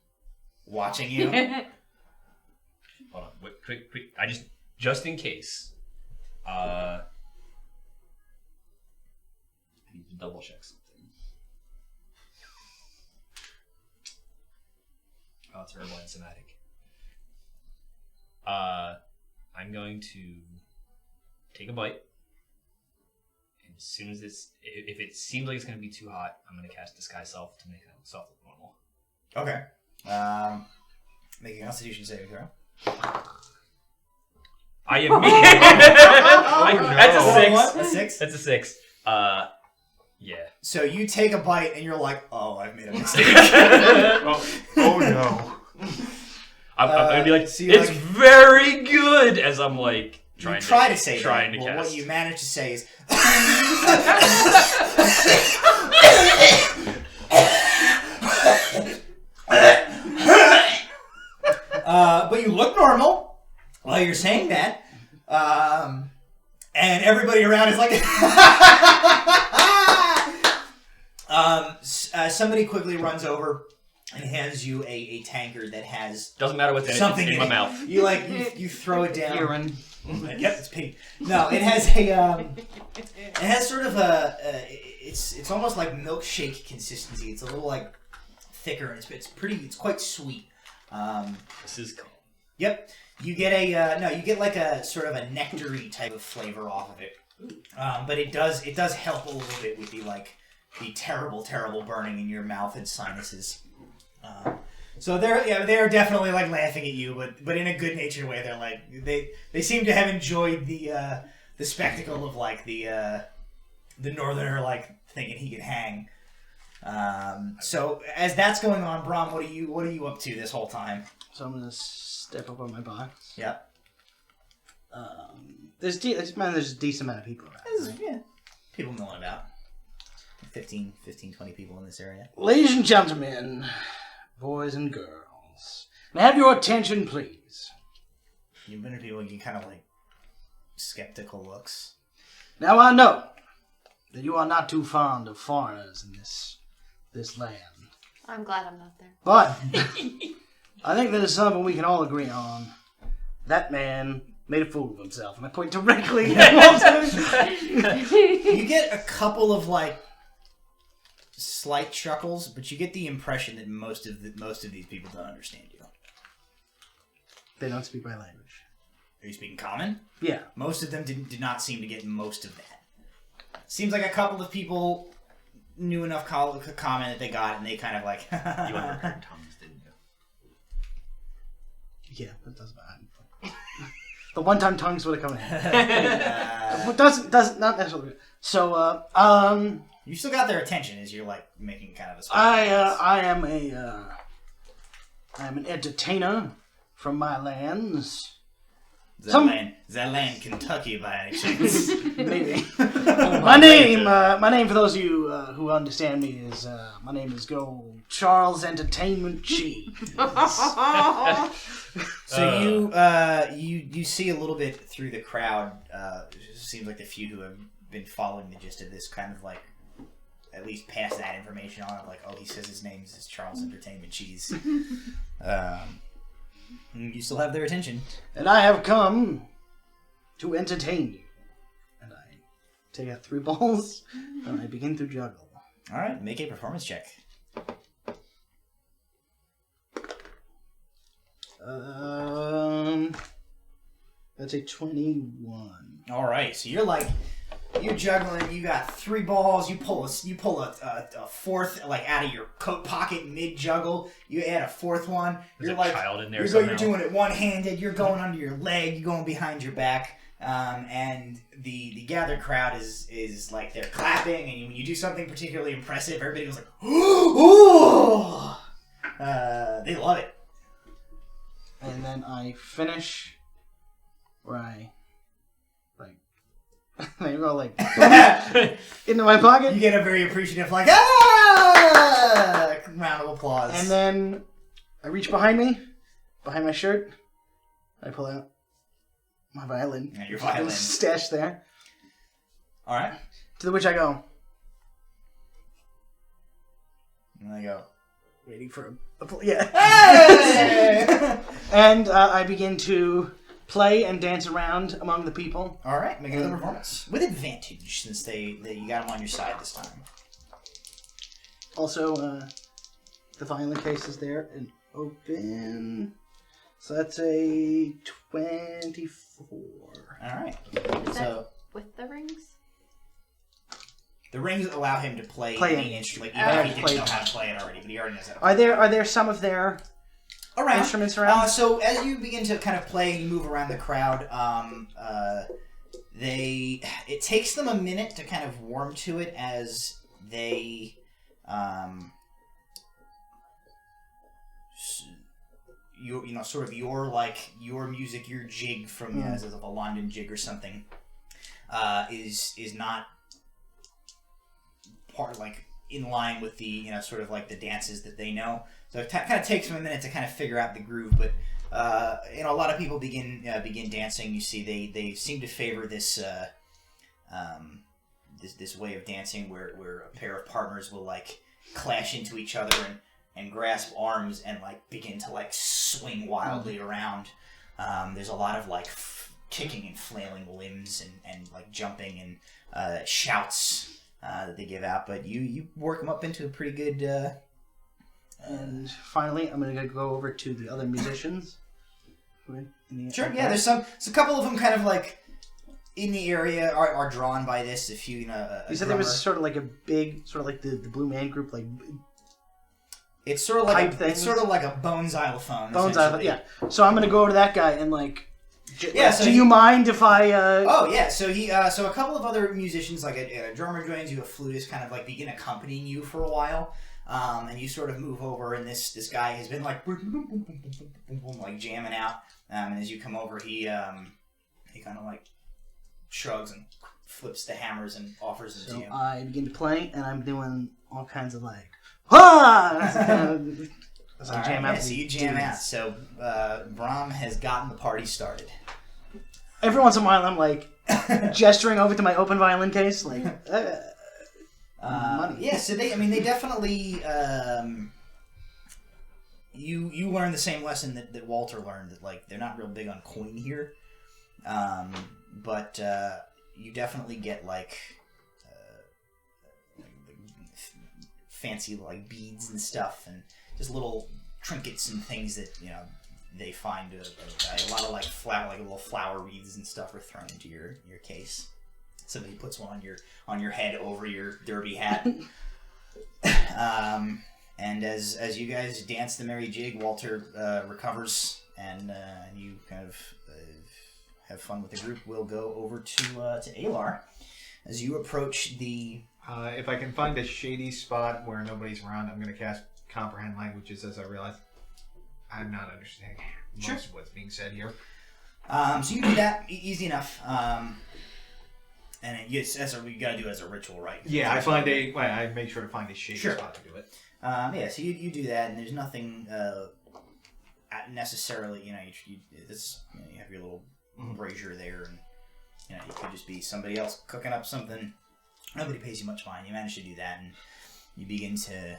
watching you. Hold on, wait, quick. I just in case. I need to double check something. Oh, it's herbal and somatic. I'm going to take a bite. And as soon as if it seems like it's going to be too hot, I'm going to cast Disguise Self to make myself look normal. Okay. Make a Constitution saving throw. I am me. That's a 6. A 6? That's a 6. Yeah. So you take a bite and you're like, oh, I've made a mistake. Oh no. I'm gonna be like, so it's very good, as I'm like trying to say trying that. to Well, cast. what you manage to say is, but you look normal while you're saying that, and everybody around is like. Somebody quickly runs over and hands you a tankard that has Doesn't matter what's in something it, it's in my mouth. You like you throw it down. Urine. Yep, it's pee. No, it has a it has sort of it's almost like milkshake consistency. It's a little like thicker. And it's quite sweet. This is cool. Yep, you get you get like a sort of a nectar-y type of flavor off of it. But it does help a little bit with the terrible burning in your mouth and sinuses. So they're definitely like laughing at you, but in a good-natured way. They're like they seem to have enjoyed the spectacle of like the northerner like thinking he could hang. So as that's going on, Brahm, what are you up to this whole time? So I'm gonna step up on my box. Yep. There's a decent amount of people around. Right? Yeah. People milling about. 15, 20 people in this area. Ladies and gentlemen, boys and girls, may I have your attention, please? You've been to people you kind of like skeptical looks. Now I know that you are not too fond of foreigners in this land. I'm glad I'm not there. But I think there's something we can all agree on. That man made a fool of himself, and I point directly at You get a couple of like slight chuckles, but you get the impression that most of these people don't understand you. They don't speak my language. Are you speaking common? Yeah. Most of them did not seem to get most of that. Seems like a couple of people knew enough common that they got it, and they kind of like. You underheard tongues, didn't you? Yeah, that doesn't matter. The one-time tongues would have come in. Doesn't not necessarily. So you still got their attention as you're like making kind of a. I am an entertainer from my lands. Is that land Kentucky by any chance? Maybe. My name for those of you who understand me is my name is good old Charles Entertainment Cheese. So you see a little bit through the crowd. It seems like the few who have been following the gist of this kind of like at least pass that information on. Like, oh, he says his name is Charles Entertainment Cheese. You still have their attention. And I have come to entertain you. And I take out 3 balls and I begin to juggle. All right, make a performance check. That's a 21. All right, so you're juggling. You got 3 balls. You pull a fourth like out of your coat pocket mid juggle. You add a 4th one. There's You're a like child in there you're doing it one-handed. You're going under your leg. You're going behind your back. And the gathered crowd is like they're clapping, and when you do something particularly impressive, everybody goes like, "Ooh!" They love it. And then I finish where I I go like into my pocket. You get a very appreciative round of applause. And then I reach behind me, behind my shirt. I pull out my violin. Yeah, your violin. Stashed there. All right. To which I go. And I go. Waiting for yeah. Hey! And I begin to play and dance around among the people. All right, make another performance with advantage since you got them on your side this time. Also, the violin case is there and open. So that's a 24. All right. Is So that with the rings? the rings allow him to play Play any it. instrument, even if he didn't Play know it. how to play it already. But he already knows how to. Are there some of their Around. instruments around? So as you begin to kind of play and you move around the crowd, it takes them a minute to kind of warm to it as they sort of your music, your jig from as of a London jig or something is not part in line with the sort of the dances that they know. So it kind of takes them a minute to kind of figure out the groove, but a lot of people begin dancing. You see, they seem to favor this this way of dancing where a pair of partners will clash into each other and grasp arms and begin to swing wildly around. There's a lot of kicking and flailing limbs and jumping and shouts that they give out, but you work them up into a pretty good. And finally, I'm gonna go over to the other musicians. Sure. Yeah. There's a couple of them kind of in the area are drawn by this. If you You said there was sort of a big, sort of the Blue Man Group, it's sort of like things. it's sort of like a bone xylophone. Bones Island. Yeah. So I'm gonna go over to that guy and So do you mind if I? Oh yeah. So so a couple of other musicians, a drummer joins you, a flutist, kind of begin accompanying you for a while. And you sort of move over, and this guy has been jamming out. And as you come over, he kind of shrugs and flips the hammers and offers them to you. I begin to play, and I'm doing all kinds of as I jam out. So you jam out. So Brahm has gotten the party started. Every once in a while, I'm gesturing over to my open violin case, money. Yeah, so they definitely. You learn the same lesson that Walter learned, that they're not real big on coin here, but you definitely get fancy beads and stuff, and just little trinkets and things that they find. A lot of flower, little flower wreaths and stuff are thrown into your case. Somebody puts one on your head over your derby hat. And as you guys dance the merry jig, Walter recovers, and you kind of have fun with the group. We'll go over to Alar as you approach the. If I can find a shady spot where nobody's around, I'm going to cast Comprehend Languages as I realize I'm not understanding most of what's being said here. So you do that easy enough. And you got to do it as a ritual, right? Yeah, I make sure to find a shady spot to do it. So you do that, and there's nothing necessarily. You have your little brazier there, and it could just be somebody else cooking up something. Nobody pays you much mind. You manage to do that, and you begin to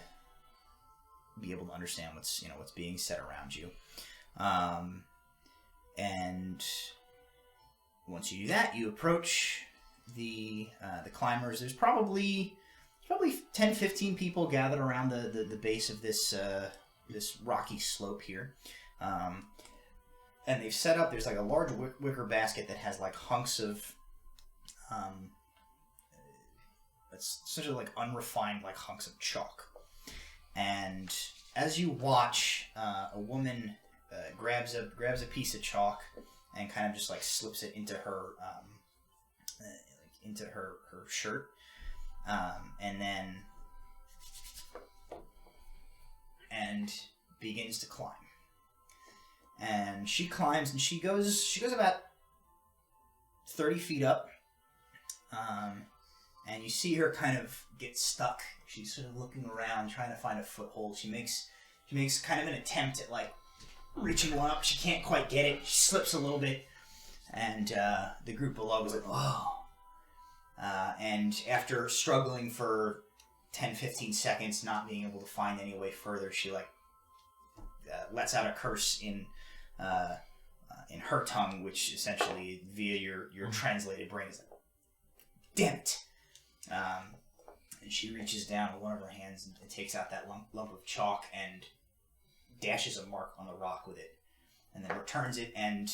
be able to understand what's being said around you. And once you do that, you approach the climbers. There's probably 10-15 people gathered around the base of this rocky slope here, and they've set up. There's a large wicker basket that has hunks of it's essentially unrefined hunks of chalk. And as you watch, a woman grabs a piece of chalk and kind of just slips it into her shirt, and begins to climb. And she climbs, and she goes about 30 feet up, And you see her kind of get stuck. She's sort of looking around, trying to find a foothold. She makes kind of an attempt at like reaching one up. She can't quite get it. She slips a little bit, and the group below is like, "Oh!" And after struggling for 10-15 seconds, not being able to find any way further, she like lets out a curse in her tongue, which essentially via your translated brain is like, "Damn it!" And she reaches down with one of her hands and takes out that lump of chalk and dashes a mark on the rock with it, and then returns it. And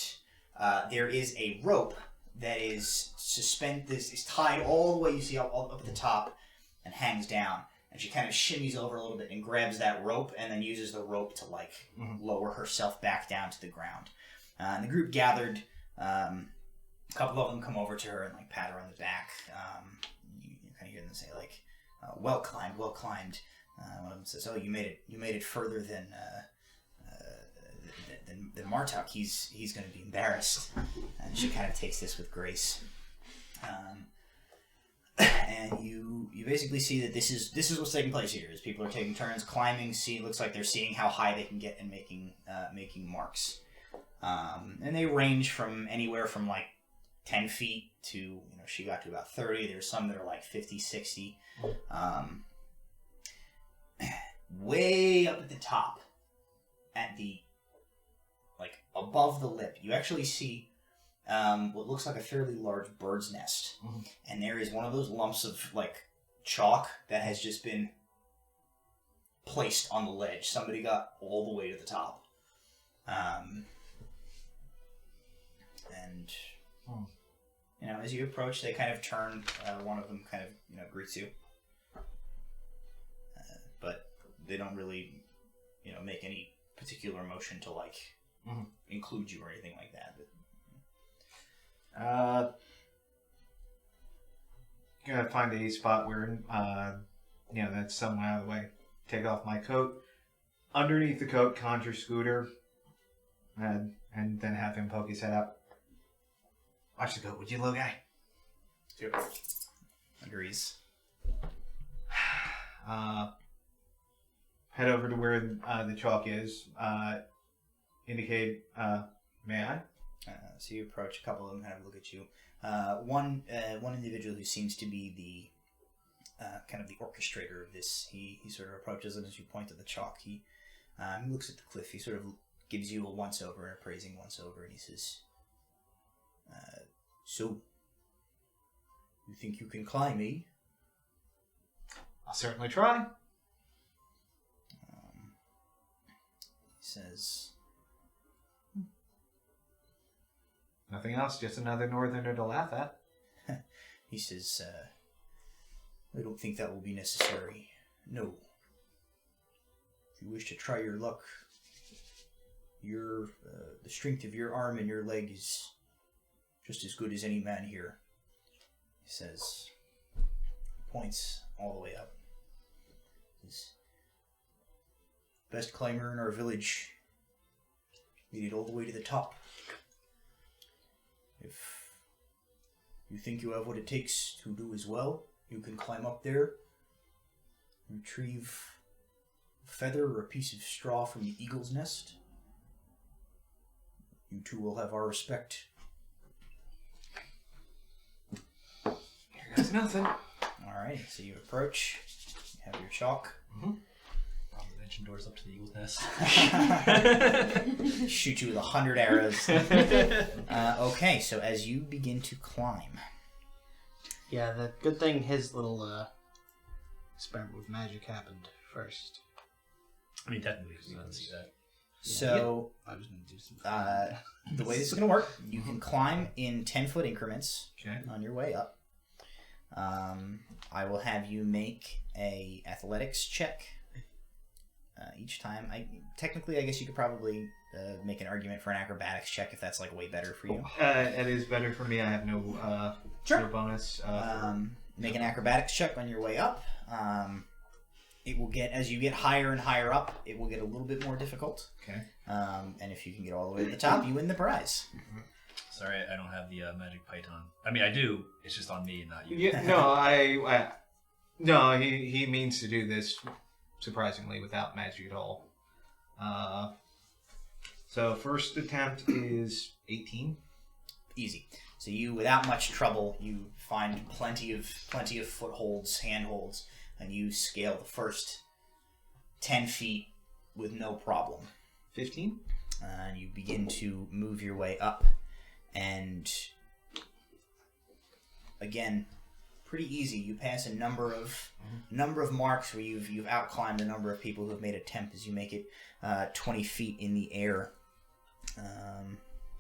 there is a rope that is suspended, is tied all the way, you see, up at the top, and hangs down. And she kind of shimmies over a little bit and grabs that rope, and then uses the rope to like lower herself back down to the ground. And the group gathered. A couple of them come over to her and like pat her on the back. You kind of hear them say like, "Well climbed, well climbed." One of them says, "Oh, you made it further than Martok. He's going to be embarrassed." And she kind of takes this with grace. And you basically see that this is what's taking place here. Is people are taking turns climbing. Looks like they're seeing how high they can get and making marks. And they range from anywhere from like 10 feet to, she got to about 30. There's some that are like 50, 60. Way up at the top, at the, like, above the lip, you actually see what looks like a fairly large bird's nest. Mm-hmm. And there is one of those lumps of, like, chalk that has just been placed on the ledge. Somebody got all the way to the top. And, as you approach, they kind of turn. One of them kind of, greets you. But they don't really, make any particular motion to, like, include you or anything like that. But, gonna find a spot where, that's somewhere out of the way. Take off my coat. Underneath the coat, conjure Scooter. And then have him poke his head up. Watch the coat, would you, little guy? Sure. Agrees. Head over to where the chalk is. Indicate, may I? So you approach. A couple of them kind of look at you. One individual who seems to be the kind of the orchestrator of this. He sort of approaches, and as you point to the chalk, he looks at the cliff. He sort of gives you a once over, an appraising once over, and he says, "So, you think you can climb, eh?" I'll certainly try. He says, nothing else, just another northerner to laugh at. He says, "I don't think that will be necessary. No. If you wish to try your luck, the strength of your arm and your leg is just as good as any man here." He says, points all the way up. He's best climber in our village. Made it all the way to the top. If you think you have what it takes to do as well, you can climb up there, retrieve a feather or a piece of straw from the eagle's nest. You two will have our respect. Here goes nothing. Alright, so you approach. You have your chalk. Mm-hmm. The mansion doors up to the eagle's nest. Shoot you with 100 arrows. Okay, so as you begin to climb. Yeah, the good thing his little experiment with magic happened first. I mean, technically, we didn't see that. So, I was going to do some. The way this is going to work, you can climb in 10-foot increments on your way up. I will have you make a athletics check each time. I guess you could probably make an argument for an acrobatics check if that's like way better for you. It is better for me. I have no bonus. Make an acrobatics check on your way up. It will get, as you get higher and higher up, it will get a little bit more difficult. Okay. And if you can get all the way to the top, you win the prize. Sorry, I don't have the magic python. I mean, I do. It's just on me and not you. Yeah, no, no, he means to do this surprisingly without magic at all. So first attempt is 18. Easy. So you, without much trouble, you find plenty of footholds, handholds, and you scale the first 10 feet with no problem. 15. And you begin to move your way up, and again, pretty easy. You pass a number of marks where you've outclimbed a number of people who have made an attempt as you make it 20 feet in the air.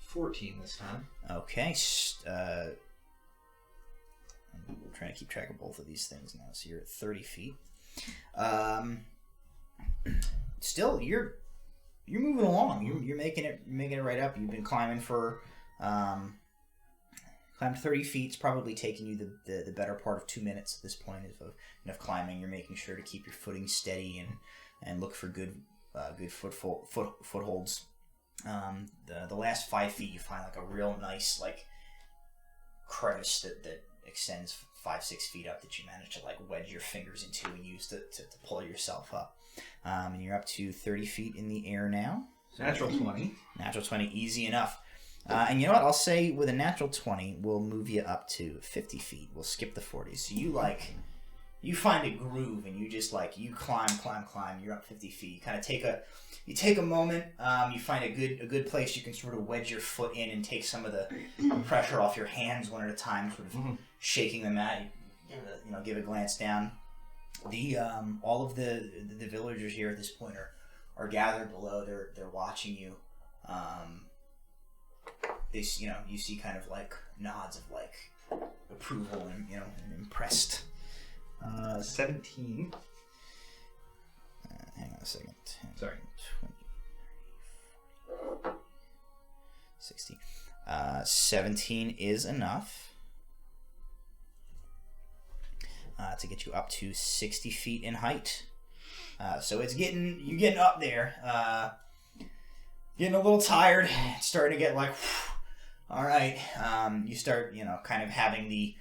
14 this time. Okay. We're trying to keep track of both of these things now. So you're at 30 feet. Still, you're moving along. You're making it right up. You've been climbing for climbed 30 feet. It's probably taken you the better part of 2 minutes at this point of climbing. You're making sure to keep your footing steady and look for good footholds. The last 5 feet, you find like a real nice like crevice that extends 5-6 feet up that you manage to like wedge your fingers into and use to pull yourself up. And you're up to 30 feet in the air now. Natural 20. Natural 20, easy enough. And you know what? I'll say with a natural 20, we'll move you up to 50 feet. We'll skip the 40. So you find a groove and you just like, you climb. You're up 50 feet. You kind of take a moment. You find a good place you can sort of wedge your foot in and take some of the pressure off your hands one at a time, sort of shaking them out. Give a glance down. All of the villagers here at this point are gathered below. They're watching you. You see kind of like nods of like approval and and impressed. 17. Hang on a second. 10, Sorry. 20, 40, 60. 17 is enough to get you up to 60 feet in height. So you're getting up there. Getting a little tired. It's starting to get like, all right. You start, kind of having the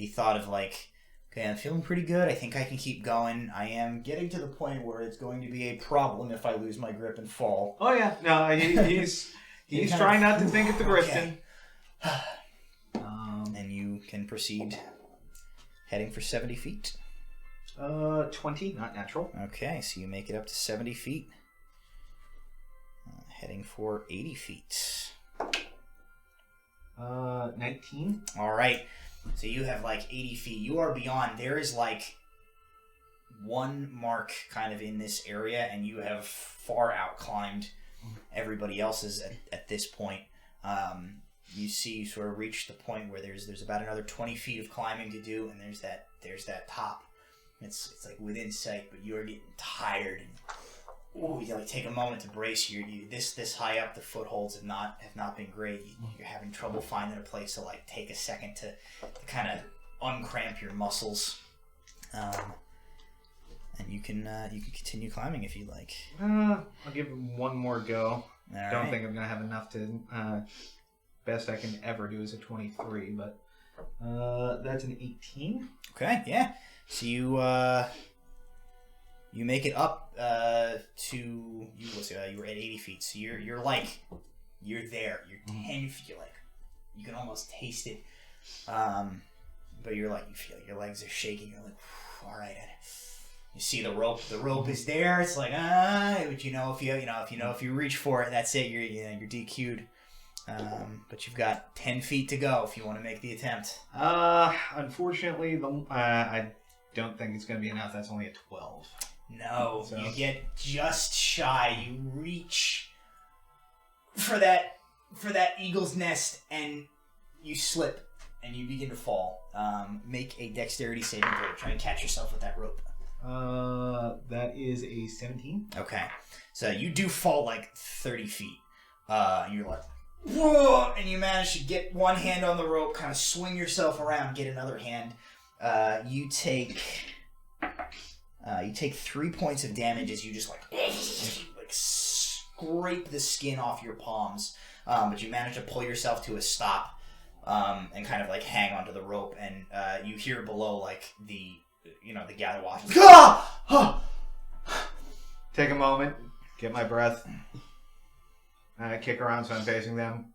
thought of like, okay, I'm feeling pretty good. I think I can keep going. I am getting to the point where it's going to be a problem if I lose my grip and fall. Oh yeah, no, he's trying not to think of the Grifton. Okay. And you can proceed heading for 70 feet. 20, not natural. Okay, so you make it up to 70 feet. Heading for 80 feet. 19. All right. So you have like 80 feet. You are beyond. There is like one mark kind of in this area, and you have far out-climbed everybody else's at this point. You see, you sort of reach the point where there's about another 20 feet of climbing to do, and there's that top. It's like within sight, but you are getting tired. And you like take a moment to brace you. This high up, the footholds have not been great. You're having trouble finding a place to like take a second to kind of uncramp your muscles. And you can continue climbing if you like. I'll give it one more go. All Don't right. think I'm gonna have enough to. Best I can ever do is a 23, but that's an 18. Okay, yeah. So you make it up to you. Let's see, you were at 80 feet. So you're there. You're 10 feet. You're like you can almost taste it. But you're like you feel like your legs are shaking. You're like, all right. And you see the rope. The rope is there. It's like but if you reach for it, that's it. You're DQ'd. But you've got 10 feet to go if you want to make the attempt. Unfortunately, I don't think it's going to be enough. That's only a 12. No, So- you get just shy. You reach for that eagle's nest, and you slip, and you begin to fall. Make a dexterity saving throw. Try and catch yourself with that rope. That is a 17. Okay, so you do fall like 30 feet. You're like, whoa, and you manage to get one hand on the rope, kind of swing yourself around, get another hand. You take 3 points of damage as you just like scrape the skin off your palms, but you manage to pull yourself to a stop and kind of like hang onto the rope, and you hear below like the gather watchers. Take a moment, get my breath. Kick around so I'm facing them.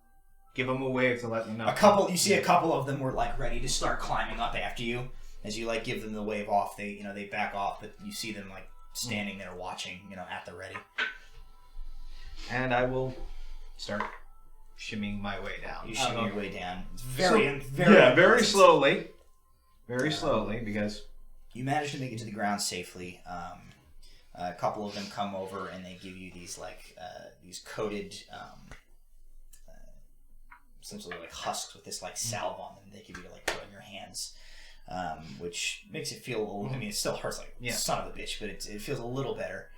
Give them a wave to let them know. You see a couple of them were like ready to start climbing up after you. As you like give them the wave off, they back off, but you see them like standing there watching, at the ready. And I will start shimmying my way down. You shimmy your way down. It's very slowly. Very slowly, because you manage to make it to the ground safely. A couple of them come over and they give you these these coated, essentially like husks with this like salve on them. They give you to like put on your hands, which makes it feel a little. I mean, it still hurts like son of a bitch, but it feels a little better.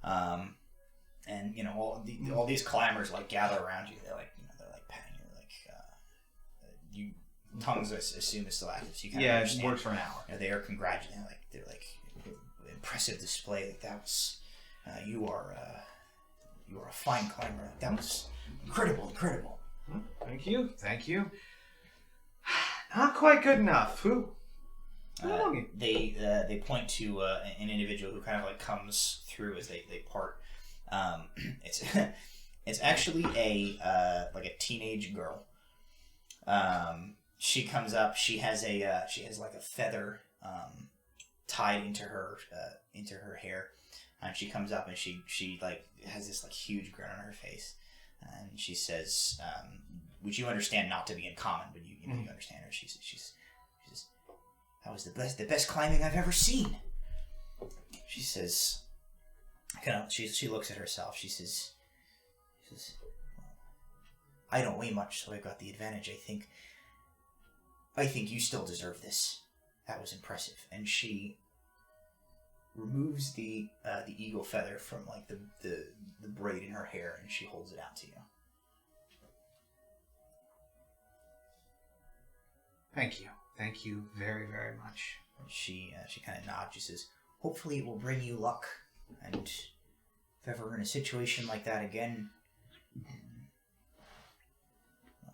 And all these climbers like gather around you. They're like patting you, like you tongues I assume is still active. So you kind of understand. It works for an hour. They are congratulating. They're like impressive display. Like that was you are a fine climber. That was incredible. Thank you. Not quite good enough. Who? They point to an individual who kind of like comes through as they part. It's actually a teenage girl. She comes up. She has like a feather tied into her hair, and she comes up and she like has this like huge grin on her face, and she says, which you understand not to be in common, but you understand her. She says, that was the best climbing I've ever seen. She says, she looks at herself. She says, I don't weigh much, so I got the advantage. I think you still deserve this. That was impressive. And she removes the eagle feather from like the braid in her hair, and she holds it out to you. Thank you very, very much. She kind of nods. She says, hopefully it will bring you luck, and if ever in a situation like that again,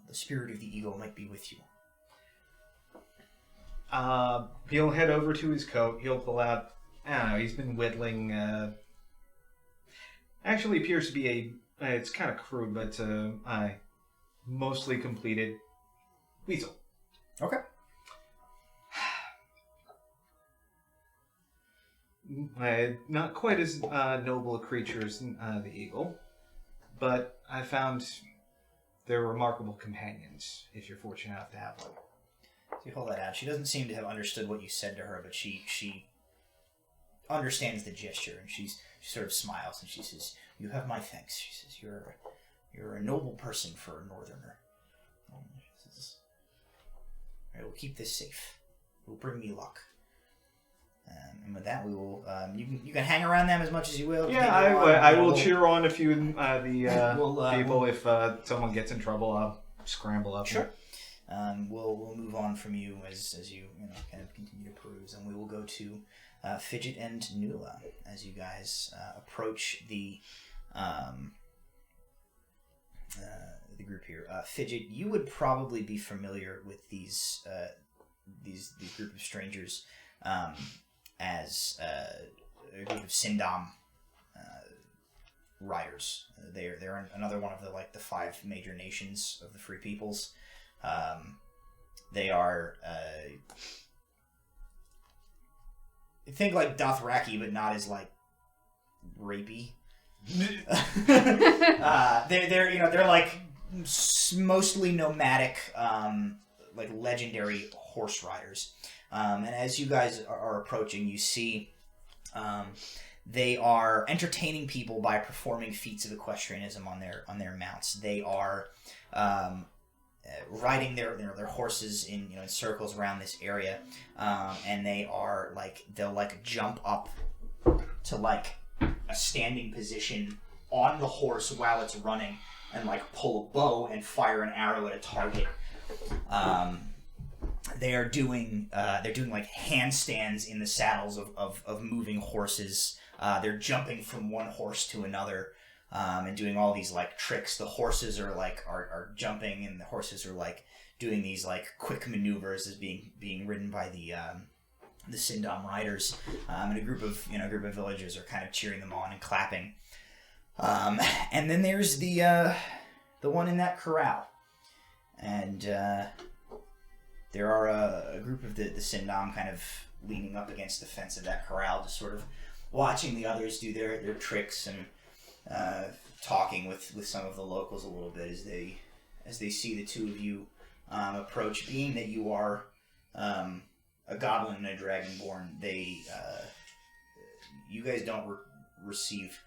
the spirit of the eagle might be with you. He'll head over to his coat. He'll pull out, I don't know, he's been whittling, actually appears to be it's kind of crude, but mostly completed weasel. Okay. Not quite as noble a creature as the eagle, but I found they're remarkable companions, if you're fortunate enough to have one. So you hold that out. She doesn't seem to have understood what you said to her, but she understands the gesture, and she sort of smiles, and she says, you have my thanks. She says, you're a noble person for a northerner. She says, I will keep this safe. It will bring me luck. And with that, we will. You can hang around them as much as you will. Yeah, I will cheer on a few people. If someone gets in trouble, I'll scramble up. Sure. We'll move on from you as you kind of continue to peruse, and we will go to Fidget and Nula as you guys approach the group here. Fidget, you would probably be familiar with these group of strangers. As a group of Sindam riders. They're another one of the 5 major nations of the Free Peoples. They are think like Dothraki, but not as like rapey. They're like mostly nomadic, like legendary horse riders. And as you guys are approaching, you see they are entertaining people by performing feats of equestrianism on their mounts. They are riding their horses in circles around this area, and they'll jump up to a standing position on the horse while it's running, and pull a bow and fire an arrow at a target. They're doing handstands in the saddles of moving horses. They're jumping from one horse to another. and doing all these like tricks. The horses are like are jumping, and the horses are like doing these like quick maneuvers as being ridden by the Sindom riders, and a group of villagers are kind of cheering them on and clapping. And then there's the one in that corral, and there are a group of the Sindom kind of leaning up against the fence of that corral, just sort of watching the others do their tricks and talking with some of the locals a little bit as they see the two of you approach. Being that you are a goblin and a dragonborn, you guys don't receive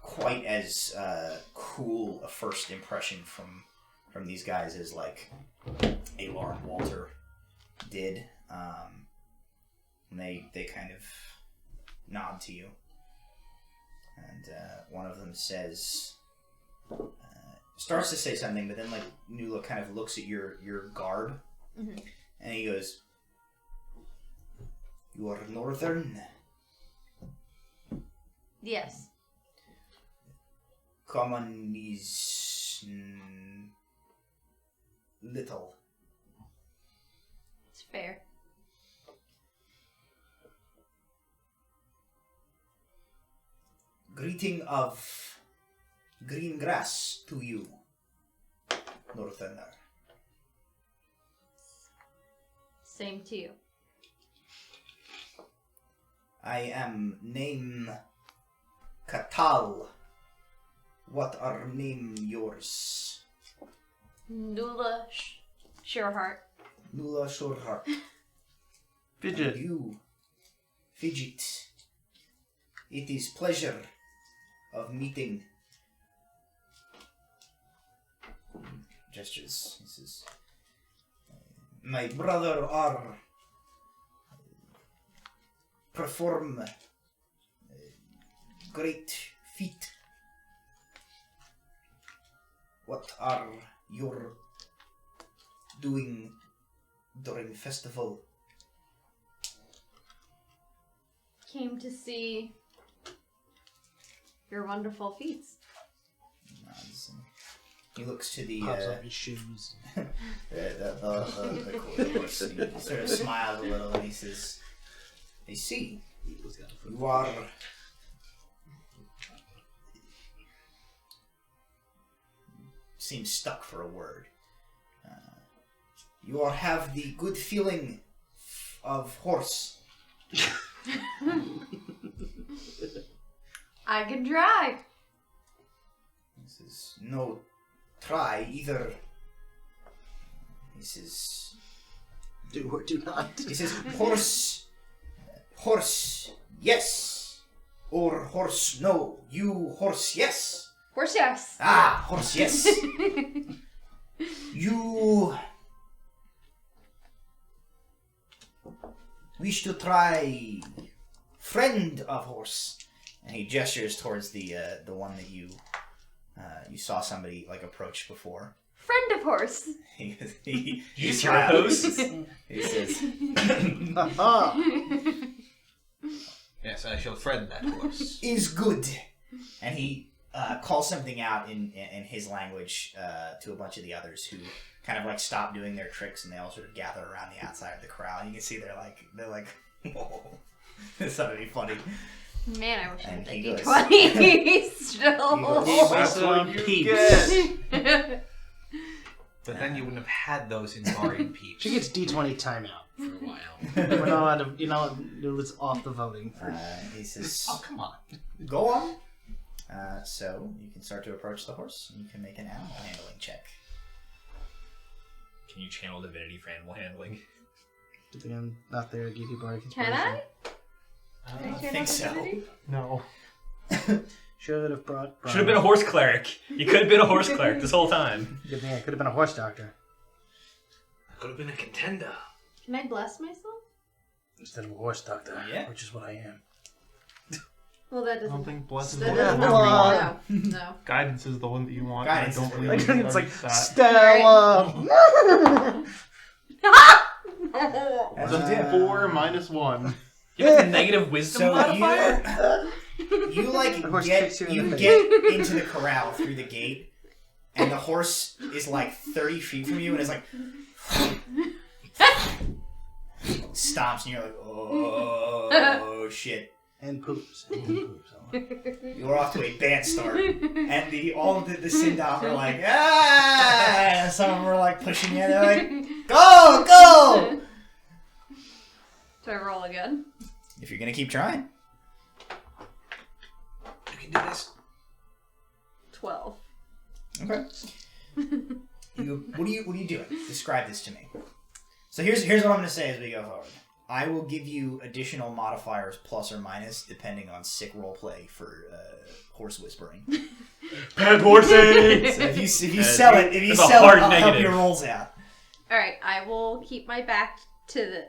quite as cool a first impression from these guys as like Alar and Walter did. And they kind of nod to you, and one of them starts to say something, but then like Nula kind of looks at your garb, and he goes, "You are northern?" Yes. Common is little. It's fair. Greeting of Greengrass to you, Northerner. Same to you. I am name Katal. What are name yours? Nula Sureheart. Nula Shorheart. Fidget. And you, Fidget. It is pleasure of meeting. Gestures. He says, my brother are perform great feat. What are you doing during festival? Came to see your wonderful feats. He looks to the Pops up his shoes. the horse, and he sort of smiles a little, and he says, I see. You are seems stuck for a word. You have the good feeling of horse. I can try. He says, no, try either. He says, Do or do not. He says, horse, yes. Or horse, no. You, horse, yes. Horse yes. Ah, horse, yes. You wish to try friend of horse. And he gestures towards the one that you saw somebody like approach before. Friend of horse. He Use your host. He says, Yes, I shall friend that horse. is good. And he calls something out in his language to a bunch of the others who kind of like stop doing their tricks, and they all sort of gather around the outside of the corral. And you can see they're like, whoa, this ought to be funny. Man, I wish I And had he that goes- D20 still. That's what you get. But then you wouldn't have had those in Barian Peeps. She gets D20 timeout for a while. We're not allowed to, it's off the voting. He says, Oh, come on. go on. So you can start to approach the horse, and you can make an animal handling check. Can you channel divinity for animal handling? Good thing I'm not there to give you bardic Can inspiration. I? I think so. No. Should have brought. Should have been a horse cleric. You could have been a horse cleric this whole time. Good thing I could have been a horse doctor I could have been a contender. Can I bless myself? instead of a horse doctor. Yeah. Which is what I am. Well, that I don't doesn't. think blessing That is doesn't the help one me. you want. No. Guidance is the one that you want. Guidance and I is don't what really you want. It's like that. Stella. That's That's what 4 minus 1. You have a negative wisdom So modifier? You like The horse get kicks you in you the get into the corral through the gate, and the horse is like 30 feet from you, and it's like stomps, and you're like, oh shit. And poops. You're off to a bad start, and all of the Sindom are like, ah! And some of them are like pushing you. They're like, go! Do I roll again? If you're gonna keep trying, you can do this. 12. Okay. What are you doing? Describe this to me. So here's what I'm gonna say as we go forward. I will give you additional modifiers, plus or minus, depending on sick roleplay for horse whispering. Bad horsing! So if you sell it, I'll help your rolls out. Alright, I will keep my back to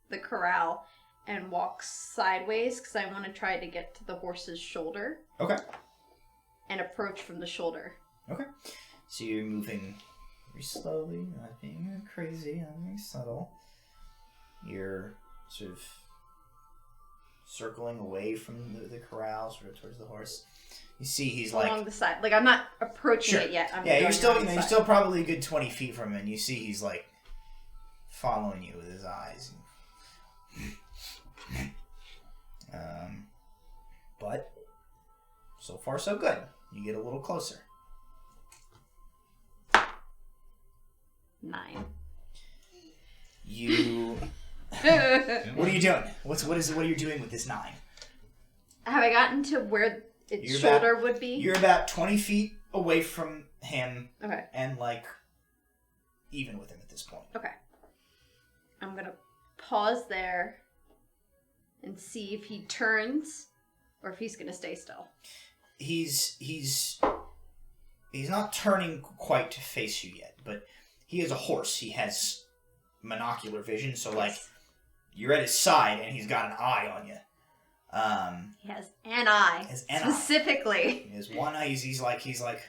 the corral and walk sideways because I want to try to get to the horse's shoulder. Okay. And approach from the shoulder. Okay. So you're moving very slowly, not being crazy, not being subtle. You're sort of circling away from the corral, sort of towards the horse. You see he's like... Along the side. Like, I'm not approaching Sure. it yet. I'm Yeah, going you're still probably a good 20 feet from him, and you see he's like following you with his eyes. But so far so good. You get a little closer. 9. You... What are you doing? What are you doing with this 9? Have I gotten to where its You're shoulder would be? You're about 20 feet away from him, Okay. and like even with him at this point. Okay. I'm gonna pause there and see if he turns or if he's gonna stay still. He's not turning quite to face you yet, but he is a horse. He has monocular vision, so like you're at his side and he's got an eye on you. He has an eye. Specifically. He has one eye. He's like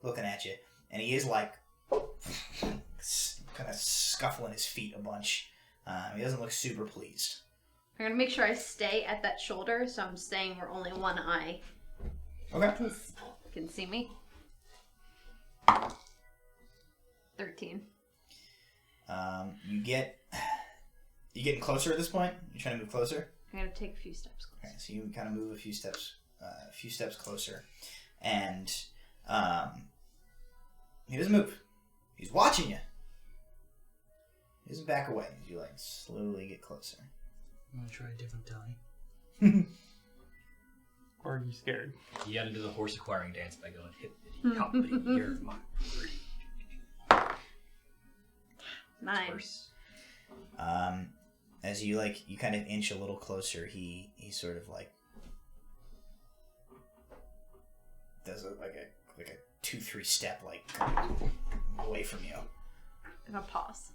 looking at you, and he is like kind of scuffling his feet a bunch. He doesn't look super pleased. I'm gonna make sure I stay at that shoulder, so I'm staying where only one eye can see me. 13. You getting closer at this point? You trying to move closer? I'm gonna take a few steps closer. Okay, so you kind of move a few steps closer, and he doesn't move. He's watching you. He doesn't back away. You like slowly get closer. I'm gonna try a different die. Or are you scared? You got into the horse acquiring dance by going hippity hoppity, you're my pretty. 9. Horse. As you kind of inch a little closer, he sort of like does like a 2-3 step like away from you. I'm gonna pause.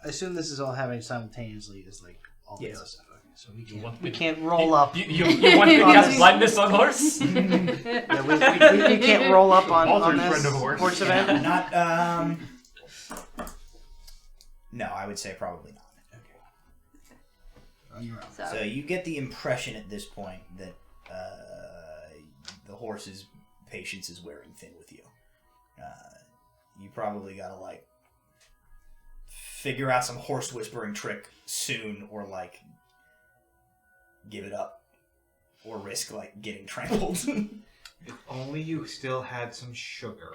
I assume this is all happening simultaneously as like all the Yes. other stuff. Okay, so want we can't roll up. You want to cast blindness on horse? Yeah, we can't roll up on Walter's this friend of a horse. event. Not no, I would say probably not. On your own. So you get the impression at this point that the horse's patience is wearing thin with you. You probably gotta like figure out some horse whispering trick soon, or like give it up, or risk like getting trampled. If only you still had some sugar.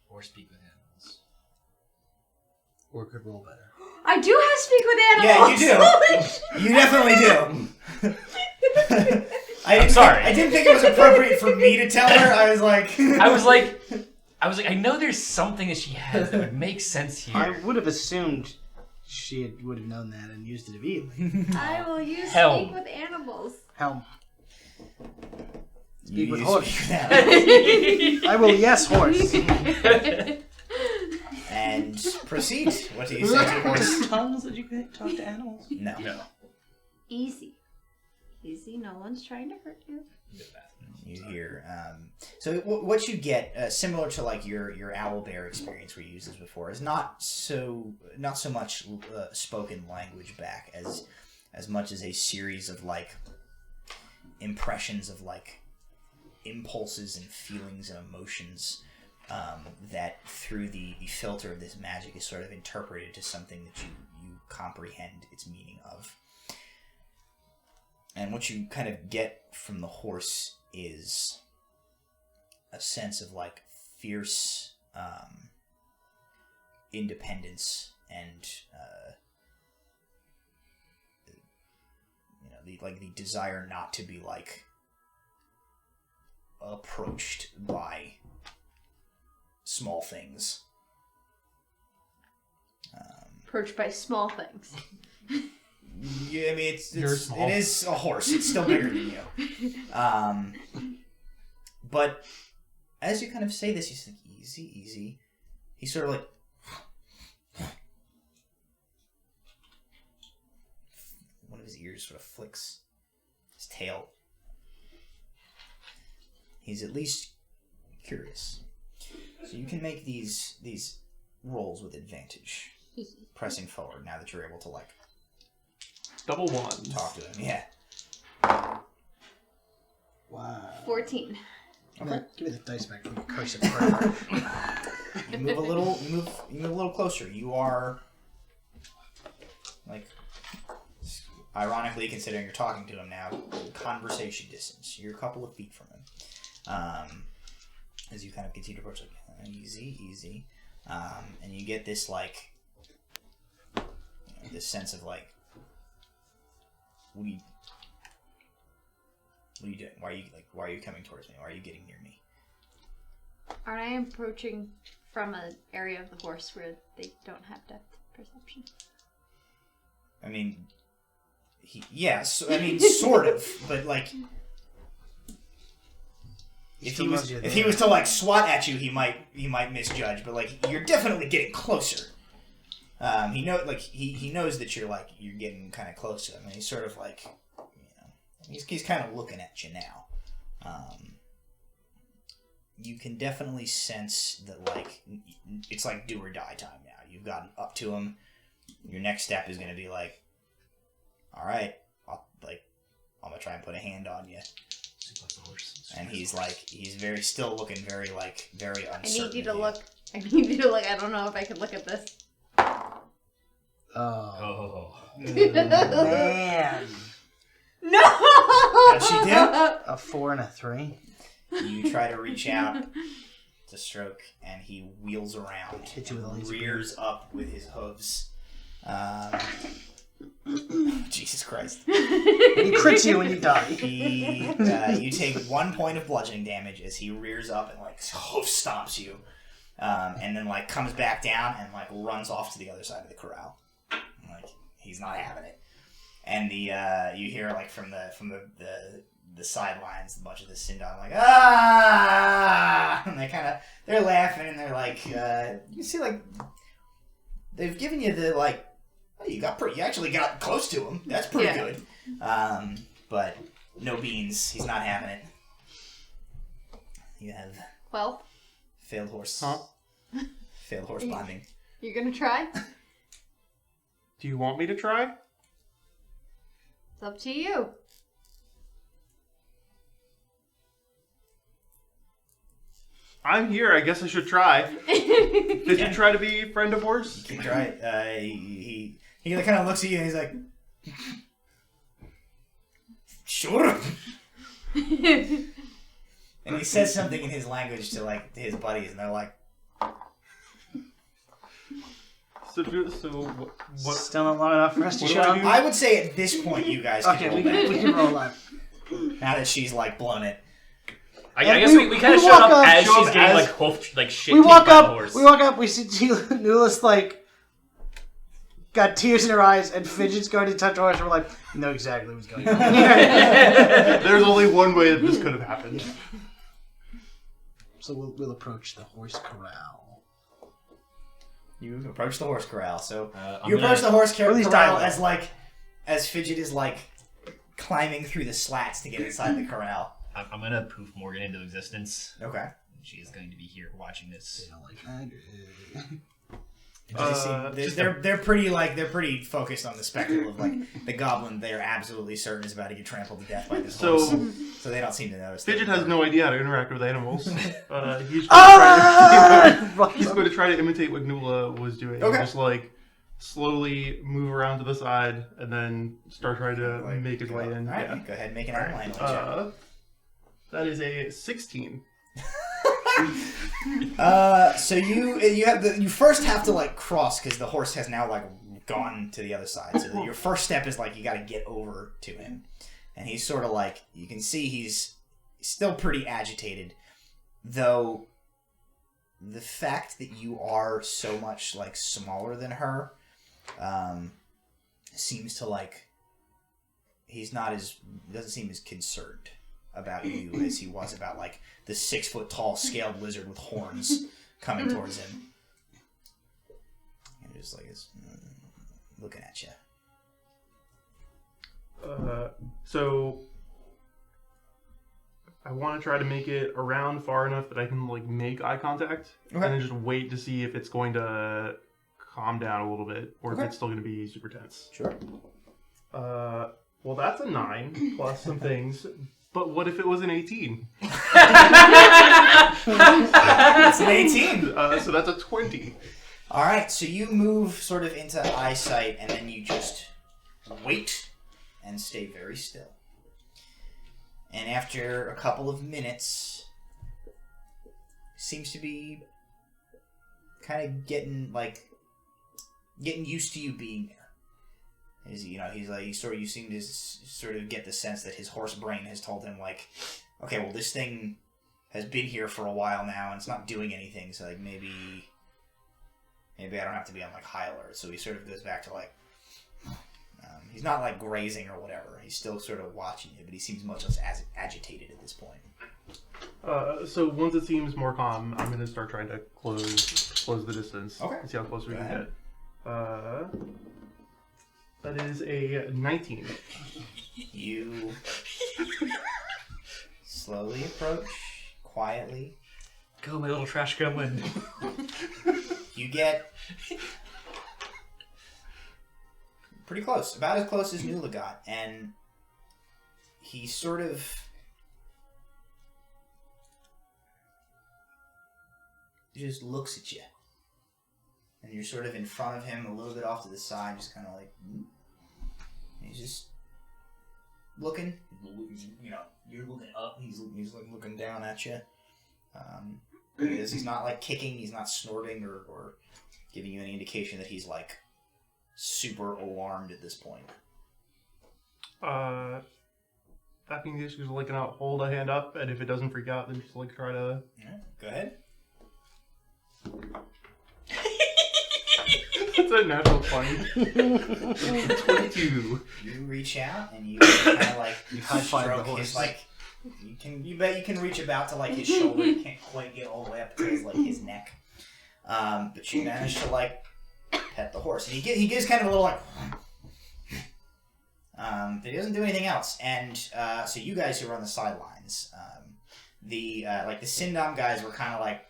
Or speak with animals. Or could roll better. I do have speak with animals! Yeah, you do. You definitely do. I'm sorry. I didn't think it was appropriate for me to tell her. I was like, I know there's something that she has that would make sense here. I would have assumed she would have known that and used it immediately. I will use Helm. speak with animals. Helm. you Speak with use horse. speak with animals. I will yes horse. And proceed. What do you say to the horse? Tongues that you can talk to animals? No. Easy. Easy, no one's trying to hurt you. You hear. So what you get, similar to like your owlbear experience where you used this before, is not so much spoken language back as much as a series of like impressions of like impulses and feelings and emotions that through the filter of this magic is sort of interpreted to something that you comprehend its meaning of. And what you kind of get from the horse is a sense of like fierce independence and the desire not to be like approached by small things. Approached by small things. Yeah, I mean small. it is a horse. It's still bigger than you. But as you kind of say this, he's like, easy, easy. He's sort of like one of his ears sort of flicks his tail. He's at least curious. So you can make these rolls with advantage. Pressing forward now that you're able to like Double ones. talk to him. Yeah. Wow. 14. Okay. Give me the dice back from the curse of prayer. You move a little. You move a little closer. You are like, ironically, considering you're talking to him now, conversation distance. You're a couple of feet from him. As you kind of continue to approach, like easy, easy, and you get this like, this sense of like, what are you doing? Why are you coming towards me? Why are you getting near me? Aren't I approaching from an area of the horse where they don't have depth perception? I mean, sort of, but like, if he was to like swat at you, he might misjudge, but like you're definitely getting closer. He knows that you're getting kind of close to him, and he's sort of like, he's kind of looking at you now. You can definitely sense that like it's like do or die time now. You've gotten up to him. Your next step is going to be like, all right, I'm gonna try and put a hand on you. And he's still looking very uncertain. I need you to look. I don't know if I can look at this. Oh. Oh. Man. No! How'd she do? A 4 and a 3. You try to reach out to stroke, and he wheels around, Hit you with a laser rears up with his hooves. Jesus Christ. He crits you when you die. You take 1 point of bludgeoning damage as he rears up and like hoof stomps you, and then like comes back down and like runs off to the other side of the corral. Like he's not having it. And you hear like from the sidelines a bunch of the Sindon like ah, and they're laughing and they're like you see like they've given you the like. Oh, you actually got close to him. That's pretty good. But no beans. He's not having it. You have failed horse. Huh? Failed horse bonding. You're gonna try? Do you want me to try? It's up to you. I'm here. I guess I should try. Did you try to be friend of horse? You can try it. He kind of looks at you and he's like, sure. And he says something in his language to like his buddies, and they're like, So what? Still not long enough for us to What do show I him. do? I would say at this point you guys can Okay, roll we damage. can roll up. Now that she's like blown it. I And guess we kind of we showed walk up up- as show she's up getting as- like hoofed, like shit We kicked walk by the up. horse. We see Nulis like got tears in her eyes, and Fidget's going to touch her horse. And we're like, you know exactly what's going on. There's only one way that this could have happened. So we'll approach the horse corral. You approach the horse corral. So I'm you approach the horse Or at least corral dialogue. as Fidget is like climbing through the slats to get inside the corral. I'm gonna poof Morgan into existence. Okay. She is going to be here watching this. They don't like that. They're pretty focused on the spectacle of like the goblin. They're absolutely certain is about to get trampled to death by this horse. So they don't seem to notice. Fidget has no idea how to interact with animals. He's going to try to imitate what Nula was doing. Okay. Just like slowly move around to the side and then start trying to make his way in. All right, go ahead and make an outline check. That is a 16. So you first have to like cross because the horse has now like gone to the other side. So your first step is like you got to get over to him, and he's sort of like you can see he's still pretty agitated, though. The fact that you are so much like smaller than her, seems to like doesn't seem as concerned about you as he was about like the 6-foot-tall scaled lizard with horns coming towards him. And just like is looking at you. So I want to try to make it around far enough that I can like make eye contact, and then just wait to see if it's going to calm down a little bit, or if it's still going to be super tense. Sure. Well, that's a 9 plus some things. But what if it was an 18? It's an 18. So that's a 20. All right, so you move sort of into eyesight, and then you just wait and stay very still. And after a couple of minutes, seems to be kind of getting used to you being there. You seem to sort of get the sense that his horse brain has told him like, okay, well this thing has been here for a while now and it's not doing anything, so like maybe I don't have to be on like high alert. So he sort of goes back to like, he's not like grazing or whatever. He's still sort of watching you, but he seems much less agitated at this point. So once it seems more calm, I'm going to start trying to close the distance. Okay. And see how close we can get. That is a 19. You slowly approach, quietly. Go, my little trash gremlin. You get pretty close, about as close as Nula got, and he sort of just looks at you. And you're sort of in front of him, a little bit off to the side, just kind of like... He's just looking. You're looking up. He's like looking down at you. He's not like kicking. He's not snorting or giving you any indication that he's like super alarmed at this point. That means he's just like gonna hold a hand up, and if it doesn't freak out, then just like try to... Yeah, go ahead. That's a natural 20. 22. You reach out and you kind of like high-five the stroke horse. his like. You bet you can reach about to like his shoulder. You can't quite get all the way up to his like his neck. But you manage to like pet the horse, and he gives kind of a little like. But he doesn't do anything else, and so you guys who are on the sidelines, the Sindom guys were kind of like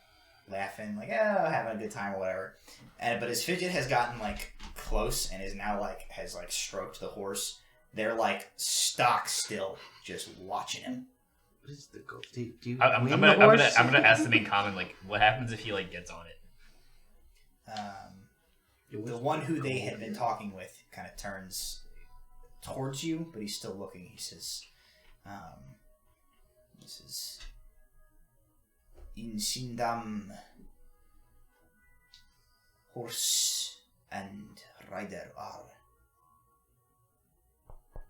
laughing, like having a good time or whatever. But as Fidget has gotten like close and is now like has like stroked the horse, they're like stock still, just watching him. What is the goal? Do you I'm win gonna the horse? ask them in common, like, what happens if he like gets on it? The one who they had been talking with kind of turns towards you, but he's still looking. He says, "This is in Sindam. Horse and rider are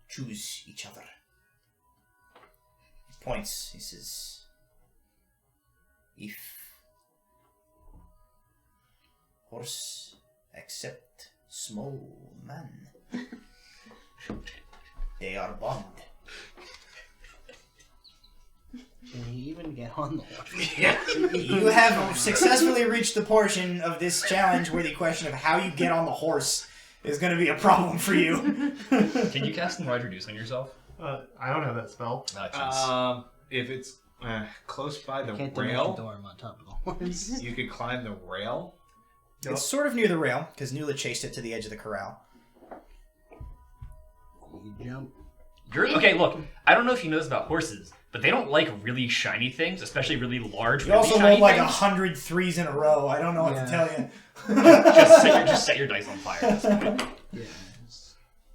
choose each other." He points. He says, "If horse accept small man, they are bond." Can he even get on the horse? You have successfully reached the portion of this challenge where the question of how you get on the horse is going to be a problem for you. Can you cast Enlarge Reduce on yourself? I don't have that spell. Oh, jeez. If it's close by the Can't rail, the dorm on top of the horse. you could climb the rail Yep. It's sort of near the rail, because Nula chased it to the edge of the corral. You jump. Okay, look, I don't know if you know this about horses, but they don't like really shiny things, especially really large, You really also shiny rolled like things. 100 threes in a row. I don't know what to tell you. just set your dice on fire at this point.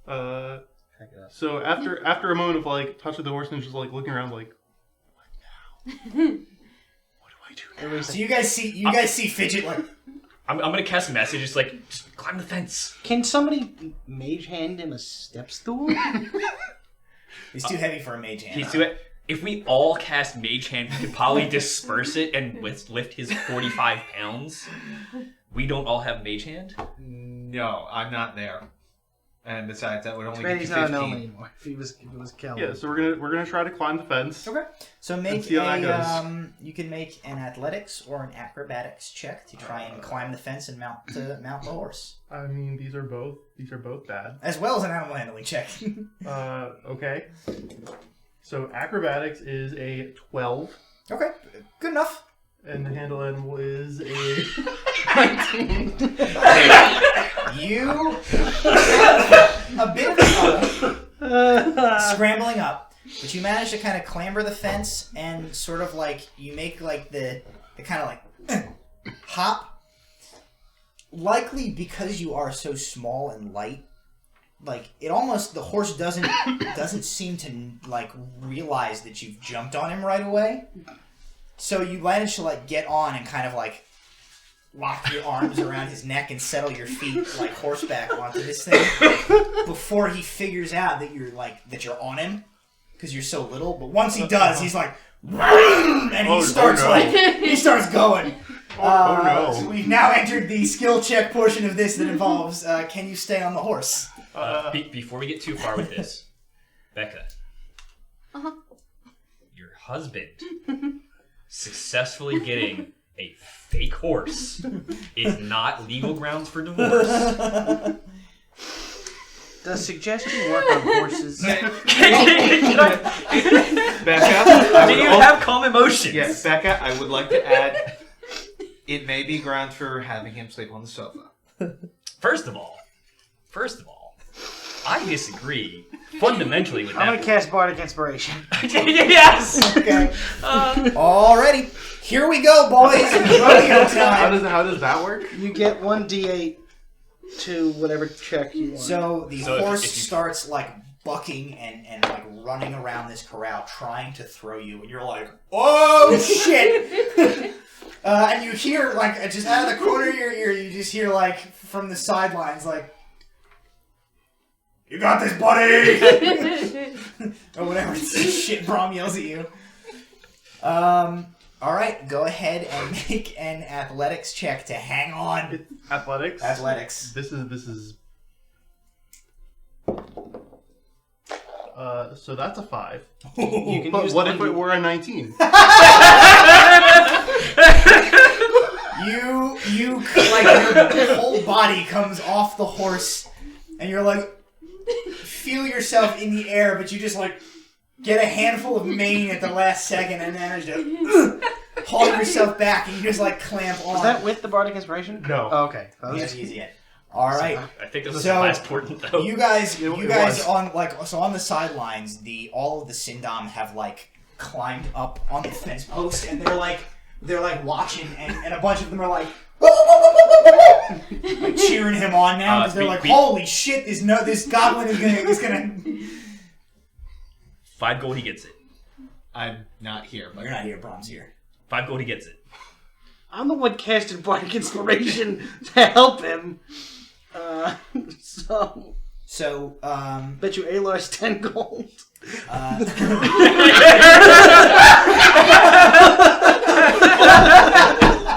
Yeah. So after a moment of like touching the horse and just like looking around like, what now? What do I do now? So you guys see Fidget like I'm gonna cast message, just climb the fence. Can somebody mage hand him a step stool? he's too heavy for a mage hand. He's it. If we all cast Mage Hand, we could probably disperse it and lift his 45 pounds. We don't all have Mage Hand? No, I'm not there. And besides, that would only Bet get you he's 15. not a gnome anymore. If it was Kelly. Yeah, so we're gonna try to climb the fence. Okay. So make see how that goes. you can make an athletics or an acrobatics check to try and climb the fence and mount the horse. I mean, these are both bad. As well as an animal handling check. Okay. So acrobatics is a 12, Okay. Good enough. and the handle animal is a 19. You a bit of scrambling up, but you manage to kind of clamber the fence and sort of like you make like the kind of like hop. Likely because you are so small and light, like it almost the horse doesn't seem to like realize that you've jumped on him right away. So you manage to like get on and kind of like lock your arms around his neck and settle your feet like horseback onto this thing before he figures out that you're on him because you're so little. But once he does, he's like, and he starts going. Oh no! So we've now entered the skill check portion of this that involves can you stay on the horse? Before we get too far with this, Becca, your husband successfully getting a fake horse is not legal grounds for divorce. Does suggestion work on horses? Becca, Do you have calm emotions? Yes, Becca, I would like to add, it may be grounds for having him sleep on the sofa. First of all, I disagree fundamentally with that. I'm gonna cast Bardic Inspiration. Yes. Okay. Alrighty, here we go, boys. Rodeo time. How does that work? You get 1d8 to whatever check you want. So the So if horse you- starts like bucking and like running around this corral trying to throw you, and you're like, oh shit! And you hear like just out of the corner of your ear, you just hear like from the sidelines like, "You got this, buddy!" or whatever shit Brom yells at you. All right, go ahead and make an athletics check to hang on. Athletics. Athletics. This is. So that's a 5. you can But use what the if one it were a 19? You like your whole body comes off the horse, and you're like, feel yourself in the air, but you just like get a handful of mane at the last second and manage to haul yourself back, and you just like clamp on. Was that with the Bardic Inspiration? No. Oh, okay. You have to use it. All right. I think this is So, the last portent though. You guys It was. on on the sidelines, all of the Sindom have like climbed up on the fence post, and they're like watching, and a bunch of them are like cheering him on now because they're like, holy shit, this goblin is gonna. 5 gold, he gets it. I'm not here, but You're not here, Brom's here. 5 gold, he gets it. I'm the one casting Bardic Inspiration to help him. So bet you Alar's 10 gold.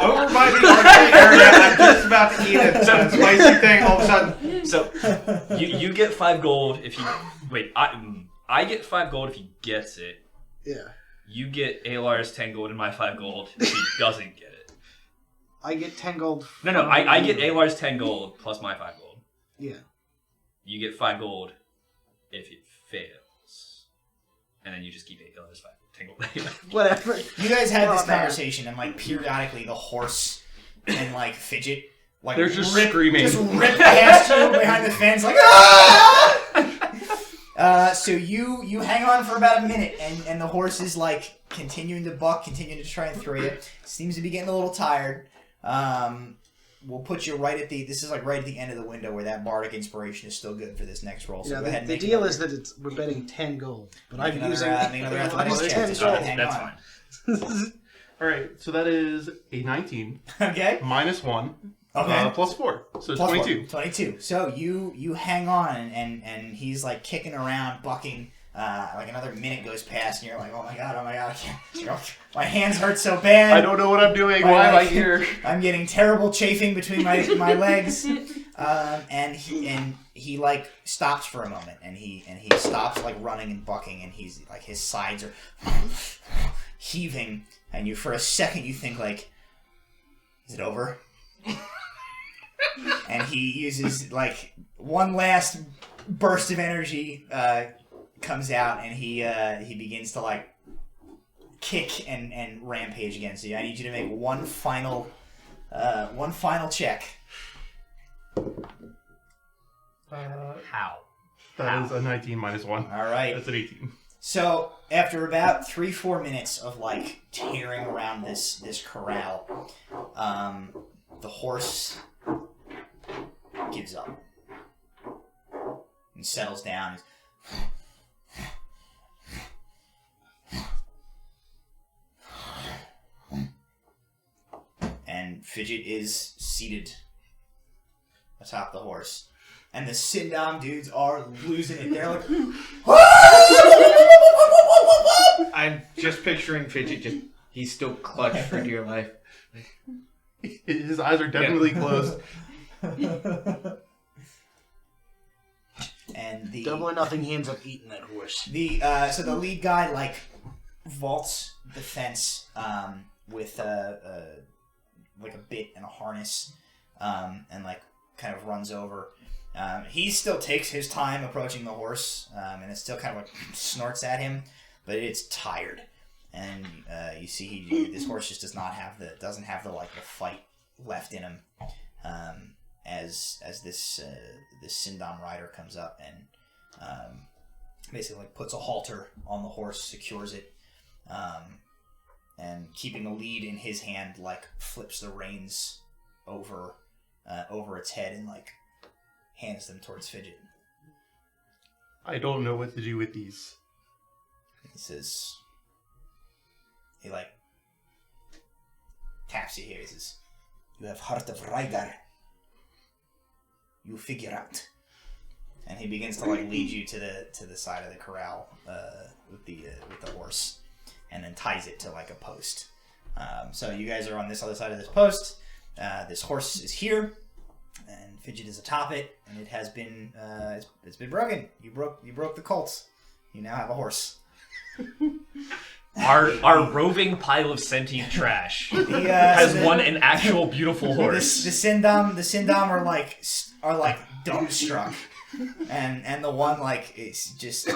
over by the arcade area, I'm just about to eat a spicy thing. All of a sudden, So you get 5 gold if he I get 5 gold if he gets it. Yeah. You get Alar's 10 gold and my 5 gold if he doesn't get it. I get 10 gold. No, I get Alar's 10 gold plus my 5 gold. Yeah. You get 5 gold if it fails. And then you just keep Alar's 10 gold. Whatever. You guys had this Oh, man. conversation, and like periodically the horse and like Fidget like They're just screaming. just rip past you behind the fence, like ah! So you hang on for about a minute, and the horse is like continuing to buck, continuing to try and throw you. Seems to be getting a little tired. We'll put you right at the. This is like right at the end of the window where that bardic inspiration is still good for this next roll. So Yeah, go ahead. the deal is that we're betting 10 gold, but I'm using make another athletics check. 10 to try and gold. hang That's on. fine. All right, so that is a 19 Okay. minus 1 Okay. plus 4, so Plus 22. 22. So you hang on, and he's like kicking around, bucking. Like another minute goes past, and you're like, oh my god, I can't. My hands hurt so bad. I don't know what I'm doing. Why am I here? I'm getting terrible chafing between my legs. And he like stops for a moment, and he stops like running and bucking, and he's like his sides are heaving, and you for a second you think like, is it over? And he uses like one last burst of energy comes out, and he begins to like kick and rampage again. So I need you to make one final check. How? That is a 19 minus 1. All right. That's an 18. So after about 3-4 minutes of like tearing around this corral, the horse gives up and settles down. And Fidget is seated atop the horse. And the Sindom dudes are losing it. They're like, I'm just picturing Fidget. He's still clutched for dear life. His eyes are definitely closed. and the Double or nothing, he ends up eating that horse. so the lead guy like vaults the fence with like a bit and a harness, and like kind of runs over. He still takes his time approaching the horse, and it still kind of like snorts at him, but it's tired. And you see, this horse just doesn't have the like the fight left in him. As this Sindom rider comes up and basically like puts a halter on the horse, secures it, and keeping the lead in his hand, like flips the reins over its head and like hands them towards Fidget. I don't know what to do with these. He says, he like taps you here. He says, "You have heart of rider. You figure out." And he begins to like lead you to the side of the corral with the horse, and then ties it to like a post. So you guys are on this other side of this post. This horse is here, and Fidget is atop it, and it has been it's been broken. You broke the colts. You now have a horse. Our roving pile of sentient trash has won an actual beautiful horse. The Sindom are like dumbstruck, and the one like he's just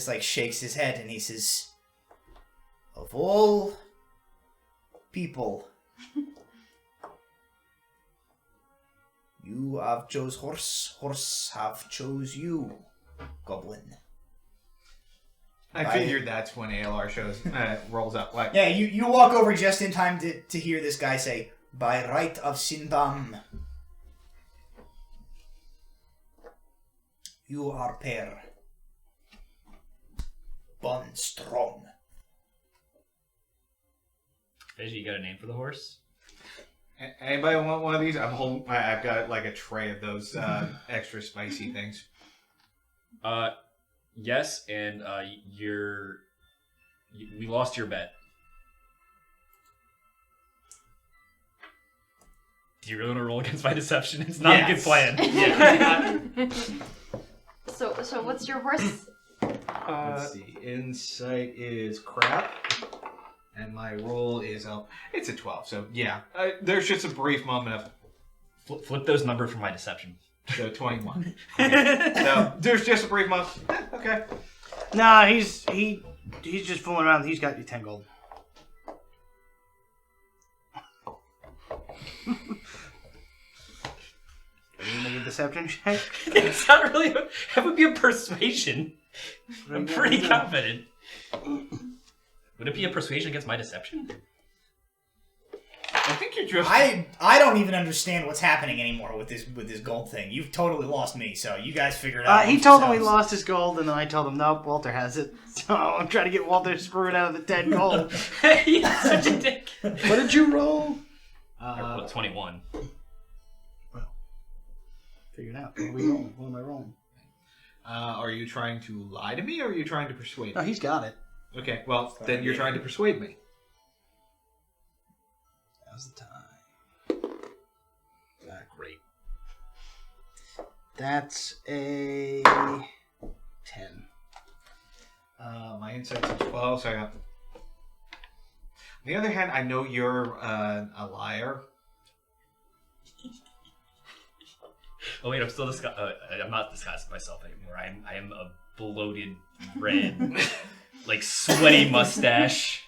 like shakes his head, and he says, "Of all people, you have chose horse have chose you, goblin." I figured that's when ALR shows rolls up. Like, Yeah, you walk over just in time to hear this guy say, "By right of Sindam, you are pair. Bun strong." Veggie, you got a name for the horse? anybody want one of these? I've got like a tray of those extra spicy things. Yes, and we lost your bet. Do you really want to roll against my deception? It's not a good plan. Yeah. So what's your horse? Let's see. Insight is crap. And my roll is it's a 12. So yeah, there's just a brief moment of Flip those numbers from my deception. so 21. Okay. So there's just a brief moment. Okay. Nah, he's just fooling around. He's got you 10 gold. deception check. It's not really. That would be a persuasion. I'm pretty confident. Would it be a persuasion against my deception? I think you're just... I don't even understand what's happening anymore with this gold thing. You've totally lost me, so you guys figure it out. He told him he lost his gold, and then I told him, nope, Walter has it. So I'm trying to get Walter screwed out of the 10 gold. He's such a dick. What did you roll? I rolled 21. Well, figure it out. What are we rolling? What am I rolling? Are you trying to lie to me, or are you trying to persuade me? No, he's got it. Okay, well, then you're trying to persuade me. Now's the time. Great. That's a 10. My insight's a 12, so I got... On the other hand, I know you're a liar. Oh wait, I'm still I'm not disguising myself anymore. I am a bloated red, like sweaty mustache,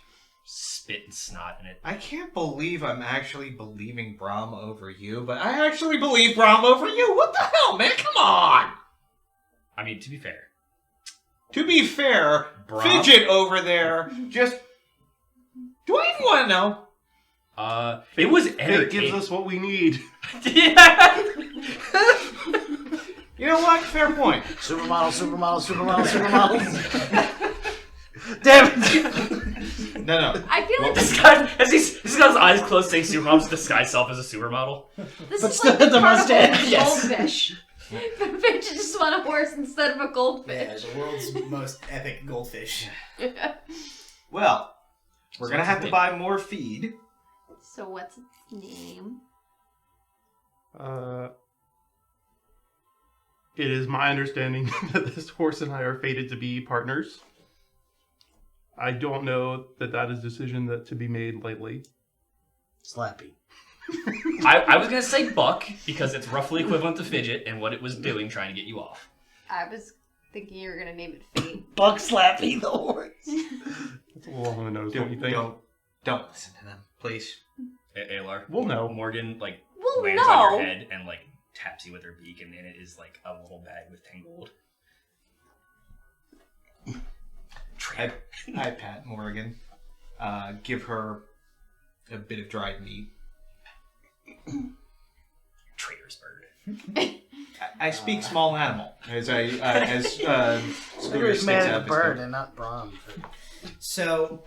spit and snot in it. I can't believe I'm actually believing Brahm over you, but I actually believe Brahm over you. What the hell, man? Come on! I mean, to be fair, Brahm? Fidget over there just... Do I even want to know? it was It entertaining. gives us what we need. Yeah. You know what? Fair point. Supermodels. Damn it! No. I feel like This guy, he's got his eyes closed, saying supermodels disguise self as a supermodel. this But is still like the the mustache. mustache. Yes. Goldfish. But Fidget just want a horse instead of a Yeah, goldfish. the world's most epic goldfish. Well, we're going to have to buy more feed. So what's its name? It is my understanding that this horse and I are fated to be partners. I don't know that that is a decision that to be made lightly. Slappy. I was gonna say Buck because it's roughly equivalent to Fidget and what it was doing trying to get you off. I was thinking you were gonna name it Fate. Bug Slappy the horse. It's a little on the nose, don't you think? Don't listen to them, please. Alar. We'll know. Morgan like We'll lands on know. your head and like taps you with her beak, and in it is like a little bag with 10 gold. I pat Morgan, give her a bit of dried meat. Traitor's bird. I speak small animal as Figure's mad at the bird and not Brahm. So,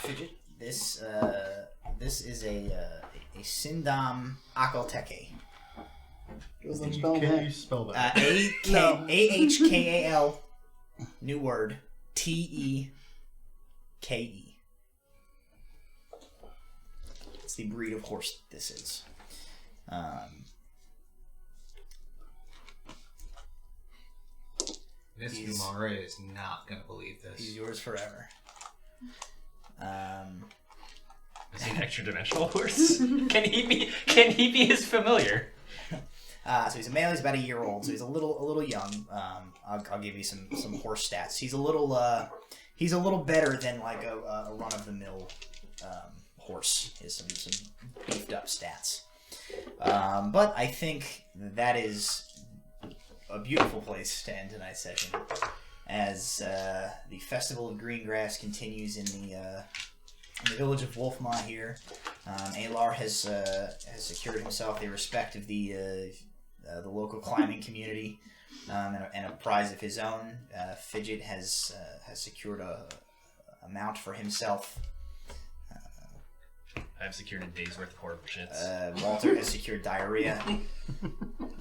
Fidget, this is a Sindam Akalteke. Can Can you spell that? Ahkal, new word, Teke. It's the breed of horse this is. Miss He's- Umara is not going to believe this. He's yours forever. Is he an extra dimensional horse? Can he be his familiar? So he's a male. He's about a year old. So he's a little young. I'll give you some horse stats. He's a little better than like a run of the mill horse. He has some beefed up stats. But I think that is a beautiful place to end tonight's session, as the Festival of Greengrass continues in the Village of Wolfmaw here. Alar has secured himself the respect of the local climbing community and a prize of his own. Fidget has secured a mount for himself. I've secured a day's worth of horrible shits. Walter has secured diarrhea.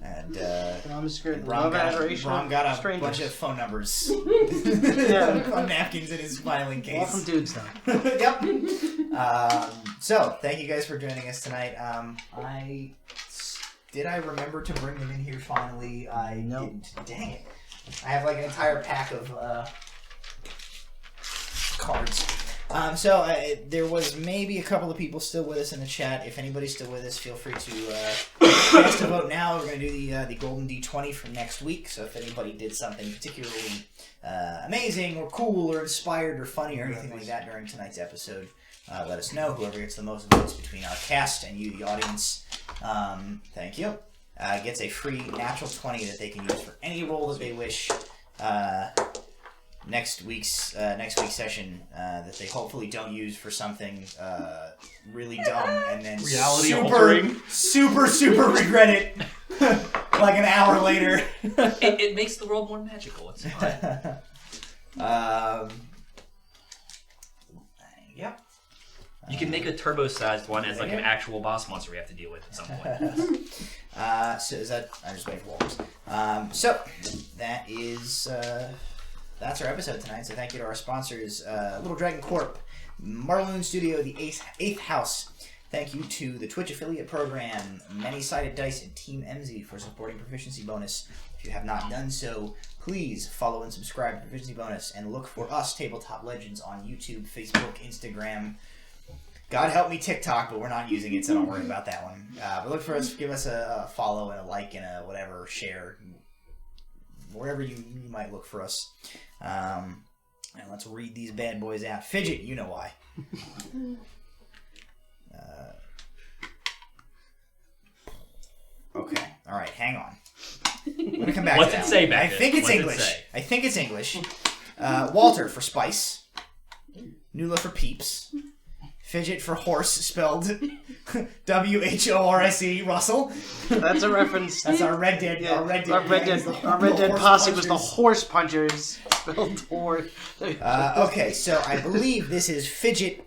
And I'm scared. Ron got a strangers. bunch of phone numbers Yeah. on napkins in his filing case. Welcome, dude stuff. Yep. So, thank you guys for joining us tonight. Did I remember to bring them in here finally? I didn't. Dang it. I have like an entire pack of cards. So there was maybe a couple of people still with us in the chat. If anybody's still with us, feel free to cast a vote now. We're going to do the Golden D20 for next week. So if anybody did something particularly amazing or cool or inspired or funny or anything like that during tonight's episode, let us know. Whoever gets the most votes between our cast and you, the audience. Thank you. gets a free natural 20 that they can use for any roll that they wish. Next week's session that they hopefully don't use for something really dumb and then Reality altering. super regret it like an hour later. It makes the world more magical. It's fine. Yep. You can make a turbo-sized one as like an actual boss monster we have to deal with at some point. So is that? I'm just waiting for Wolves. So that is that's our episode tonight. So thank you to our sponsors, Little Dragon Corp, Marloon Studio, the Eighth House. Thank you to the Twitch affiliate program, Many-Sided Dice, and Team MZ for supporting Proficiency Bonus. If you have not done so, please follow and subscribe to Proficiency Bonus, and look for us, Tabletop Legends, on YouTube, Facebook, Instagram. God help me, TikTok, but we're not using it, so don't worry about that one. But look for us, give us a follow and a like and a whatever, share, wherever you might look for us. And let's read these bad boys out. Fidget, you know why. Okay, all right, hang on. I'm gonna come back. What's to it that say one. back I there? think it's What's it English. say? I think it's English. Walter for spice. Nula for peeps. Fidget for horse, spelled W-H-O-R-S-E. Russell. That's a reference. That's our Red Dead. Yeah, Our Red Dead. our Red Dead horse posse was the punchers. horse punchers. Spelled horse. Okay, so I believe this is Fidget ...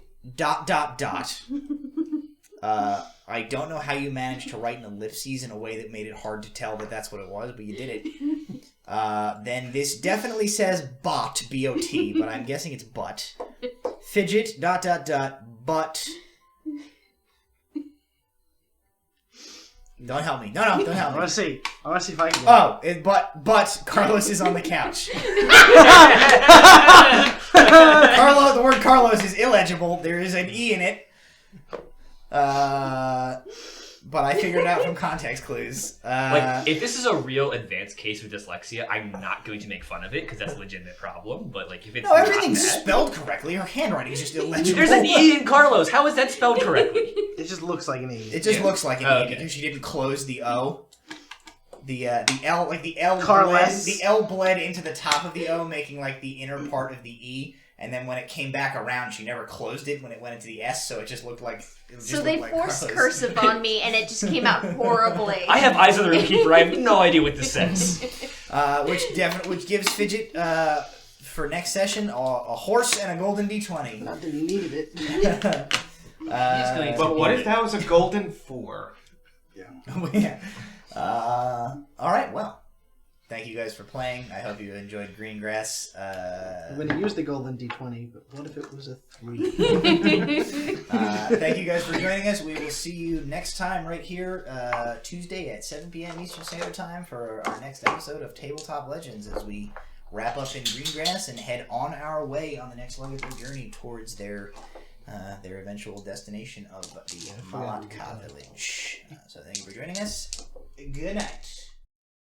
I don't know how you managed to write an ellipses in a way that made it hard to tell that that's what it was, but you did it. Then this definitely says bot, B-O-T, but I'm guessing it's butt. Fidget ... butt. Don't help me. No, don't I help want me. to see. I want to see if I can. But Carlos is on the couch. The word Carlos is illegible. There is an E in it. But I figured it out from context clues. Like, if this is a real advanced case of dyslexia, I'm not going to make fun of it because that's a legitimate problem. But like, if it's No, everything's not that, spelled correctly. Her handwriting is just illegible. there's an E in Carlos. How is that spelled correctly? It just looks like an E. It just looks like an E Okay. because she didn't close the O. The L, like the L Carlos. bled, the L bled into the top of the O, making like the inner part of the E. And then when it came back around, she never closed it when it went into the S, so it just looked like. So they forced cursive on me, and it just came out horribly. I have eyes on the roomkeeper. I have no idea what this says. Which gives Fidget for next session a horse and a golden D20. Not that he needed it. But what if that was a golden 4? Yeah. All right. Well, thank you guys for playing. I hope you enjoyed Greengrass. I'm going to use the golden D20, but what if it was a 3? Thank you guys for joining us. We will see you next time right here, Tuesday at 7 p.m. Eastern Standard Time for our next episode of Tabletop Legends as we wrap up in Greengrass and head on our way on the next leg of their journey towards their eventual destination of the Malatka village. So thank you for joining us. Good night.